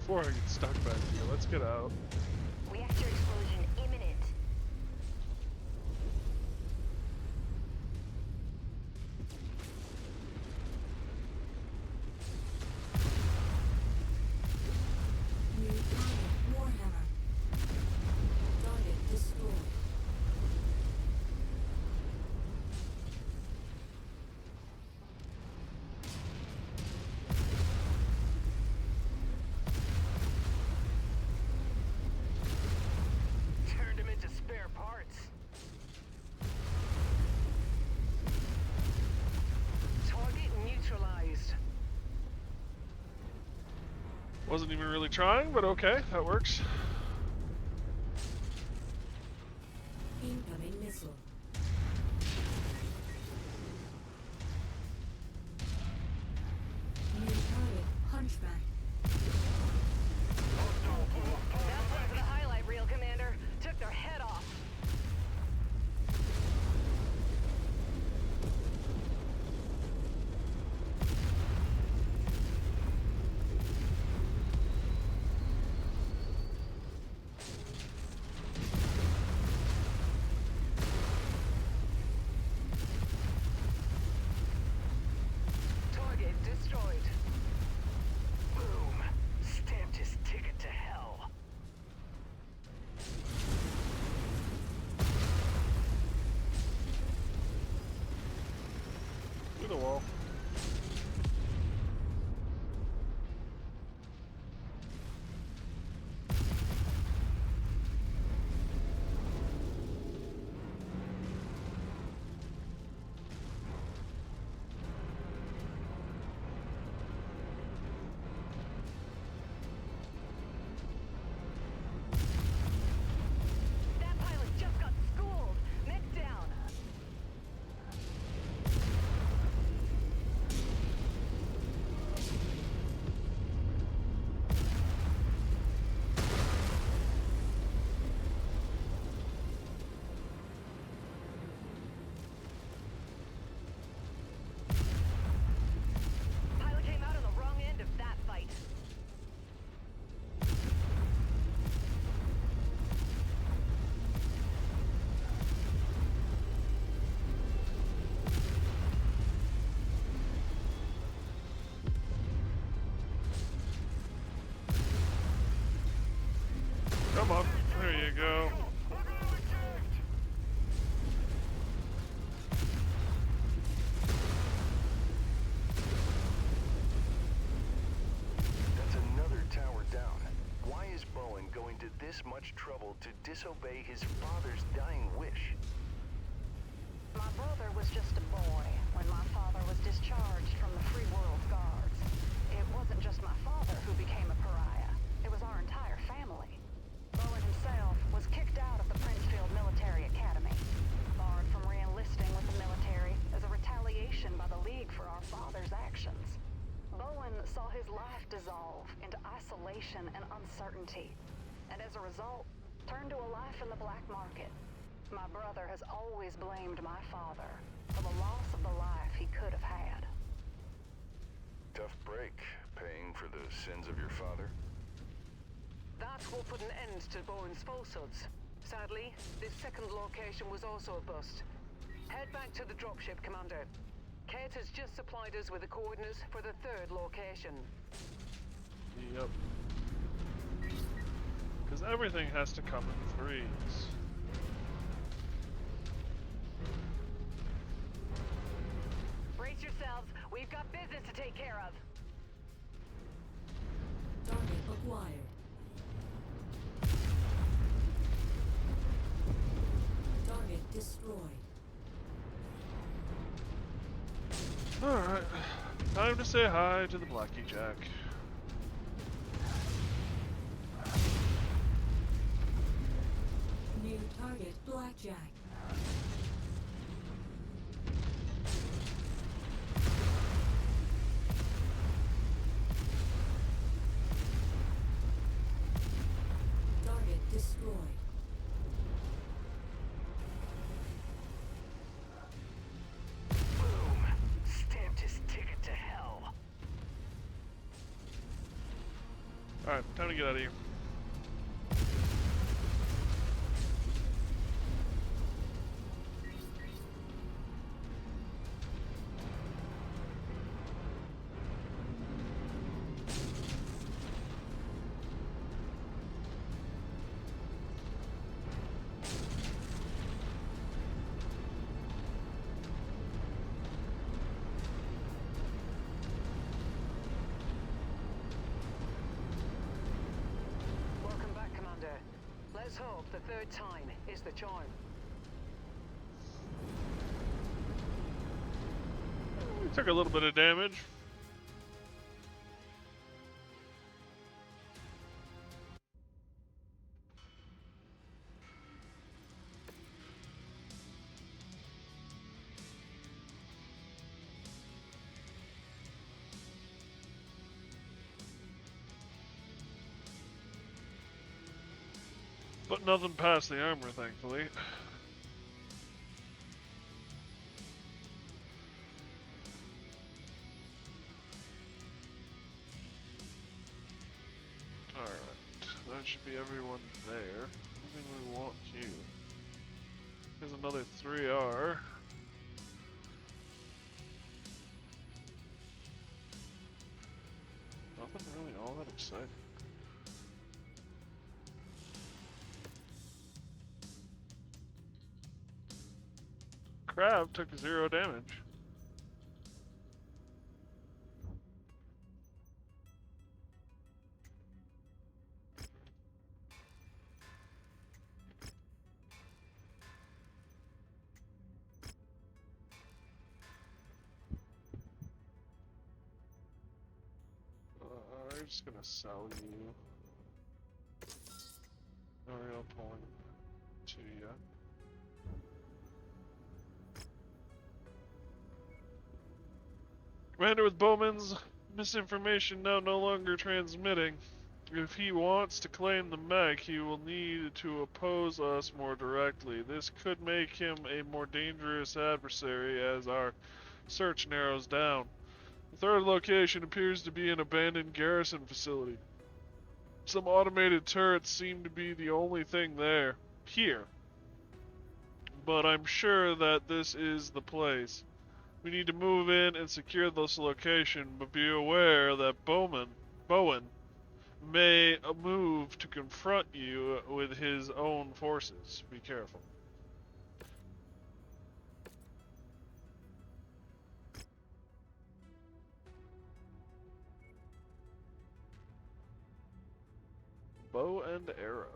Before I get stuck back here, let's get out. Reactor explosion imminent. New target, Warhammer. Target destroyed. Turned him into spare parts. Target neutralized. Wasn't even really trying, but okay, that works. Incoming missile. New target, Hunchback. That was the highlight reel, Commander. Took their head off. Target destroyed. Boom. Stamped his ticket to hell. Through the wall. That pilot just got schooled. Mech down. this much trouble to disobey his father's dying wish? My brother was just a boy when my father was discharged from the Free World Guards. It wasn't just my father who became a pariah. It was our entire family. Bowen himself was kicked out of the Princefield Military Academy, barred from re-enlisting with the military as a retaliation by the League for our father's actions. Bowen saw his life dissolve into isolation and uncertainty, and as a result, turned to a life in the black market. My brother has always blamed my father for the loss of the life he could have had. Tough break, paying for the sins of your father. That will put an end to Bowen's falsehoods. Sadly, this second location was also a bust. Head back to the dropship, Commander. Kate has just supplied us with the coordinates for the third location. Yep. Because everything has to come in threes. Brace yourselves, we've got business to take care of. Target acquired. Target destroyed. Alright. Time to say hi to the Blackie Jack. New target Blackjack. Target destroyed. Boom. Stamped his ticket to hell. Alright, time to get out of here. Welcome back, Commander. Let's hope the third time is the charm. We took a little bit of damage. But nothing past the armor, thankfully. Alright, that should be everyone there. I think we want you. There's another 3R. Nothing really all that exciting. Crab took 0 damage. I'm just gonna sell you. No real point to you. Commander with Bowman's misinformation now no longer transmitting. If he wants to claim the mech, he will need to oppose us more directly. This could make him a more dangerous adversary as our search narrows down. The third location appears to be an abandoned garrison facility. Some automated turrets seem to be the only thing there. Here. But I'm sure that this is the place. We need to move in and secure this location, but be aware that Bowen may move to confront you with his own forces. Be careful. Bow and arrow.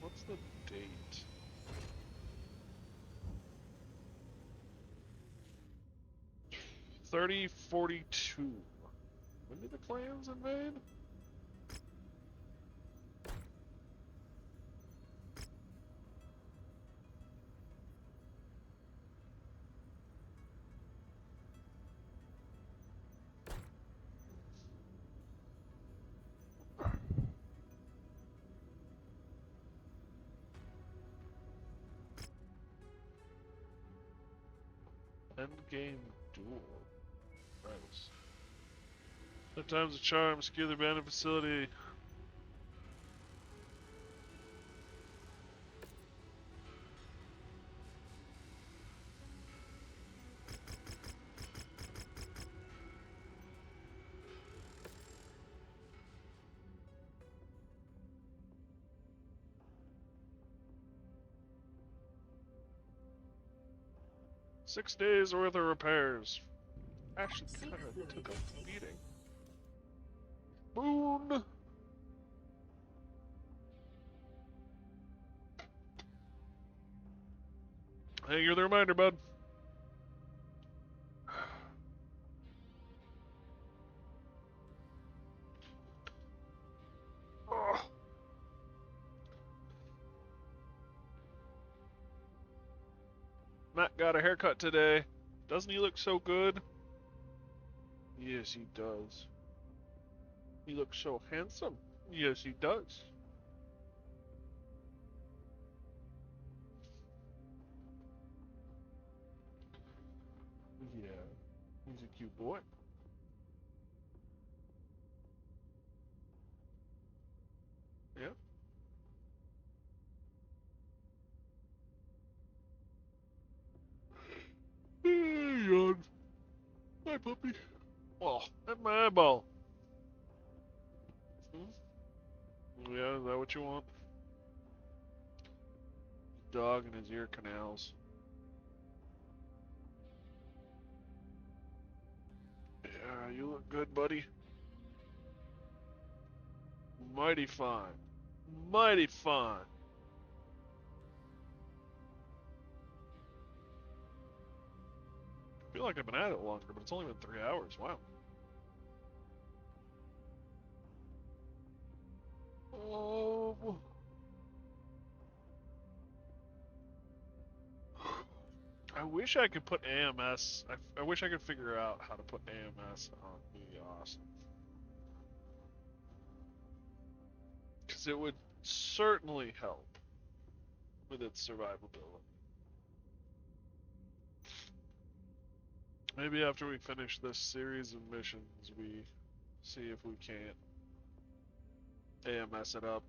What's the date? $3042. When did the clans invade? Endgame duel. Nice. Sometimes a charm, secure the abandoned facility. Six days worth of repairs. Actually, kind of took a beating. Boon! Hey, you're the reminder, bud. Oh. Matt got a haircut today. Doesn't he look so good? Yes, he does. He looks so handsome. Yes, he does. Yeah, he's a cute boy. Yeah. Yawn. Hi, puppy. Oh, at my eyeball. Yeah, is that what you want? Dog and his ear canals. Yeah, you look good, buddy. Mighty fine. Mighty fine. I feel like I've been at it longer, but it's only been 3 hours. Wow. Oh. I wish I could put AMS. I wish I could figure out how to put AMS on the awesome. Because it would certainly help with its survivability. Maybe after we finish this series of missions, we see if we can't AMS it up.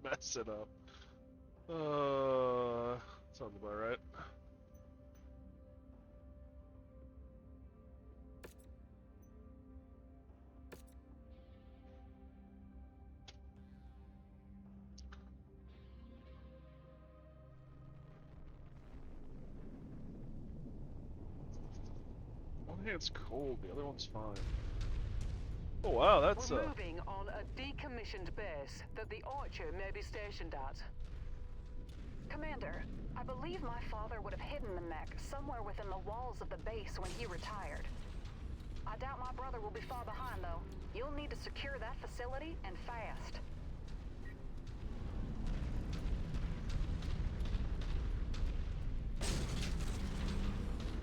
Mess it up. Sounds about right. One hand's cold, the other one's fine. Oh wow, that's We're moving on a decommissioned base that the Archer may be stationed at. Commander, I believe my father would have hidden the mech somewhere within the walls of the base when he retired. I doubt my brother will be far behind, though. You'll need to secure that facility, and fast.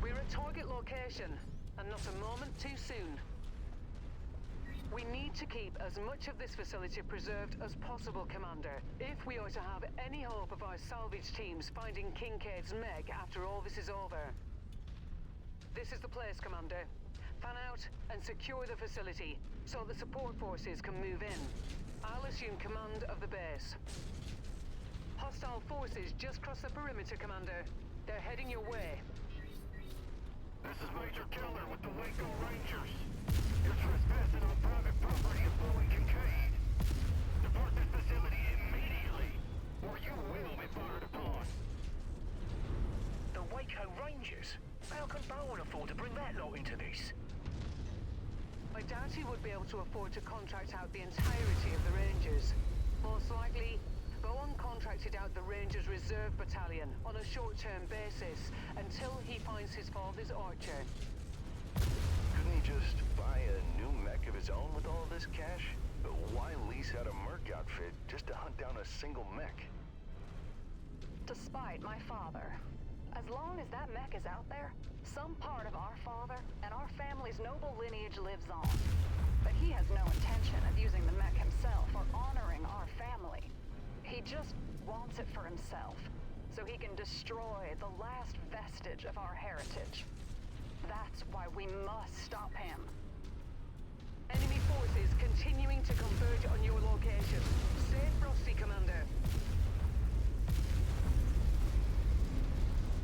We're at target location, and not a moment too soon. We need to keep as much of this facility preserved as possible, Commander, if we are to have any hope of our salvage teams finding Kincaid's mech after all this is over. This is the place, Commander. Fan out and secure the facility so the support forces can move in. I'll assume command of the base. Hostile forces just crossed the perimeter, Commander. They're heading your way. This is Major Keller with the Waco Rangers. You're trespassing on private property of Bowen Kincaid. Depart this facility immediately, or you will be fired. own Rangers. How can Bowen afford to bring that lot into this? I doubt he would be able to afford to contract out the entirety of the Rangers. Most likely, Bowen contracted out the Rangers Reserve Battalion on a short-term basis until he finds his father's archer. Couldn't he just buy a new mech of his own with all this cash? But why lease out a merc outfit just to hunt down a single mech? Despite my father, as long as that mech is out there, some part of our father and our family's noble lineage lives on. But he has no intention of using the mech himself or honoring our family. He just wants it for himself, so he can destroy the last vestige of our heritage. That's why we must stop him. Enemy forces continuing to converge on your location. Stay frosty, Commander.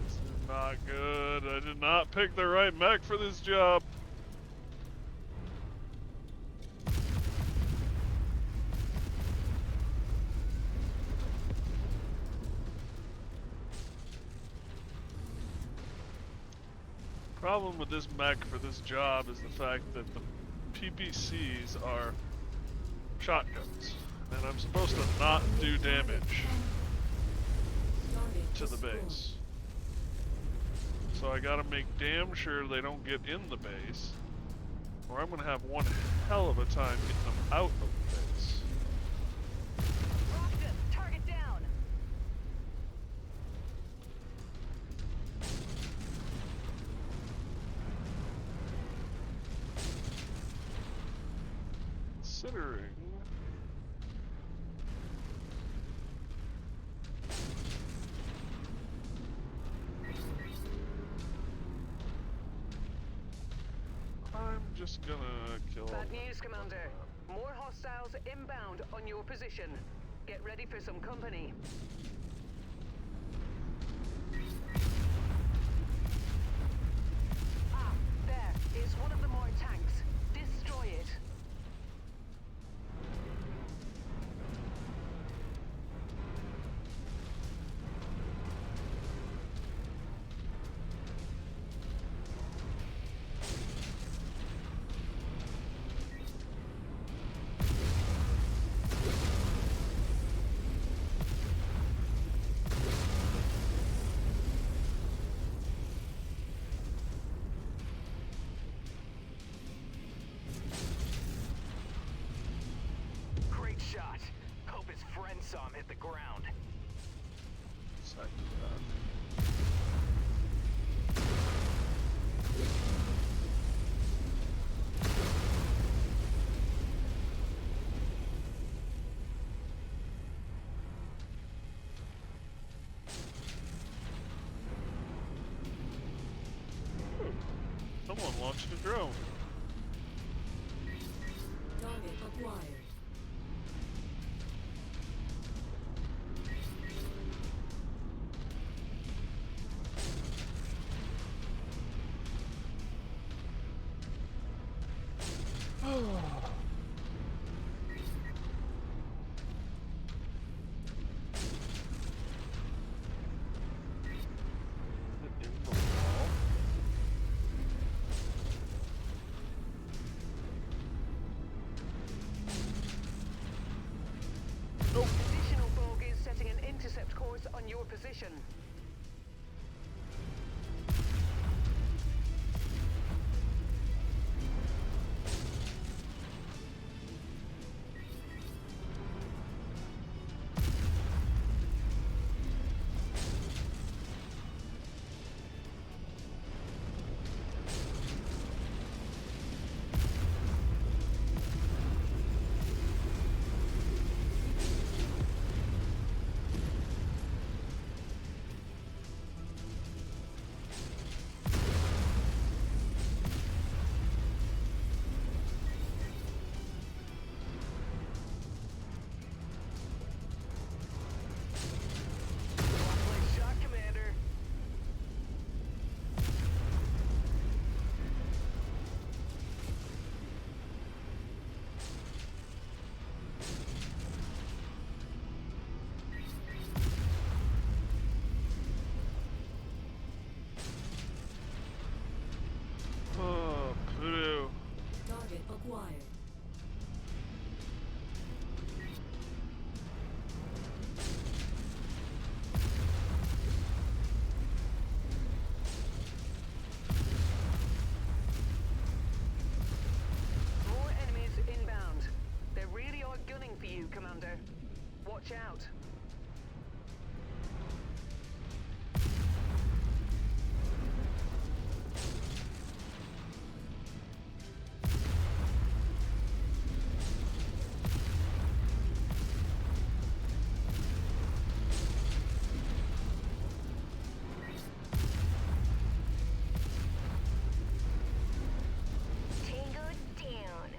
This is not good. I did not pick the right mech for this job. Problem with this mech for this job is the fact that the PPCs are shotguns, and I'm supposed to not do damage to the base. So I gotta make damn sure they don't get in the base, or I'm gonna have one hell of a time getting them out of the base. Rocked him. Target down. Considering I'm just gonna kill Bad news, Commander. More hostiles inbound on your position. Get ready for some company. Ah, there is one of the more tanks. Destroy it. Great shot. Hope his friend saw him hit the ground. Someone launched a drone. Target acquired. In the wall. acquired. More enemies inbound. They really are gunning for you, Commander. Watch out. Tango down.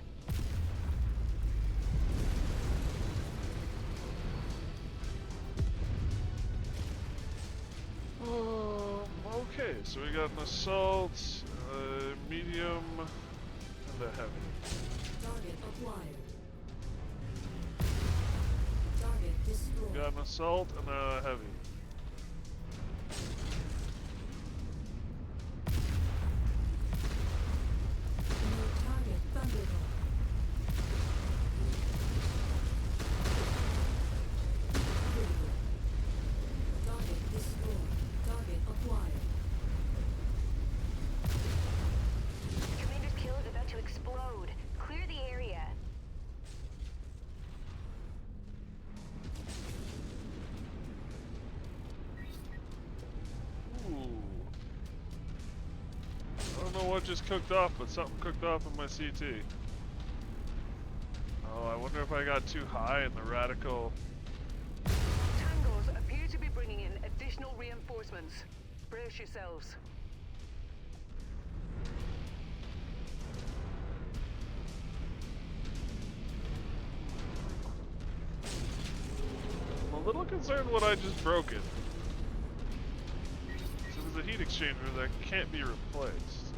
Okay, so we got an assault, medium, and a heavy. Target acquired. Target destroyed. We got an assault and a heavy. New target Thunderbolt. Critical. Target destroyed. Target acquired. Commander's kill is about to explode. Clear the area. Ooh. I don't know what just cooked off, but something cooked off in my CT. Oh, I wonder if I got too high in the radical. Tangos appear to be bringing in additional reinforcements. Brace yourselves. I'm a little concerned what I just broke it. So there's a heat exchanger that can't be replaced.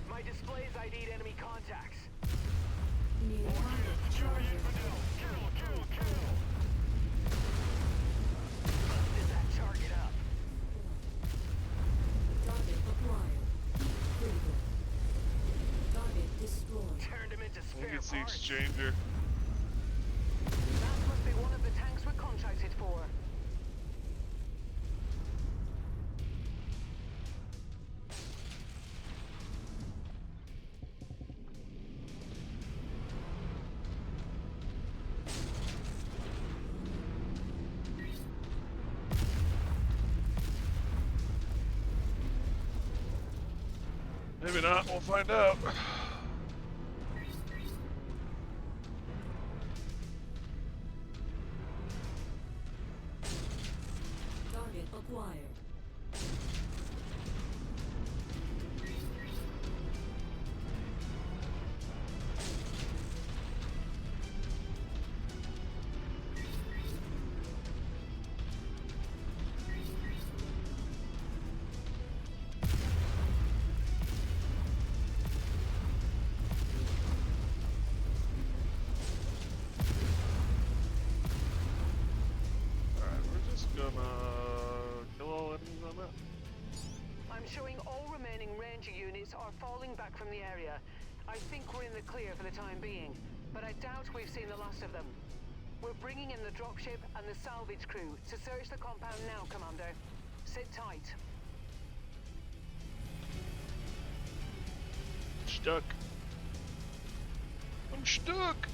My displays ID'd enemy contacts. New target Charger. Busted that target up. Target acquired. Critical. Target destroyed. Turned him into I think spare it's the parts. exchanger. That must be one of the tanks we're contracted for. Maybe not, we'll find out. Target acquired. Alright, we're just gonna kill all enemies on that. I'm showing all remaining Ranger units are falling back from the area. I think we're in the clear for the time being, but I doubt we've seen the last of them. We're bringing in the dropship and the salvage crew to search the compound now, Commander. Sit tight. Stuck. I'm stuck.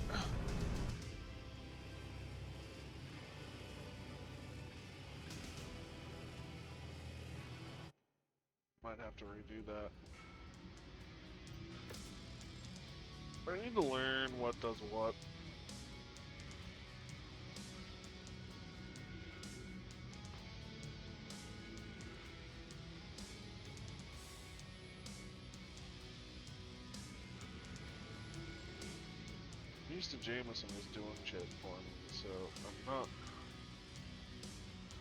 Might have to redo that. I need to learn what does what. Used to Jameson was doing shit for me, so I'm not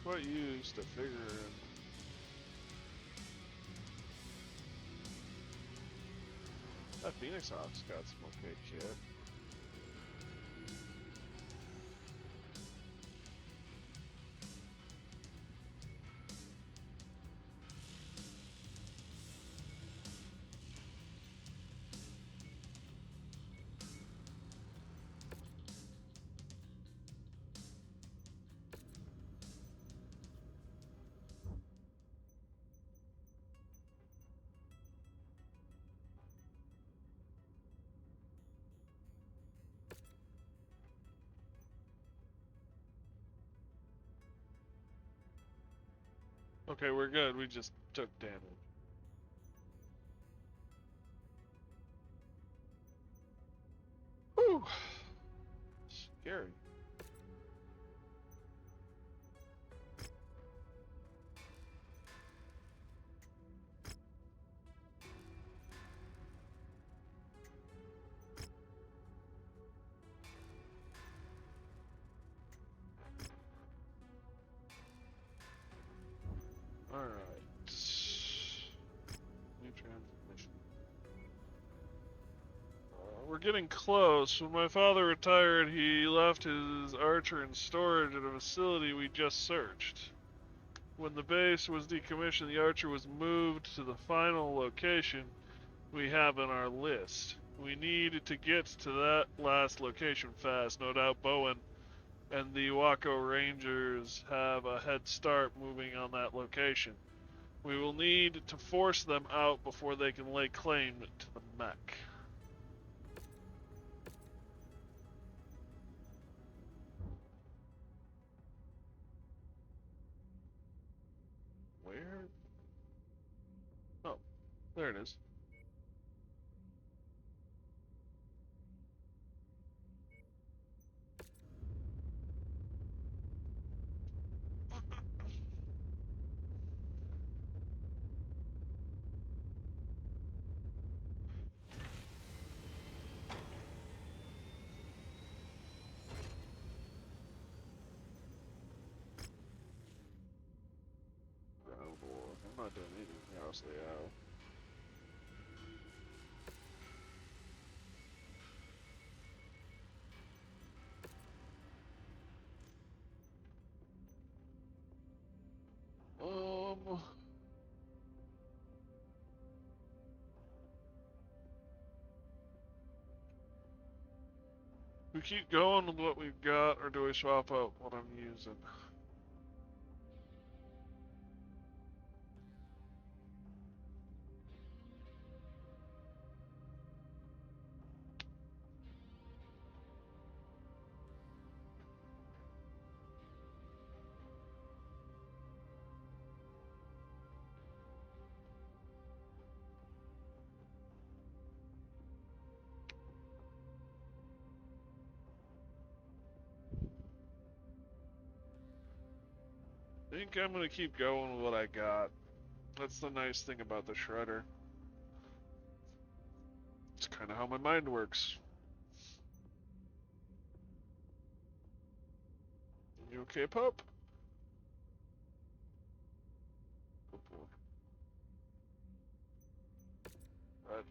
quite used to figuring. That Phoenix Hawk's got some okay kit. Okay, we're good. We just took damage. Whew. Scary. Alright. New transmission. We're getting close. When my father retired, he left his Archer in storage at a facility we just searched. When the base was decommissioned, the Archer was moved to the final location we have on our list. We need to get to that last location fast. No doubt Bowen and the Waco Rangers have a head start moving on that location. We will need to force them out before they can lay claim to the mech. Where? Oh, there it is. Oh boy, I'm not doing anything else there. Um, we keep going with what we've got, or do we swap out what I'm using? I think I'm gonna keep going with what I got. That's the nice thing about the shredder. It's kind of how my mind works. You okay, pup? Good boy. Right.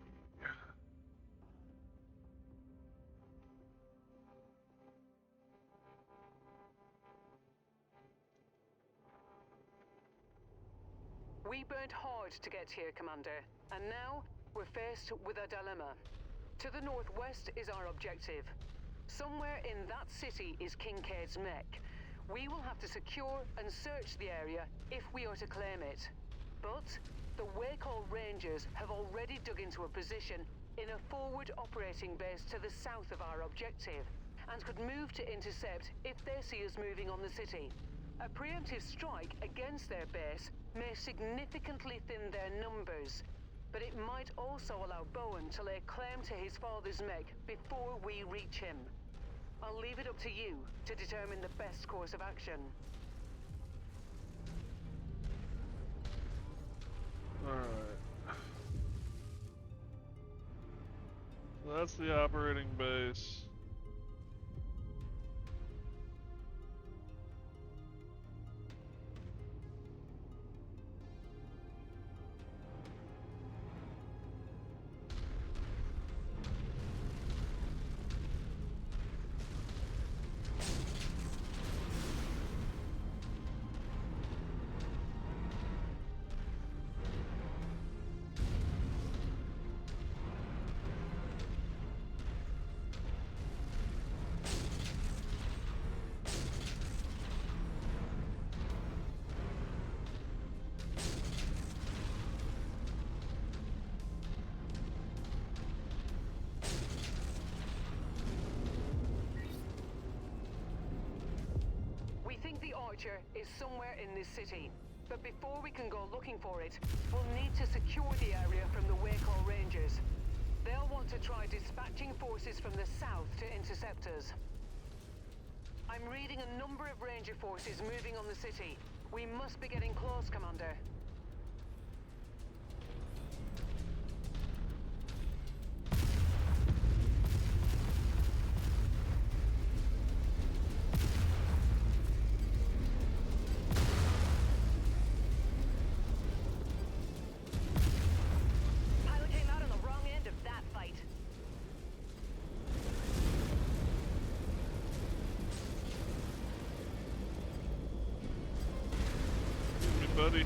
We burnt hard to get here, Commander, and now we're faced with a dilemma. To the northwest is our objective. Somewhere in that city is Kincaid's mech. We will have to secure and search the area if we are to claim it. But the Waco Rangers have already dug into a position in a forward operating base to the south of our objective, and could move to intercept if they see us moving on the city. A preemptive strike against their base may significantly thin their numbers, but it might also allow Bowen to lay claim to his father's mech before we reach him. I'll leave it up to you to determine the best course of action. Alright. So that's the operating base. Archer is somewhere in this city. But before we can go looking for it, we'll need to secure the area from the Waco Rangers. They'll want to try dispatching forces from the south to intercept us. I'm reading a number of Ranger forces moving on the city. We must be getting close, Commander. Pilot came out on the wrong end of that fight. Hey, buddy.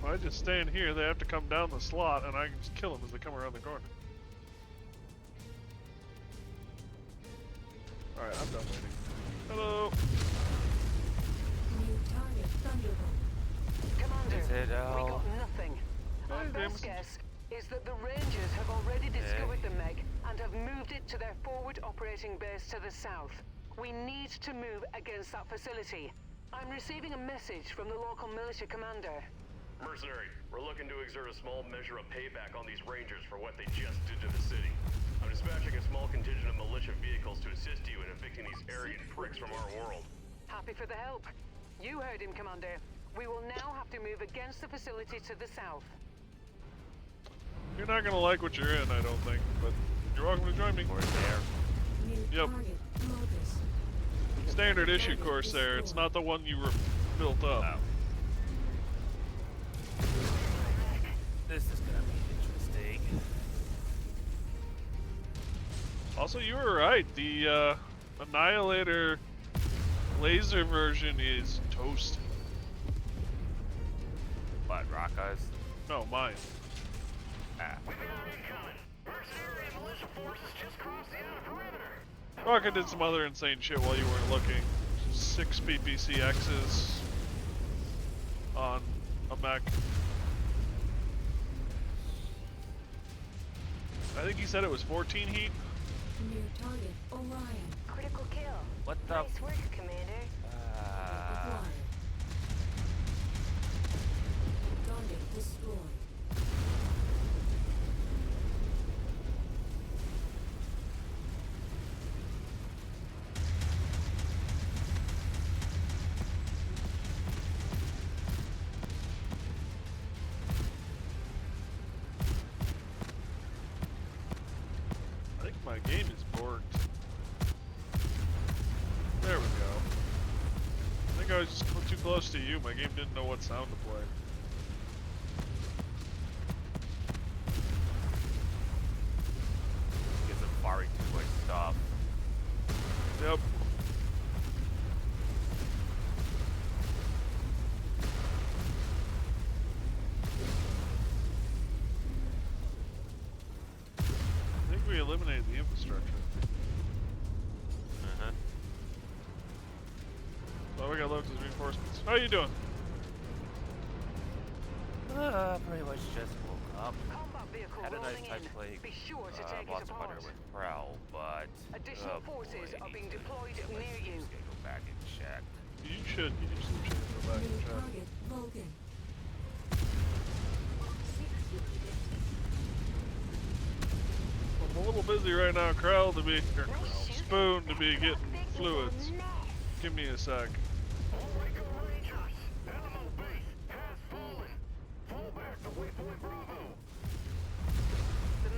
If I just stand here, they have to come down the slot, and I can just kill them as they come around the corner. Alright, I'm done waiting. Hello! New target, Thunderbolt. Commander, Is it, we got nothing. Our Hey, best Jameson. guess is that the Rangers have already discovered the Meg and have moved it to their forward operating base to the south. We need to move against that facility. I'm receiving a message from the local militia commander. Mercenary, we're looking to exert a small measure of payback on these Rangers for what they just did to the city. I'm dispatching a small contingent of militia vehicles to assist you in evicting these arrogant pricks from our world. Happy for the help. You heard him, Commander. We will now have to move against the facility to the south. You're not gonna like what you're in, I don't think, but you're welcome to join me. We're there. New Yep. target, Locust. Standard issue course there, it's not the one you built up. Oh. This is gonna be interesting. Also, you were right, the Annihilator laser version is toast. What, Rocka's? No, mine. Ah. We've got incoming. Mercenary militia forces just crossed the outer perimeter. Rocket did some other insane shit while you weren't looking. 6 PPCXs on a mech. I think he said it was 14 heat. New target, Orion. Critical kill. What the? Nice work, Commander. Acquired. Target destroyed. I think my game is borked. There we go. I think I was just too close to you. My game didn't know what sound to play. Get some firing too much stuff. Yep. I think we eliminated the infrastructure. Uh-huh. Well, we got loads of reinforcements. How you doing? Pretty much just woke up. Combat vehicle Had a nice rolling time in. playing Be sure to take it Monster apart. Hunter with Prowl, but Additional oh forces boy, are it being needs to- deployed let's near you. just go back and check. You should go back New and check. target, Logan. little busy right now, Krell to be, or Krell, Spoon to be getting fluids. Give me a sec. The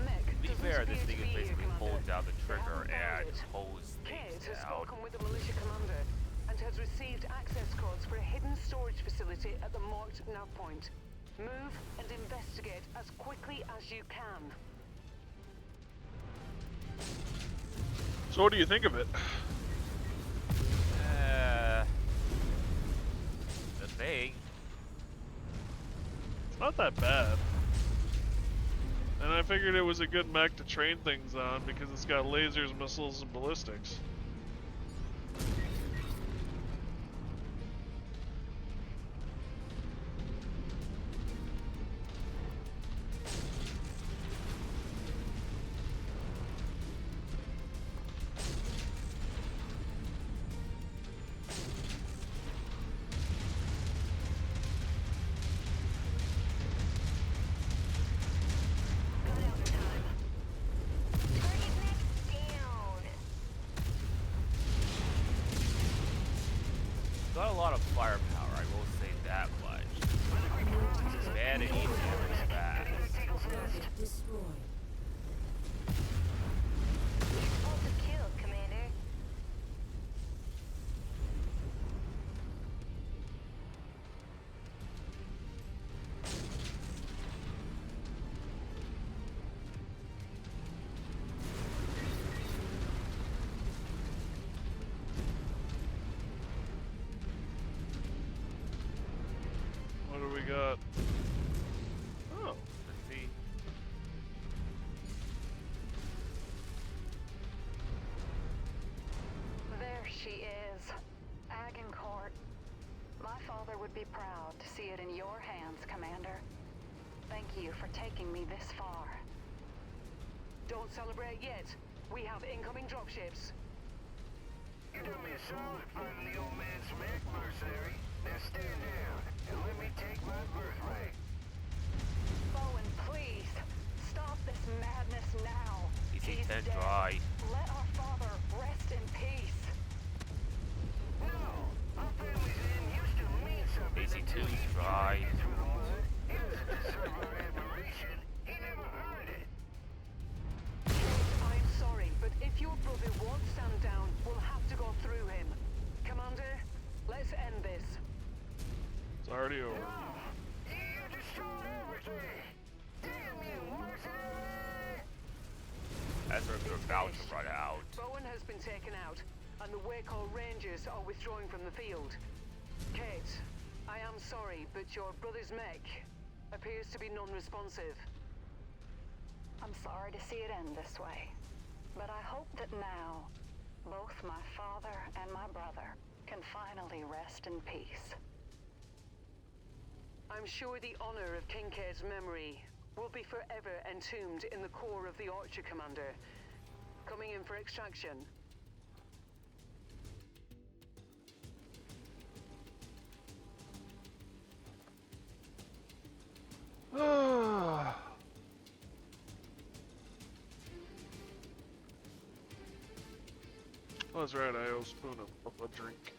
mech To be doesn't fair, appear this to thing be is here, basically Commander. holding down the They trigger haven't found and it. hose Kate things has down. spoken with the militia commander and has received access codes for a hidden storage facility at the marked nav point. Move and investigate as quickly as you can. So what do you think of it? The thing. It's not that bad. And I figured it was a good mech to train things on because it's got lasers, missiles, and ballistics. Got a lot of firepower, I will say that much. Bad and easy and fast. Target destroyed. Explosive kill, Commander. What do we got? Oh. Let's see. There she is. Agincourt. My father would be proud to see it in your hands, Commander. Thank you for taking me this far. Don't celebrate yet. We have incoming dropships. You done me a solid finding the old man's mech, Mercenary. Now stand down and let me take my birthright. Bowen, please. Stop this madness now. Easy He's to dead. dry. Let our father rest in peace. No, our family's name used to mean something. Easy to until he dry. dragged it through the mud. He doesn't deserve our admiration. He never earned it. I'm sorry, but if your brother won't stand down, we'll have to go through him. Commander, let's end this. It's already over. You destroyed everything. Damn you, mercenary! As we're about to run out. Bowen has been taken out, and the Waco Rangers are withdrawing from the field. Kate, I am sorry, but your brother's mech appears to be non-responsive. I'm sorry to see it end this way, but I hope that now, both my father and my brother can finally rest in peace. I'm sure the honor of Kincaid's memory will be forever entombed in the core of the Archer Commander. Coming in for extraction. Oh, that's right, I owe Spoon a drink.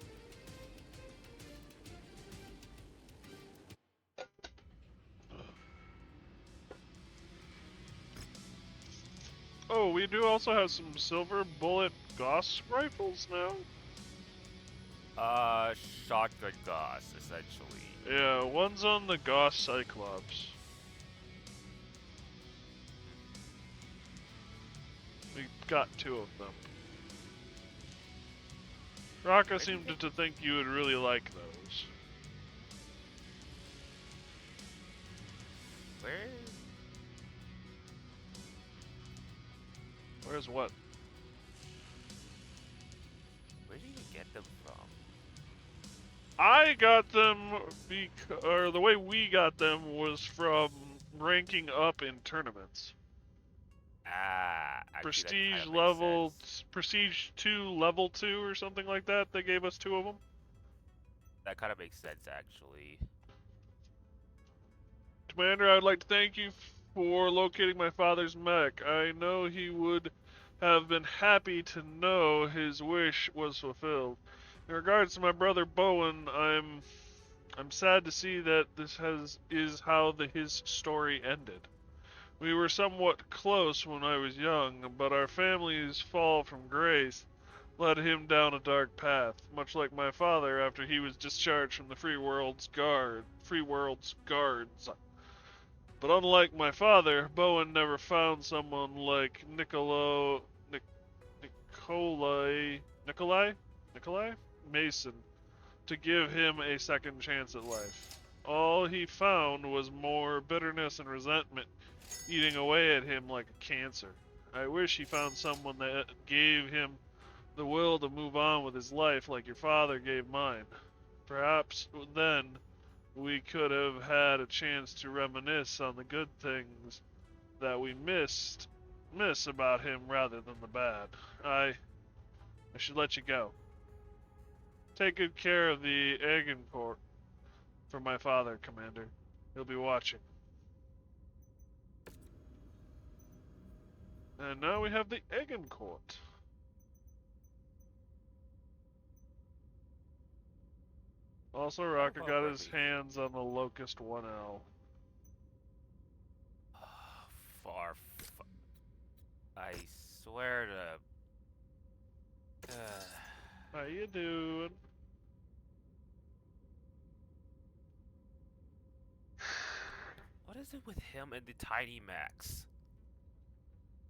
Oh, we do also have some silver bullet Gauss rifles now? Shotgun Gauss, essentially. Yeah, one's on the Gauss Cyclops. We got two of them. Raka seemed to think you would really like those. Where? Where's what? Where do you get them from? I got them, or the way we got them was from ranking up in tournaments. Actually, Prestige that level, Prestige 2, level 2 or something like that. They gave us two of them. That kind of makes sense, actually. Commander, I'd like to thank you for locating my father's mech. I know he would have been happy to know his wish was fulfilled. In regards to my brother Bowen, I'm sad to see that is how his story ended. We were somewhat close when I was young, but our family's fall from grace led him down a dark path, much like my father after he was discharged from the Free World's Guards. But unlike my father, Bowen never found someone like Nikolai Mason to give him a second chance at life. All he found was more bitterness and resentment eating away at him like a cancer. I wish he found someone that gave him the will to move on with his life like your father gave mine. Perhaps then we could have had a chance to reminisce on the good things that we miss about him rather than the bad. I should let you go. Take good care of the Agincourt for my father, Commander. He'll be watching. And now we have the Agincourt. Also, Rocket got his hands on the Locust 1L. Far. I swear to. How you doing? What is it with him and the tiny mechs?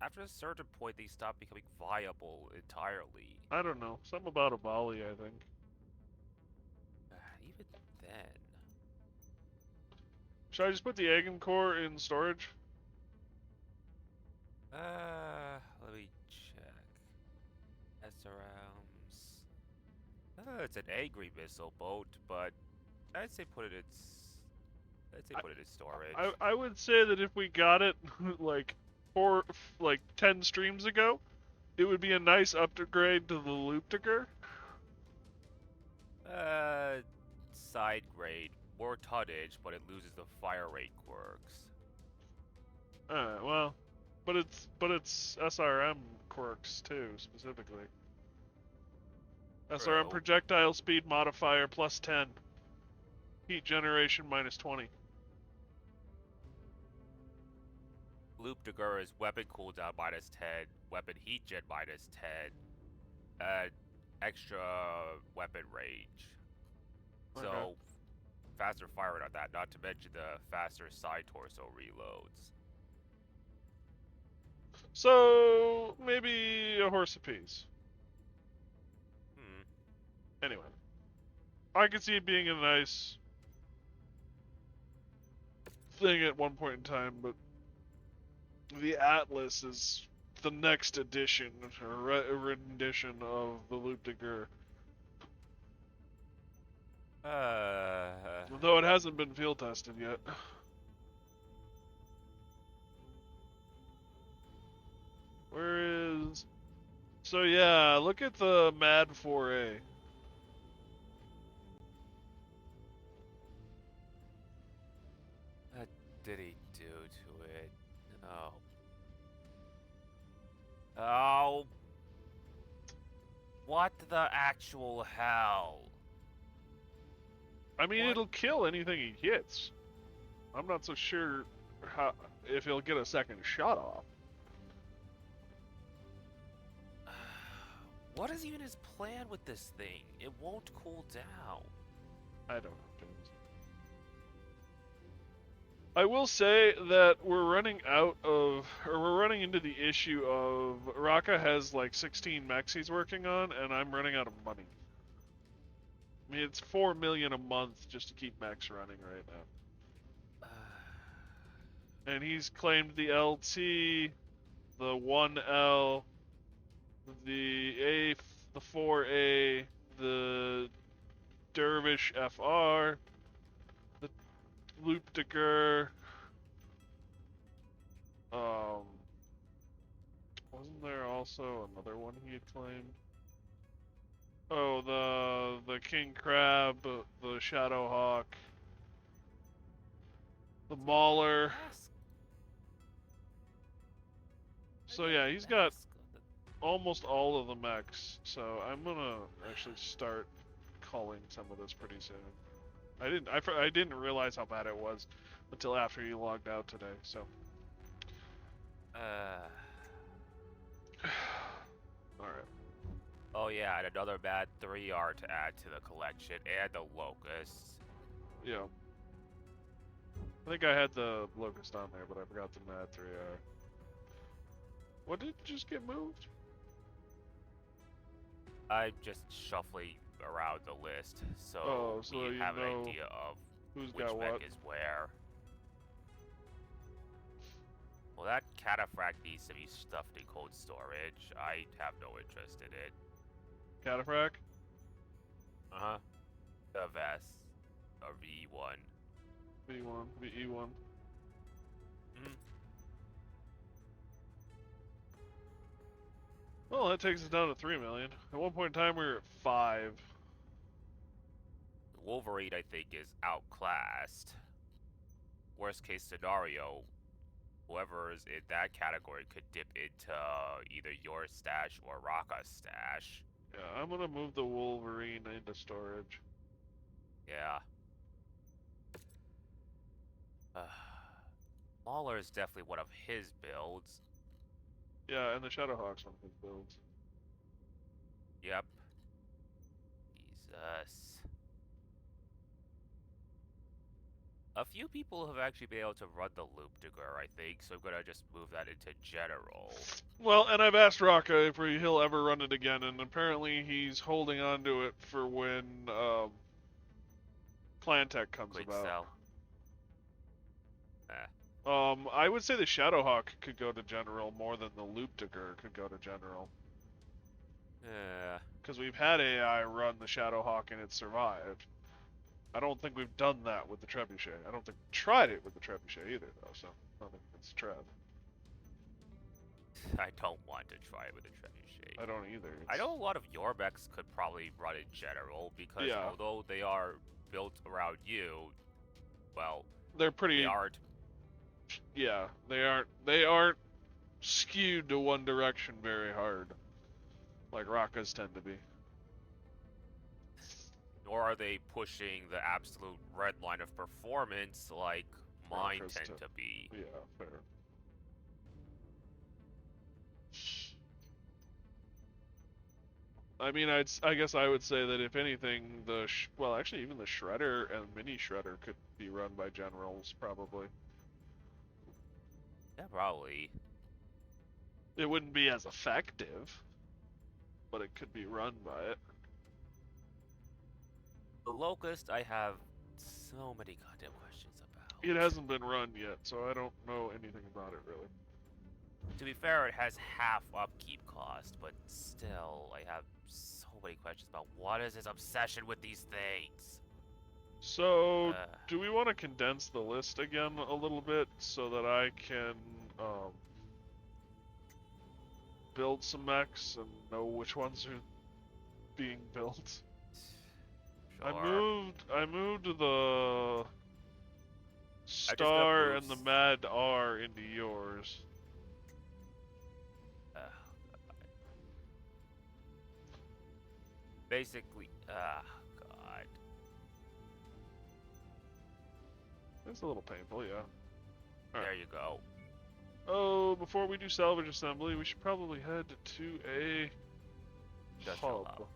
After a certain point, they stop becoming viable entirely. I don't know. Something about a volley, I think. Even then. Should I just put the Agincourt in storage? Let me check. SRMs. It's an angry missile boat, but I'd say put it in storage. I would say that if we got it like 10 streams ago, it would be a nice upgrade to the Luptiger. Side grade, more tonnage, but it loses the fire rate quirks. Well, but it's SRM quirks too, specifically. True. SRM projectile speed modifier plus 10. Heat generation minus 20. Luptiger is weapon cooldown minus 10, weapon heat gen minus 10, and extra weapon range. Okay. So, faster fire rate on that, not to mention the faster side torso reloads. So, maybe a horse apiece. Anyway. I could see it being a nice thing at one point in time, but the Atlas is the next edition, or rendition of the Luptiger. Though it hasn't been field tested yet. Where is... So yeah, look at the Mad 4A. What did he do to it? Oh. Oh. What the actual hell? I mean, it'll kill anything he hits. I'm not so sure if he'll get a second shot off. What is even his plan with this thing? It won't cool down. I don't know, James. I will say that we're running into the issue of Raka has like 16 mechs he's working on, and I'm running out of money. I mean, it's 4 million a month just to keep mechs running right now. And he's claimed the LT, the 1L, the 4A, the Dervish FR, the Luptiger. Wasn't there also another one he had claimed? Oh, the King Crab, the Shadow Hawk, the Mauler. So yeah, he's got almost all of the mechs. So I'm gonna actually start calling some of this pretty soon. I didn't realize how bad it was until after you logged out today. So. All right. Oh yeah, and another bad 3R to add to the collection, and the locusts. Yeah. I think I had the locust on there, but I forgot to add 3R. What did just get moved? I'm just shuffling around the list, so, so we you have an know idea of who's which got mech what. is where. Well, that cataphract needs to be stuffed in cold storage. I have no interest in it. Cataphract? Uh-huh. The vest. Or V1. V1, VE1. Mm-hmm. Well, that takes us down to 3 million. At one point in time, we were at 5. Wolverine, I think, is outclassed. Worst case scenario, whoever is in that category could dip into either your stash or Raka's stash. Yeah, I'm gonna move the Wolverine into storage. Yeah. Mauler is definitely one of his builds. Yeah, and the Shadowhawk's one of his builds. Yep. Jesus. A few people have actually been able to run the Loop Digger, I think, so I'm gonna just move that into General. Well, and I've asked Raka if he'll ever run it again, and apparently he's holding on to it for when Clan Tech comes Quick about. sell. I would say the Shadowhawk could go to General more than the Loop Digger could go to General. Because we've had AI run the Shadowhawk and it survived. I don't think we've done that with the Trebuchet. I don't think we tried it with the Trebuchet either, though, so nothing against Trev. I don't want to try it with a Trebuchet. I don't either. I know a lot of your mechs could probably run in General, because Yeah. although they are built around you, well, they're pretty. They aren't. Yeah, they aren't skewed to one direction very hard, like Raka's tend to be. Nor are they pushing the absolute red line of performance like mine Raka's tend to be. Yeah, fair. I mean, I guess I would say that if anything, well, actually, even the Shredder and Mini Shredder could be run by Generals, probably. Yeah, probably. It wouldn't be as effective, but it could be run by it. The Locust, I have so many goddamn questions about. It hasn't been run yet, so I don't know anything about it, really. To be fair, it has half upkeep cost, but still, I have so many questions about what is his obsession with these things. So, do we want to condense the list again a little bit so that I can build some mechs and know which ones are being built? Sure. I moved the Star and the Mad R into yours. Basically, God. It's a little painful, yeah. All There you go. Oh, before we do salvage assembly, we should probably head to a hub.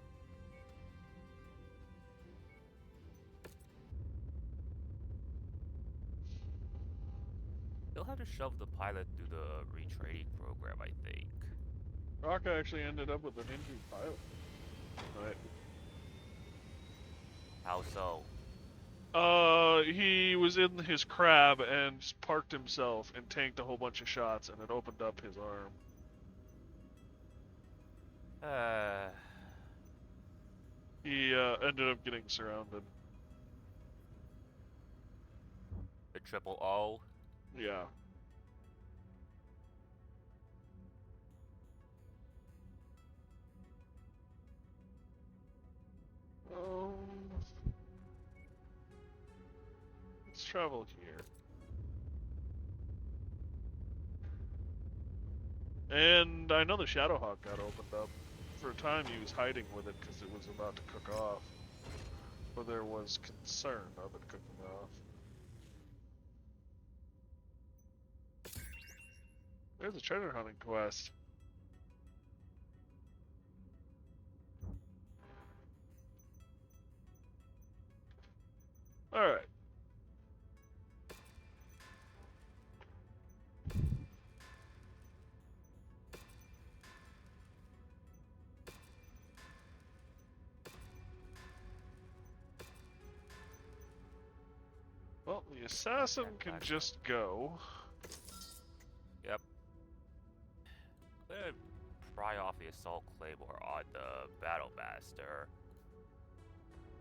You'll have to shove the pilot through the retraining program, I think. Raka actually ended up with an injured pilot. Right. How so? He was in his crab and just parked himself and tanked a whole bunch of shots, and it opened up his arm. He ended up getting surrounded. The triple O? Yeah. Let's travel here. And I know the Shadowhawk got opened up. For a time he was hiding with it because it was about to cook off. But there was concern of it cooking off. There's a treasure hunting quest. Alright. Well, the assassin can just go. Yep. Could pry off the assault claymore on the battle master.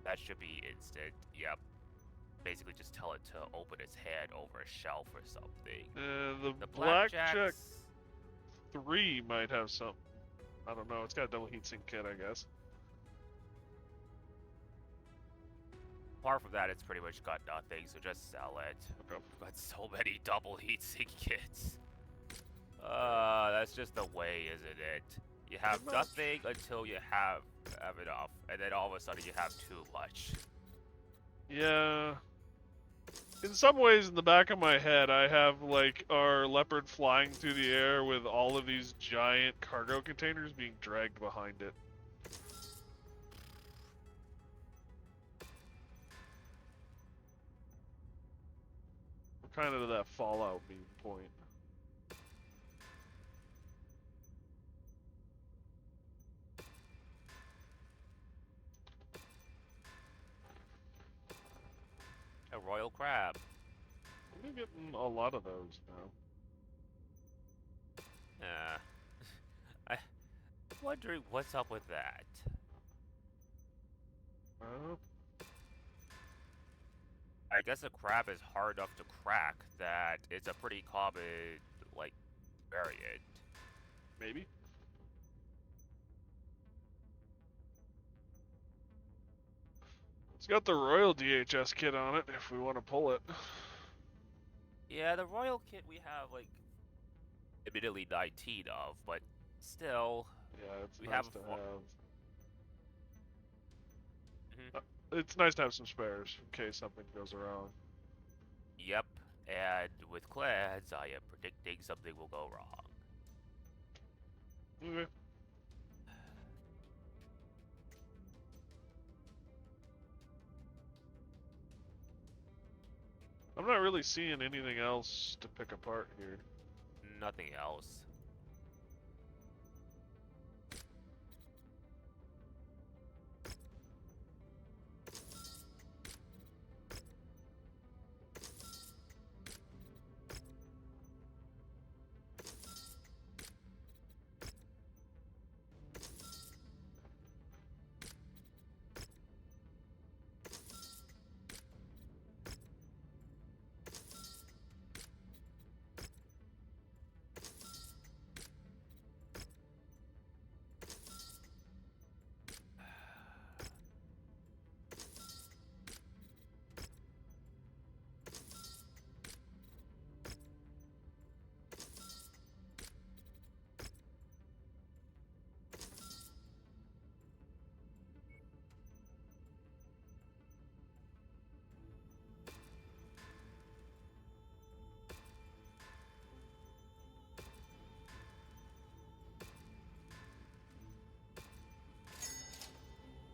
That should be instant. Yep. Basically, just tell it to open its hand over a shelf or something. The Blackjack Blackjack 3 might have something. I don't know. It's got a double heatsink kit, I guess. Apart from that, it's pretty much got nothing, so just sell it. Okay. We've got so many double heatsink kits. That's just the way, isn't it? You have nothing until you have enough, and then all of a sudden you have too much. Yeah. In some ways, in the back of my head, I have, like, our Leopard flying through the air with all of these giant cargo containers being dragged behind it. We're kind of to that Fallout meme point. A royal crab. We're getting a lot of those now. Yeah. I'm wondering what's up with that. I guess a crab is hard enough to crack that it's a pretty common, like, variant. Maybe. It's got the Royal DHS kit on it if we want to pull it. Yeah, the royal kit we have, like, admittedly 19 of, but still. Yeah, it's we nice have to have. Mm-hmm. It's nice to have some spares in case something goes wrong. Yep, and with clans, I am predicting something will go wrong. Okay. I'm not really seeing anything else to pick apart here. Nothing else.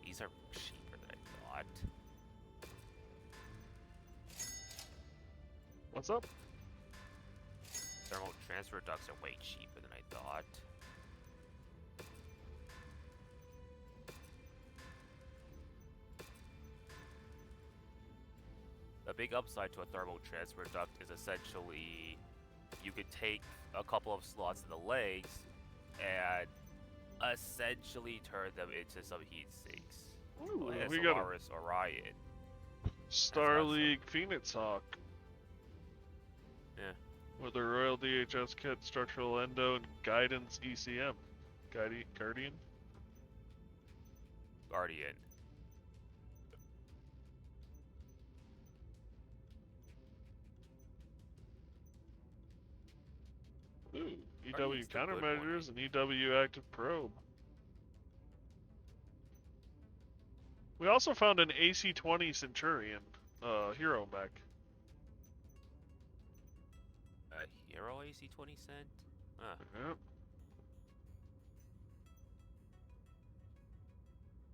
These are cheaper than I thought. What's up? Thermal transfer ducts are way cheaper than I thought. The big upside to a thermal transfer duct is essentially you could take a couple of slots in the legs and essentially turn them into some heat sinks. Ooh, Like we got Solaris Orion. Star League Phoenix Hawk. Yeah. With the Royal DHS kit, structural endo, and guidance ECM. Guardian? Guardian. Ooh, EW Guardian's the good one, I countermeasures and EW active probe. We also found an AC-20 Centurion hero mech. A hero AC-20 cent? Huh. Yep.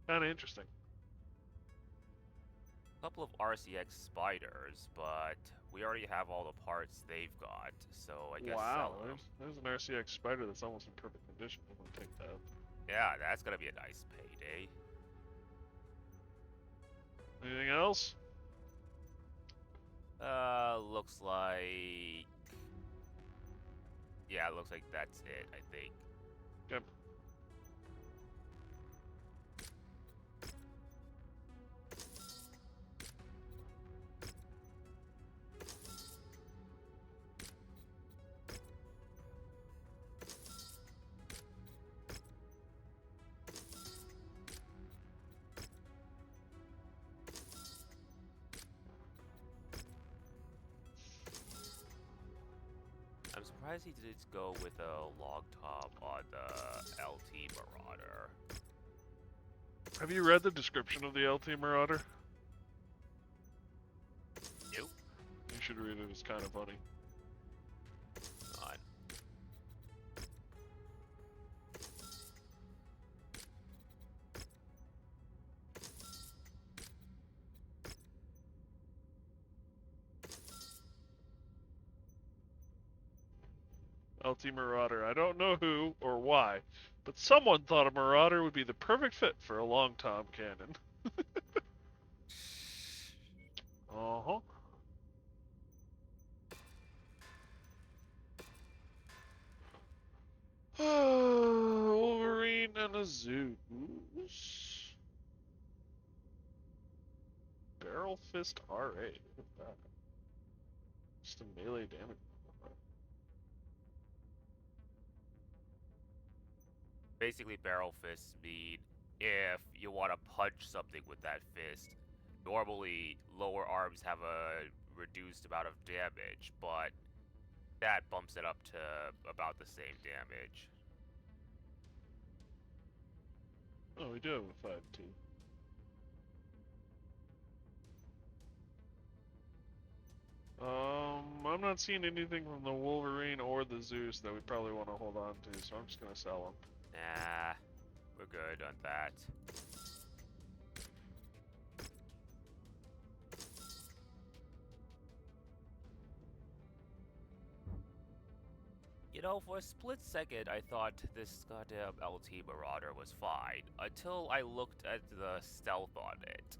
Kind of interesting. Couple of RCX spiders, but we already have all the parts they've got, so I guess Wow, sell them. there's an RCX spider that's almost in perfect condition. I'm gonna take that. Yeah, that's gonna be a nice payday. Anything else? Looks like... Yeah, looks like that's it, I think. Yep. I'm surprised he did go with a log top on the LT Marauder. Have you read the description of the LT Marauder? Nope. You should read it. It's kind of funny. On. LT Marauder. I don't know who or why, but someone thought a Marauder would be the perfect fit for a long Tom cannon. Uh-huh. Wolverine and a Zeus. Barrel Fist RA. Look at that. Just a melee damage. Basically, barrel fists mean if you want to punch something with that fist, normally lower arms have a reduced amount of damage, but that bumps it up to about the same damage. Oh, we do have a 5T. I'm not seeing anything from the Wolverine or the Zeus that we probably want to hold on to, so I'm just gonna sell them. Nah, we're good on that. You know, for a split second, I thought this goddamn LT Marauder was fine, until I looked at the stealth on it.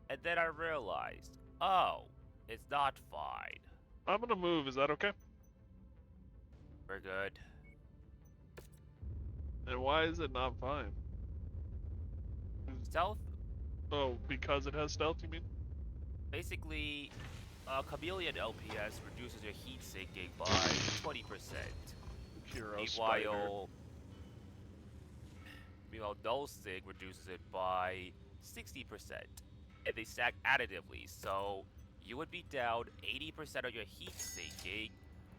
And then I realized, oh, it's not fine. I'm gonna move, is that okay? We're good. And why is it not fine? Stealth? Oh, because it has stealth, you mean? Basically, Chameleon LPS reduces your heat sinking by 20%. Hero Spider. Meanwhile, Null Sting reduces it by 60%. And they stack additively, so you would be down 80% of your heat sinking,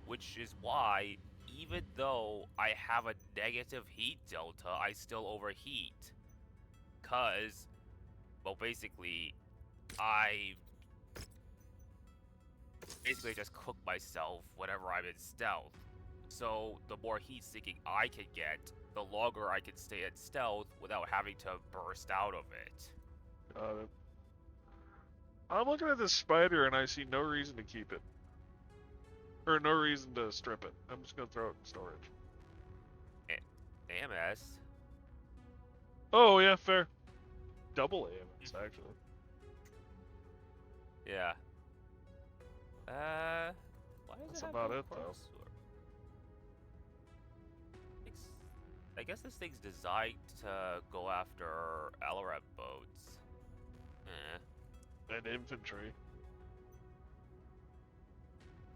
which is why, even though I have a negative heat delta, I still overheat. Cause, well, basically, I just cook myself whenever I'm in stealth. So the more heat seeking I can get, the longer I can stay in stealth without having to burst out of it. Got it. I'm looking at this spider and I see no reason to keep it. Or no reason to strip it. I'm just gonna throw it in storage. AMS? Oh yeah, fair. Double AMS actually. Yeah. Why does That's it have about no it, though. crossword? I guess this thing's designed to go after LRM boats. And infantry.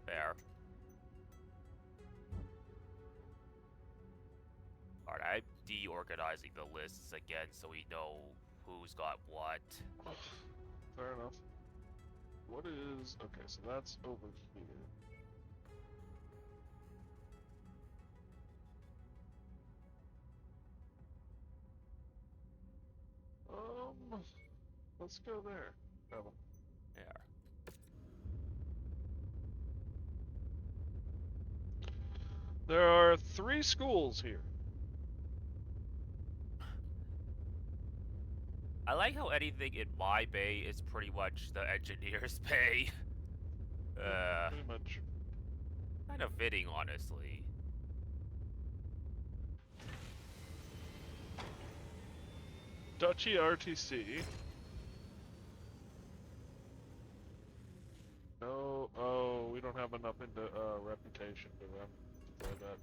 Fair. Alright, I'm deorganizing the lists again so we know who's got what. Fair enough. What is... Okay, so that's over here. Let's go there. Trouble. Yeah. There are 3 schools here. I like how anything in my bay is pretty much the engineer's bay. Pretty much. Kind of fitting, honestly. Duchy RTC. No, oh, we don't have enough into reputation to run for that.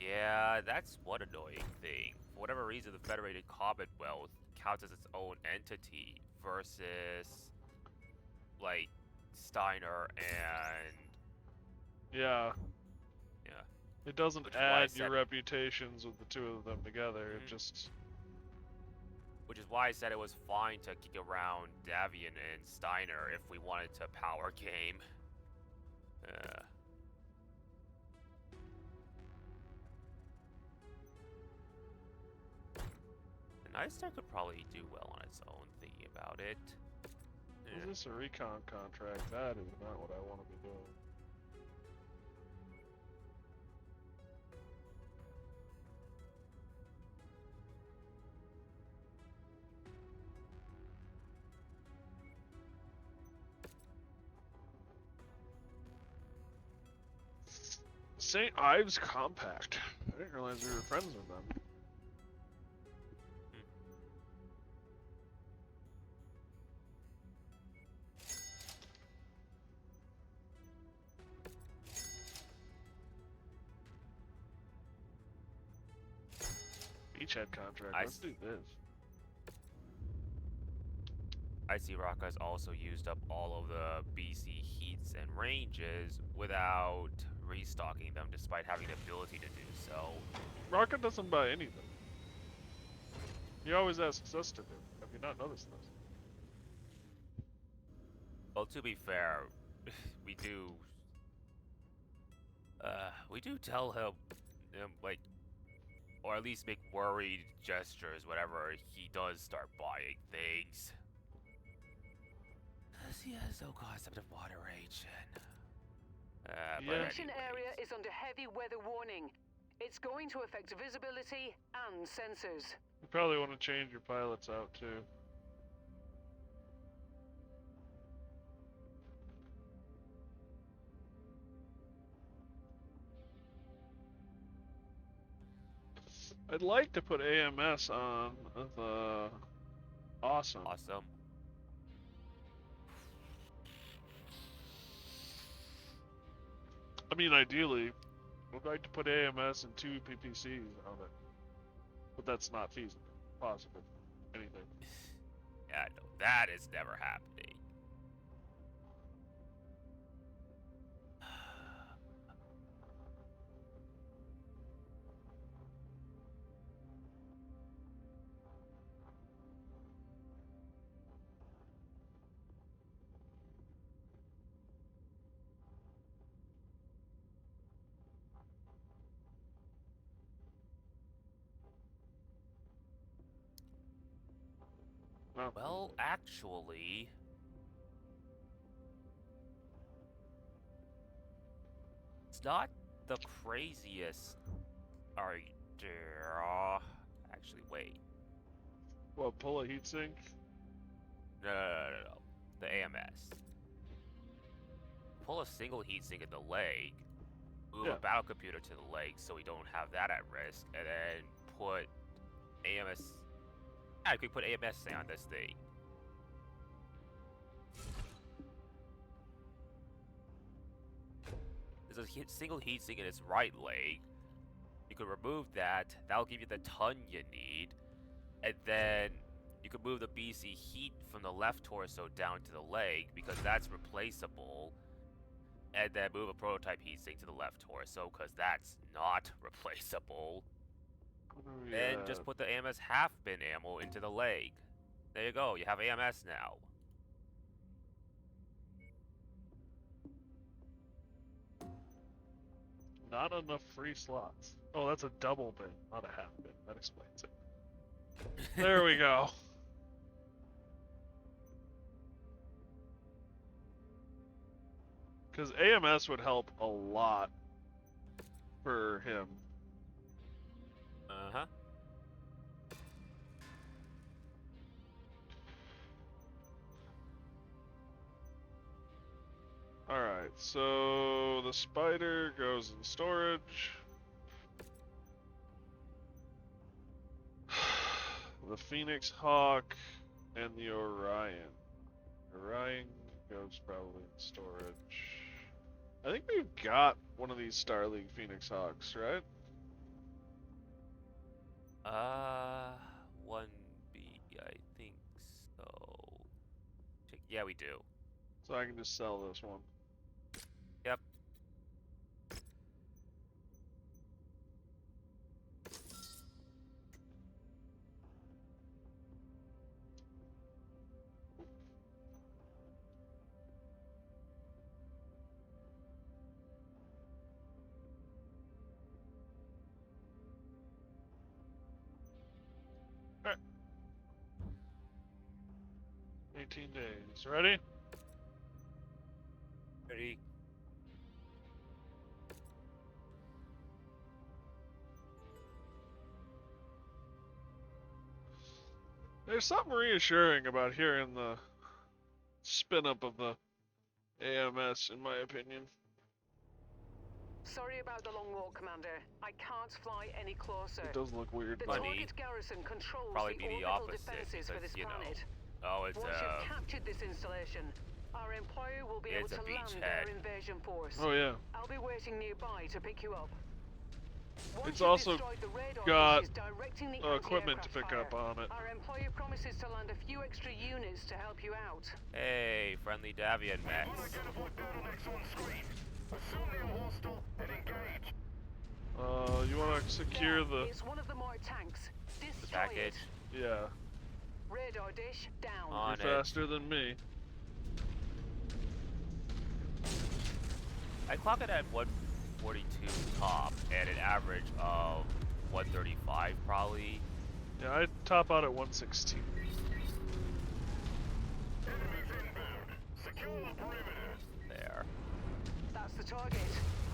Yeah, that's one annoying thing. For whatever reason, the Federated Commonwealth counts as its own entity versus, like, Steiner and... Yeah. Yeah. It doesn't Which is why I add your said- reputations with the 2 of them together. It Mhm. just... Which is why I said it was fine to kick around Davian and Steiner if we wanted to power game. The Nightstar could probably do well on its own, thinking about it. Is this a recon contract? That is not what I want to be doing. St. Ives Compact. I didn't realize we were friends with them. Beachhead contract. Let's do this. I see Raka's also used up all of the BC heats and ranges without restocking them, despite having the ability to do so. Rocket doesn't buy anything. He always asks us to do. Have you not noticed this? Well, to be fair, we do tell him, like, or at least make worried gestures whenever he does start buying things. Because he has no concept of moderation. The mission area is under heavy weather warning. It's going to affect visibility and sensors. You probably want to change your pilots out too. I'd like to put AMS on the Awesome. Awesome. I mean, ideally, I'd like to put AMS and 2 PPCs on it. But that's not feasible. Possible. Anything. Yeah, no, that is never happening. Oh. Well, actually... It's not the craziest idea. Actually, wait. What, pull a heatsink? No. The AMS. Pull a single heatsink in the leg, move a battle computer to the leg so we don't have that at risk, and then put AMS... Yeah, we could put AMS on this thing. There's a single heatsink in its right leg. You could remove that. That'll give you the ton you need. And then you could move the BC heat from the left torso down to the leg because that's replaceable. And then move a prototype heatsink to the left torso because that's not replaceable. And just put the AMS half bin ammo into the leg. There you go. You have AMS now. Not enough free slots. Oh, that's a double bin, not a half bin. That explains it. There we go. Because AMS would help a lot for him. Uh-huh. Alright, so the spider goes in storage. The Phoenix Hawk and the Orion. Orion goes probably in storage. I think we've got one of these Star League Phoenix Hawks, right? 1B, I think so. Yeah, we do. So I can just sell this one. Yep. Alright. 18 days. Ready? Ready. There's something reassuring about hearing the spin up of the AMS, in my opinion. Sorry about the long walk, Commander. I can't fly any closer. It does look weird. The Though. target garrison controls Probably the be the orbital opposite defenses for because, this you know, planet. oh, it's Once you've captured this installation, our employer will be able It's a to land beachhead. their invasion force. Oh yeah. I'll be waiting nearby to pick you up. Once It's you've also destroyed the radar got dishes directing the equipment to anti-aircraft pick up fire, on it. our employer promises to land a few extra units to help you out. Hey, friendly Davian mechs. You want to secure the It's one of the more tanks. The Destroy package. it. yeah. Radar dish down. On You're it. faster than me. I clock it at 142 top and an average of 135 probably. Yeah, I top out at 116. There. That's the target.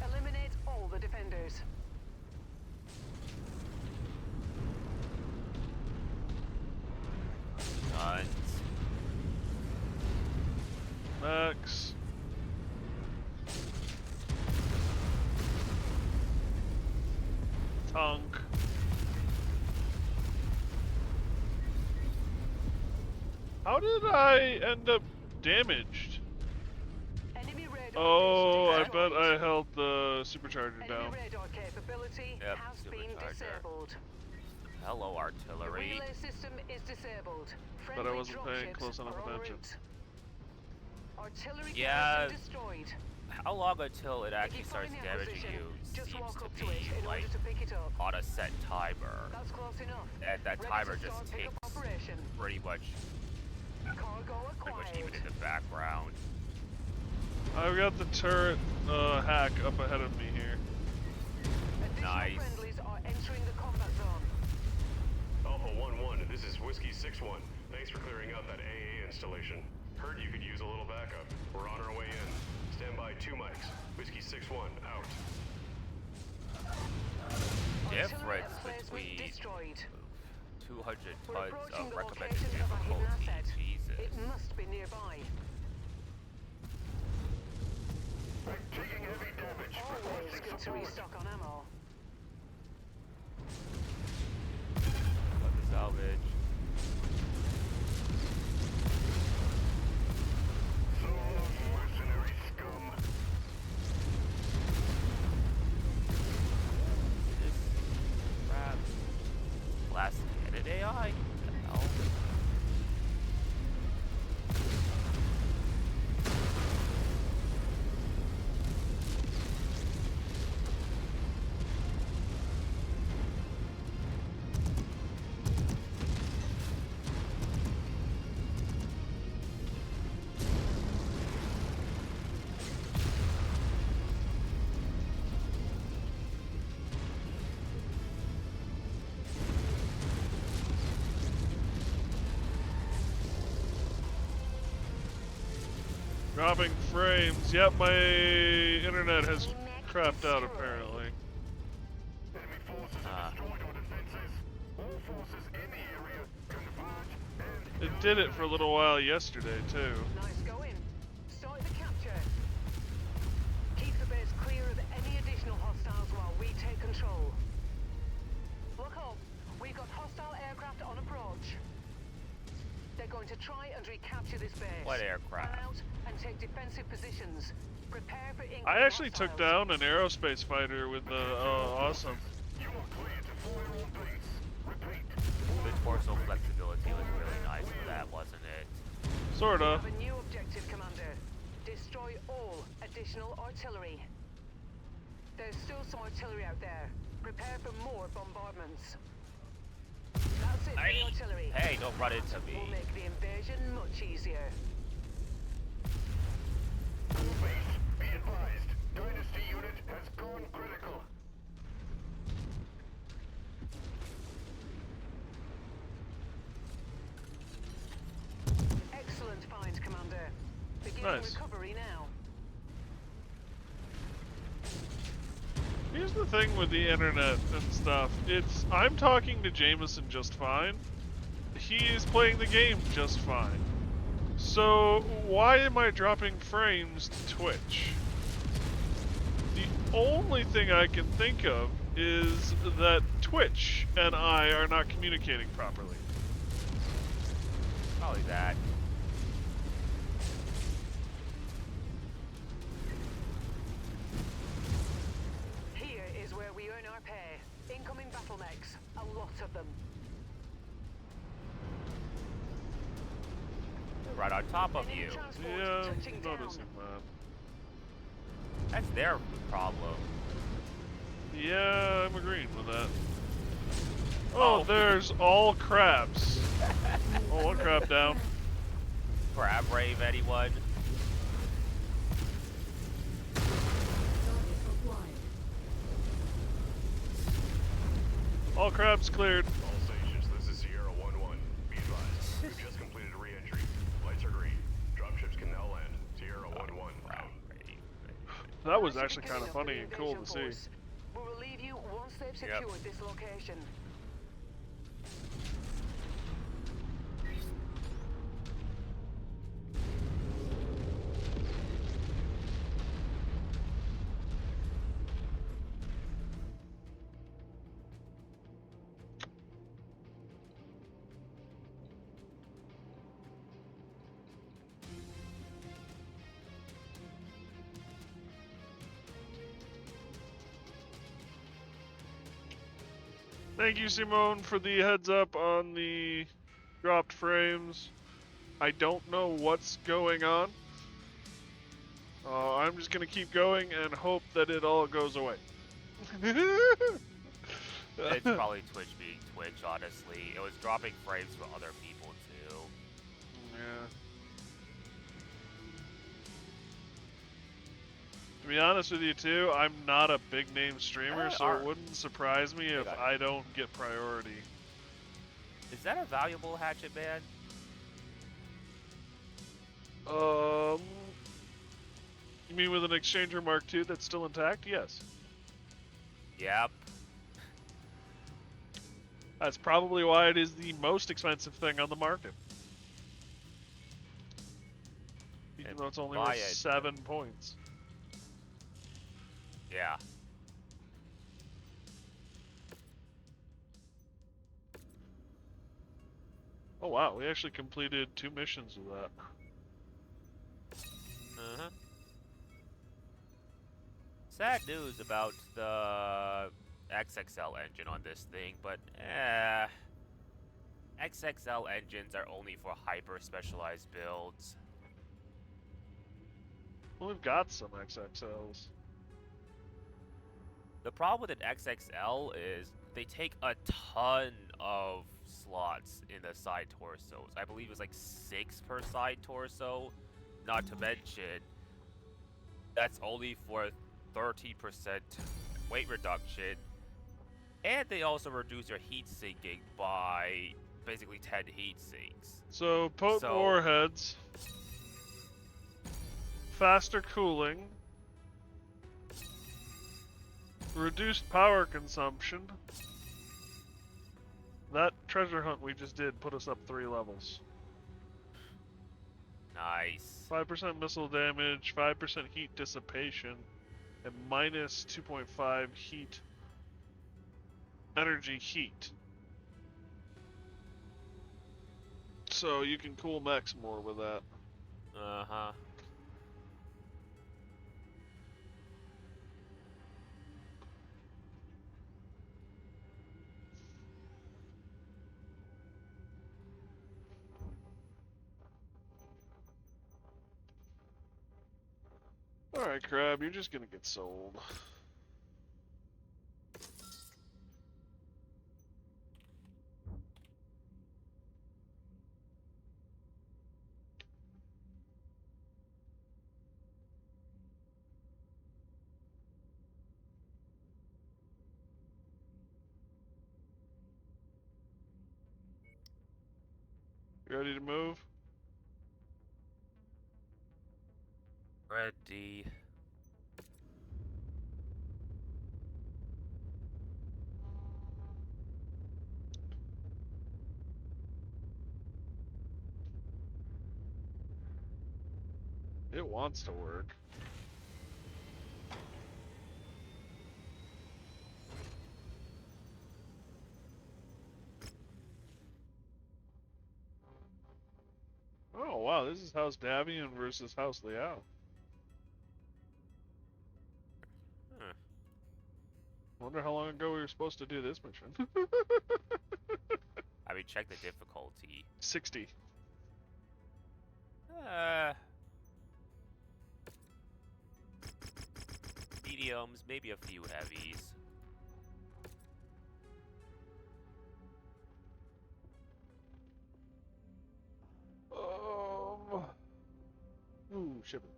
Eliminate all the defenders. Guns. Max. Tonk. How did I end up damaged? Enemy radar Oh, I dish bet destroyed. I held the supercharger Enemy down. radar capability Yep, has been supercharger. disabled. Hello, The artillery. relay system is disabled. But I Friendly wasn't paying dropships close enough are en attention. route. Artillery Yeah. garrison destroyed. How long until it If actually you starts find the damaging acquisition, you just seems walk to up be to it in like order to pick it up. on a set timer. That's close enough. And that Ready timer to just start pickup takes operation. pretty much Cargo even in acquired. the background. I've got the turret hack up ahead of me here. Additional Nice. friendlies are entering the combat zone. Alpha 1-1, this is Whiskey 6-1. Thanks for clearing out that AA installation. Heard you could use a little backup. We're on our way in. Stand by 2 mics. Whiskey 6-1, out. Difference Artillery emplacement between destroyed. 200 We're tons approaching of the recommended location of a hidden difficulty. asset. Jesus. It must be nearby. Always good to restock on ammo. Got the salvage. Mercenary scum. This crap. Last candidate AI? What the hell? Dropping frames. Yep, my internet has crapped out apparently. Enemy forces Ah. destroyed our defenses. All forces in the area converge and It did it for a little while yesterday too. Nice going. Start the capture. Keep the base clear of any additional hostiles while we take control. Look up. We've got hostile aircraft on approach. They're going to try and recapture this base. What aircraft? Run out and take defensive positions. Prepare for incoming I actually took hostiles. down an aerospace fighter with the awesome. you are clear to fire on base. Repeat. The torso flexibility was really nice for that, wasn't it? Sorta. Have a new objective, Commander. Destroy all additional artillery. There's still some artillery out there. Prepare for more bombardments. That's it for the artillery. Hey, don't run into me. Will make the invasion much easier. All base, be advised. Dynasty unit has gone critical. Excellent find, Commander. Beginning Nice. recovery now. Here's the thing with the internet and stuff. I'm talking to Jameson just fine. He is playing the game just fine. So why am I dropping frames to Twitch? The only thing I can think of is that Twitch and I are not communicating properly. Probably that. Here is where we earn our pay. Incoming battle mechs. A lot of them. Right on top of Enemy you. transport Yeah, touching I'm down. noticing that. That's their problem. Yeah, I'm agreeing with that. Oh, there's all crabs. Oh, one crab down. Crab rave, anyone? Target acquired. All crabs cleared. All stations, this is Sierra 1-1. Be advised, we've just completed a re-entry. Lights are green. Dropships can now land. Sierra 1-1, out. That was actually kind of funny and cool to see. We'll relieve you once they've Yep. secured this location. Thank you, Simone, for the heads up on the dropped frames. I don't know what's going on. I'm just gonna keep going and hope that it all goes away. It's probably Twitch being Twitch, honestly. It was dropping frames for other people, too. Yeah. To be honest with you, too, I'm not a big name streamer, so it wouldn't surprise me if I don't get priority. Is that a valuable hatchet, man? You mean with an Exchanger Mark II that's still intact? Yes. Yep. That's probably why it is the most expensive thing on the market. Even though it's only buy worth it. 7 points. Yeah. Oh wow, we actually completed 2 missions with that. Uh-huh. Sad news about the XXL engine on this thing, but XXL engines are only for hyper-specialized builds. Well, we've got some XXLs. The problem with an XXL is they take a ton of slots in the side torsos. I believe it's like 6 per side torso. Not to mention, that's only for 30% weight reduction. And they also reduce your heat sinking by basically 10 heat sinks. So, potent So- warheads. faster cooling, reduced power consumption. That treasure hunt we just did put us up 3 levels. Nice. 5% missile damage, 5% heat dissipation, and minus 2.5 heat energy heat. So you can cool mechs more with that. Uh-huh. Alright, Crab, you're just gonna get sold. You ready to move? Ready. It wants to work. Oh wow, this is House Davian versus House Liao. Hmm. Wonder how long ago we were supposed to do this mission. I mean, check the difficulty. 60. Mediums, maybe a few heavies. Ooh, shipping.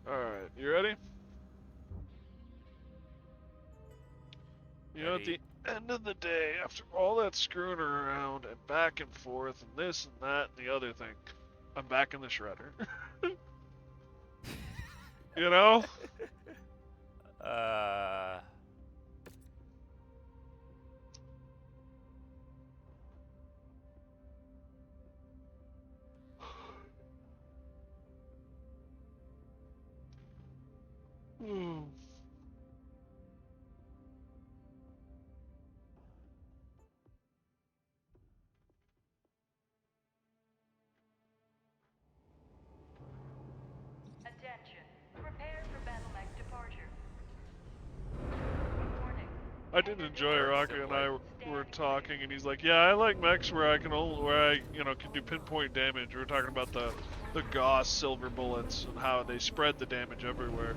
Alright, you ready? You know, at the end of the day, after all that screwing around and back and forth and this and that and the other thing, I'm back in the shredder. You know? Hmm. Attention. Prepare for battle mech departure. Warning. I did enjoy Rocket and I were talking, and he's like, "Yeah, I like mechs where I can can do pinpoint damage." We were talking about the Gauss silver bullets and how they spread the damage everywhere.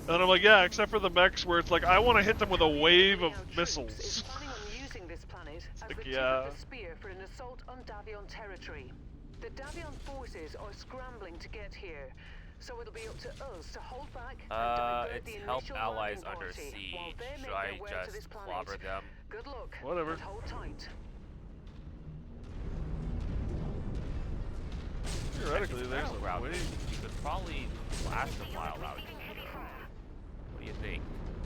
And I'm like, "Yeah, except for the mechs where it's like I want to hit them with a wave of missiles." Planning on using this planet as Like, the tip yeah. of the spear for an assault on Davion territory. The Davion forces are scrambling to get here, so it'll be up to us to hold back and divert the It's help initial allies landing under party while siege. they make Should I their way to this just planet. clobber them? Good luck. Whatever. And hold tight. Theoretically, there's a Battleground. way. You could probably blast them while out here. What do you think?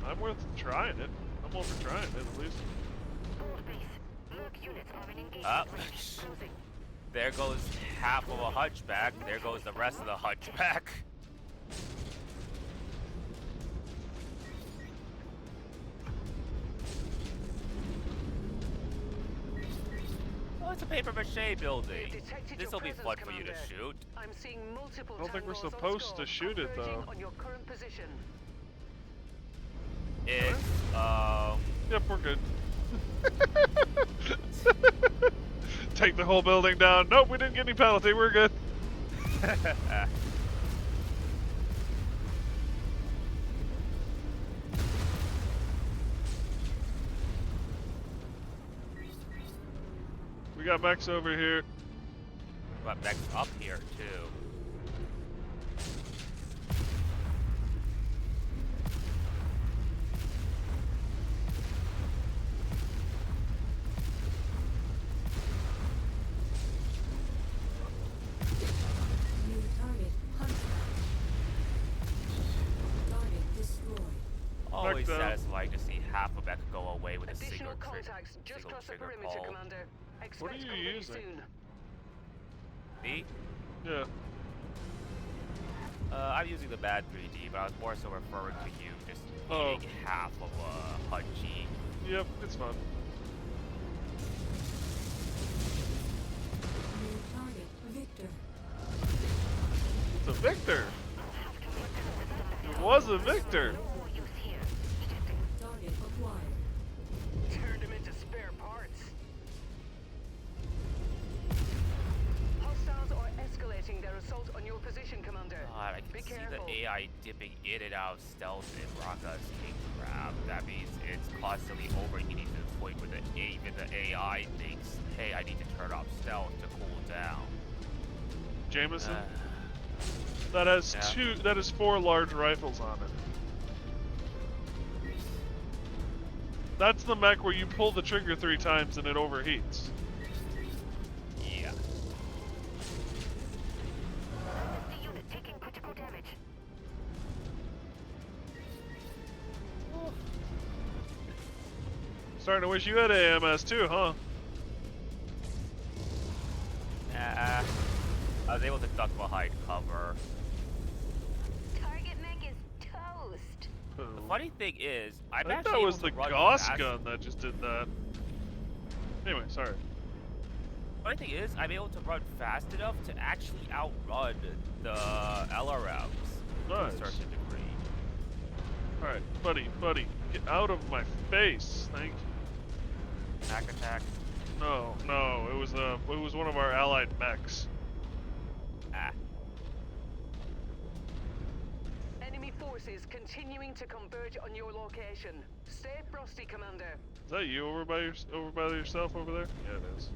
I'm worth trying it. I'm all for trying it at least. Up. There goes half of a hunchback. There goes the rest of the hunchback. Oh, it's a paper mache building. This will be fun for you to shoot. I'm seeing multiple I don't think we're tangos on supposed scope to shoot it though. converging on your current position. It's Yep, we're good. Take the whole building down. Nope, we didn't get any penalty. We're good. We got mechs over here. But mechs up here too. always though. satisfying to see half a mech go away with a Additional single contacts just single cross the trigger perimeter, pull. Commander. What are Expect you company using? soon. Me? Yeah. I'm using the bad 3D, but I was more so referring to you just Oh. eating half of a Hunchi. Yep, it's fun. New target, Victor. It's a Victor. It was a Victor. Target acquired. Turned him into spare parts. Hostiles are escalating their assault on your position, Commander. God, I can Be see careful. the AI dipping in and out of stealth in Raka's King Crab. That means it's constantly overheating to the point where even the AI thinks, hey, I need to turn off stealth to cool down. Jameson. Uh, That has yeah. that has 4 large rifles on it. That's the mech where you pull the trigger 3 times and it overheats. Yeah. The unit taking critical damage. Starting to wish you had AMS too, huh? I was able to duck behind cover. Target mech is toast. The funny thing is, I I'm think actually that able was to the run Gauss fast. gun that just did that. Anyway, sorry. Funny thing is, I'm able to run fast enough to actually outrun the LRMs to Nice. a certain degree. Alright, buddy, get out of my face. Thank you. Attack. No, it was one of our allied mechs. Ah. Enemy forces continuing to converge on your location. Stay frosty, Commander. Is that you over by yourself over there? Yeah, it is.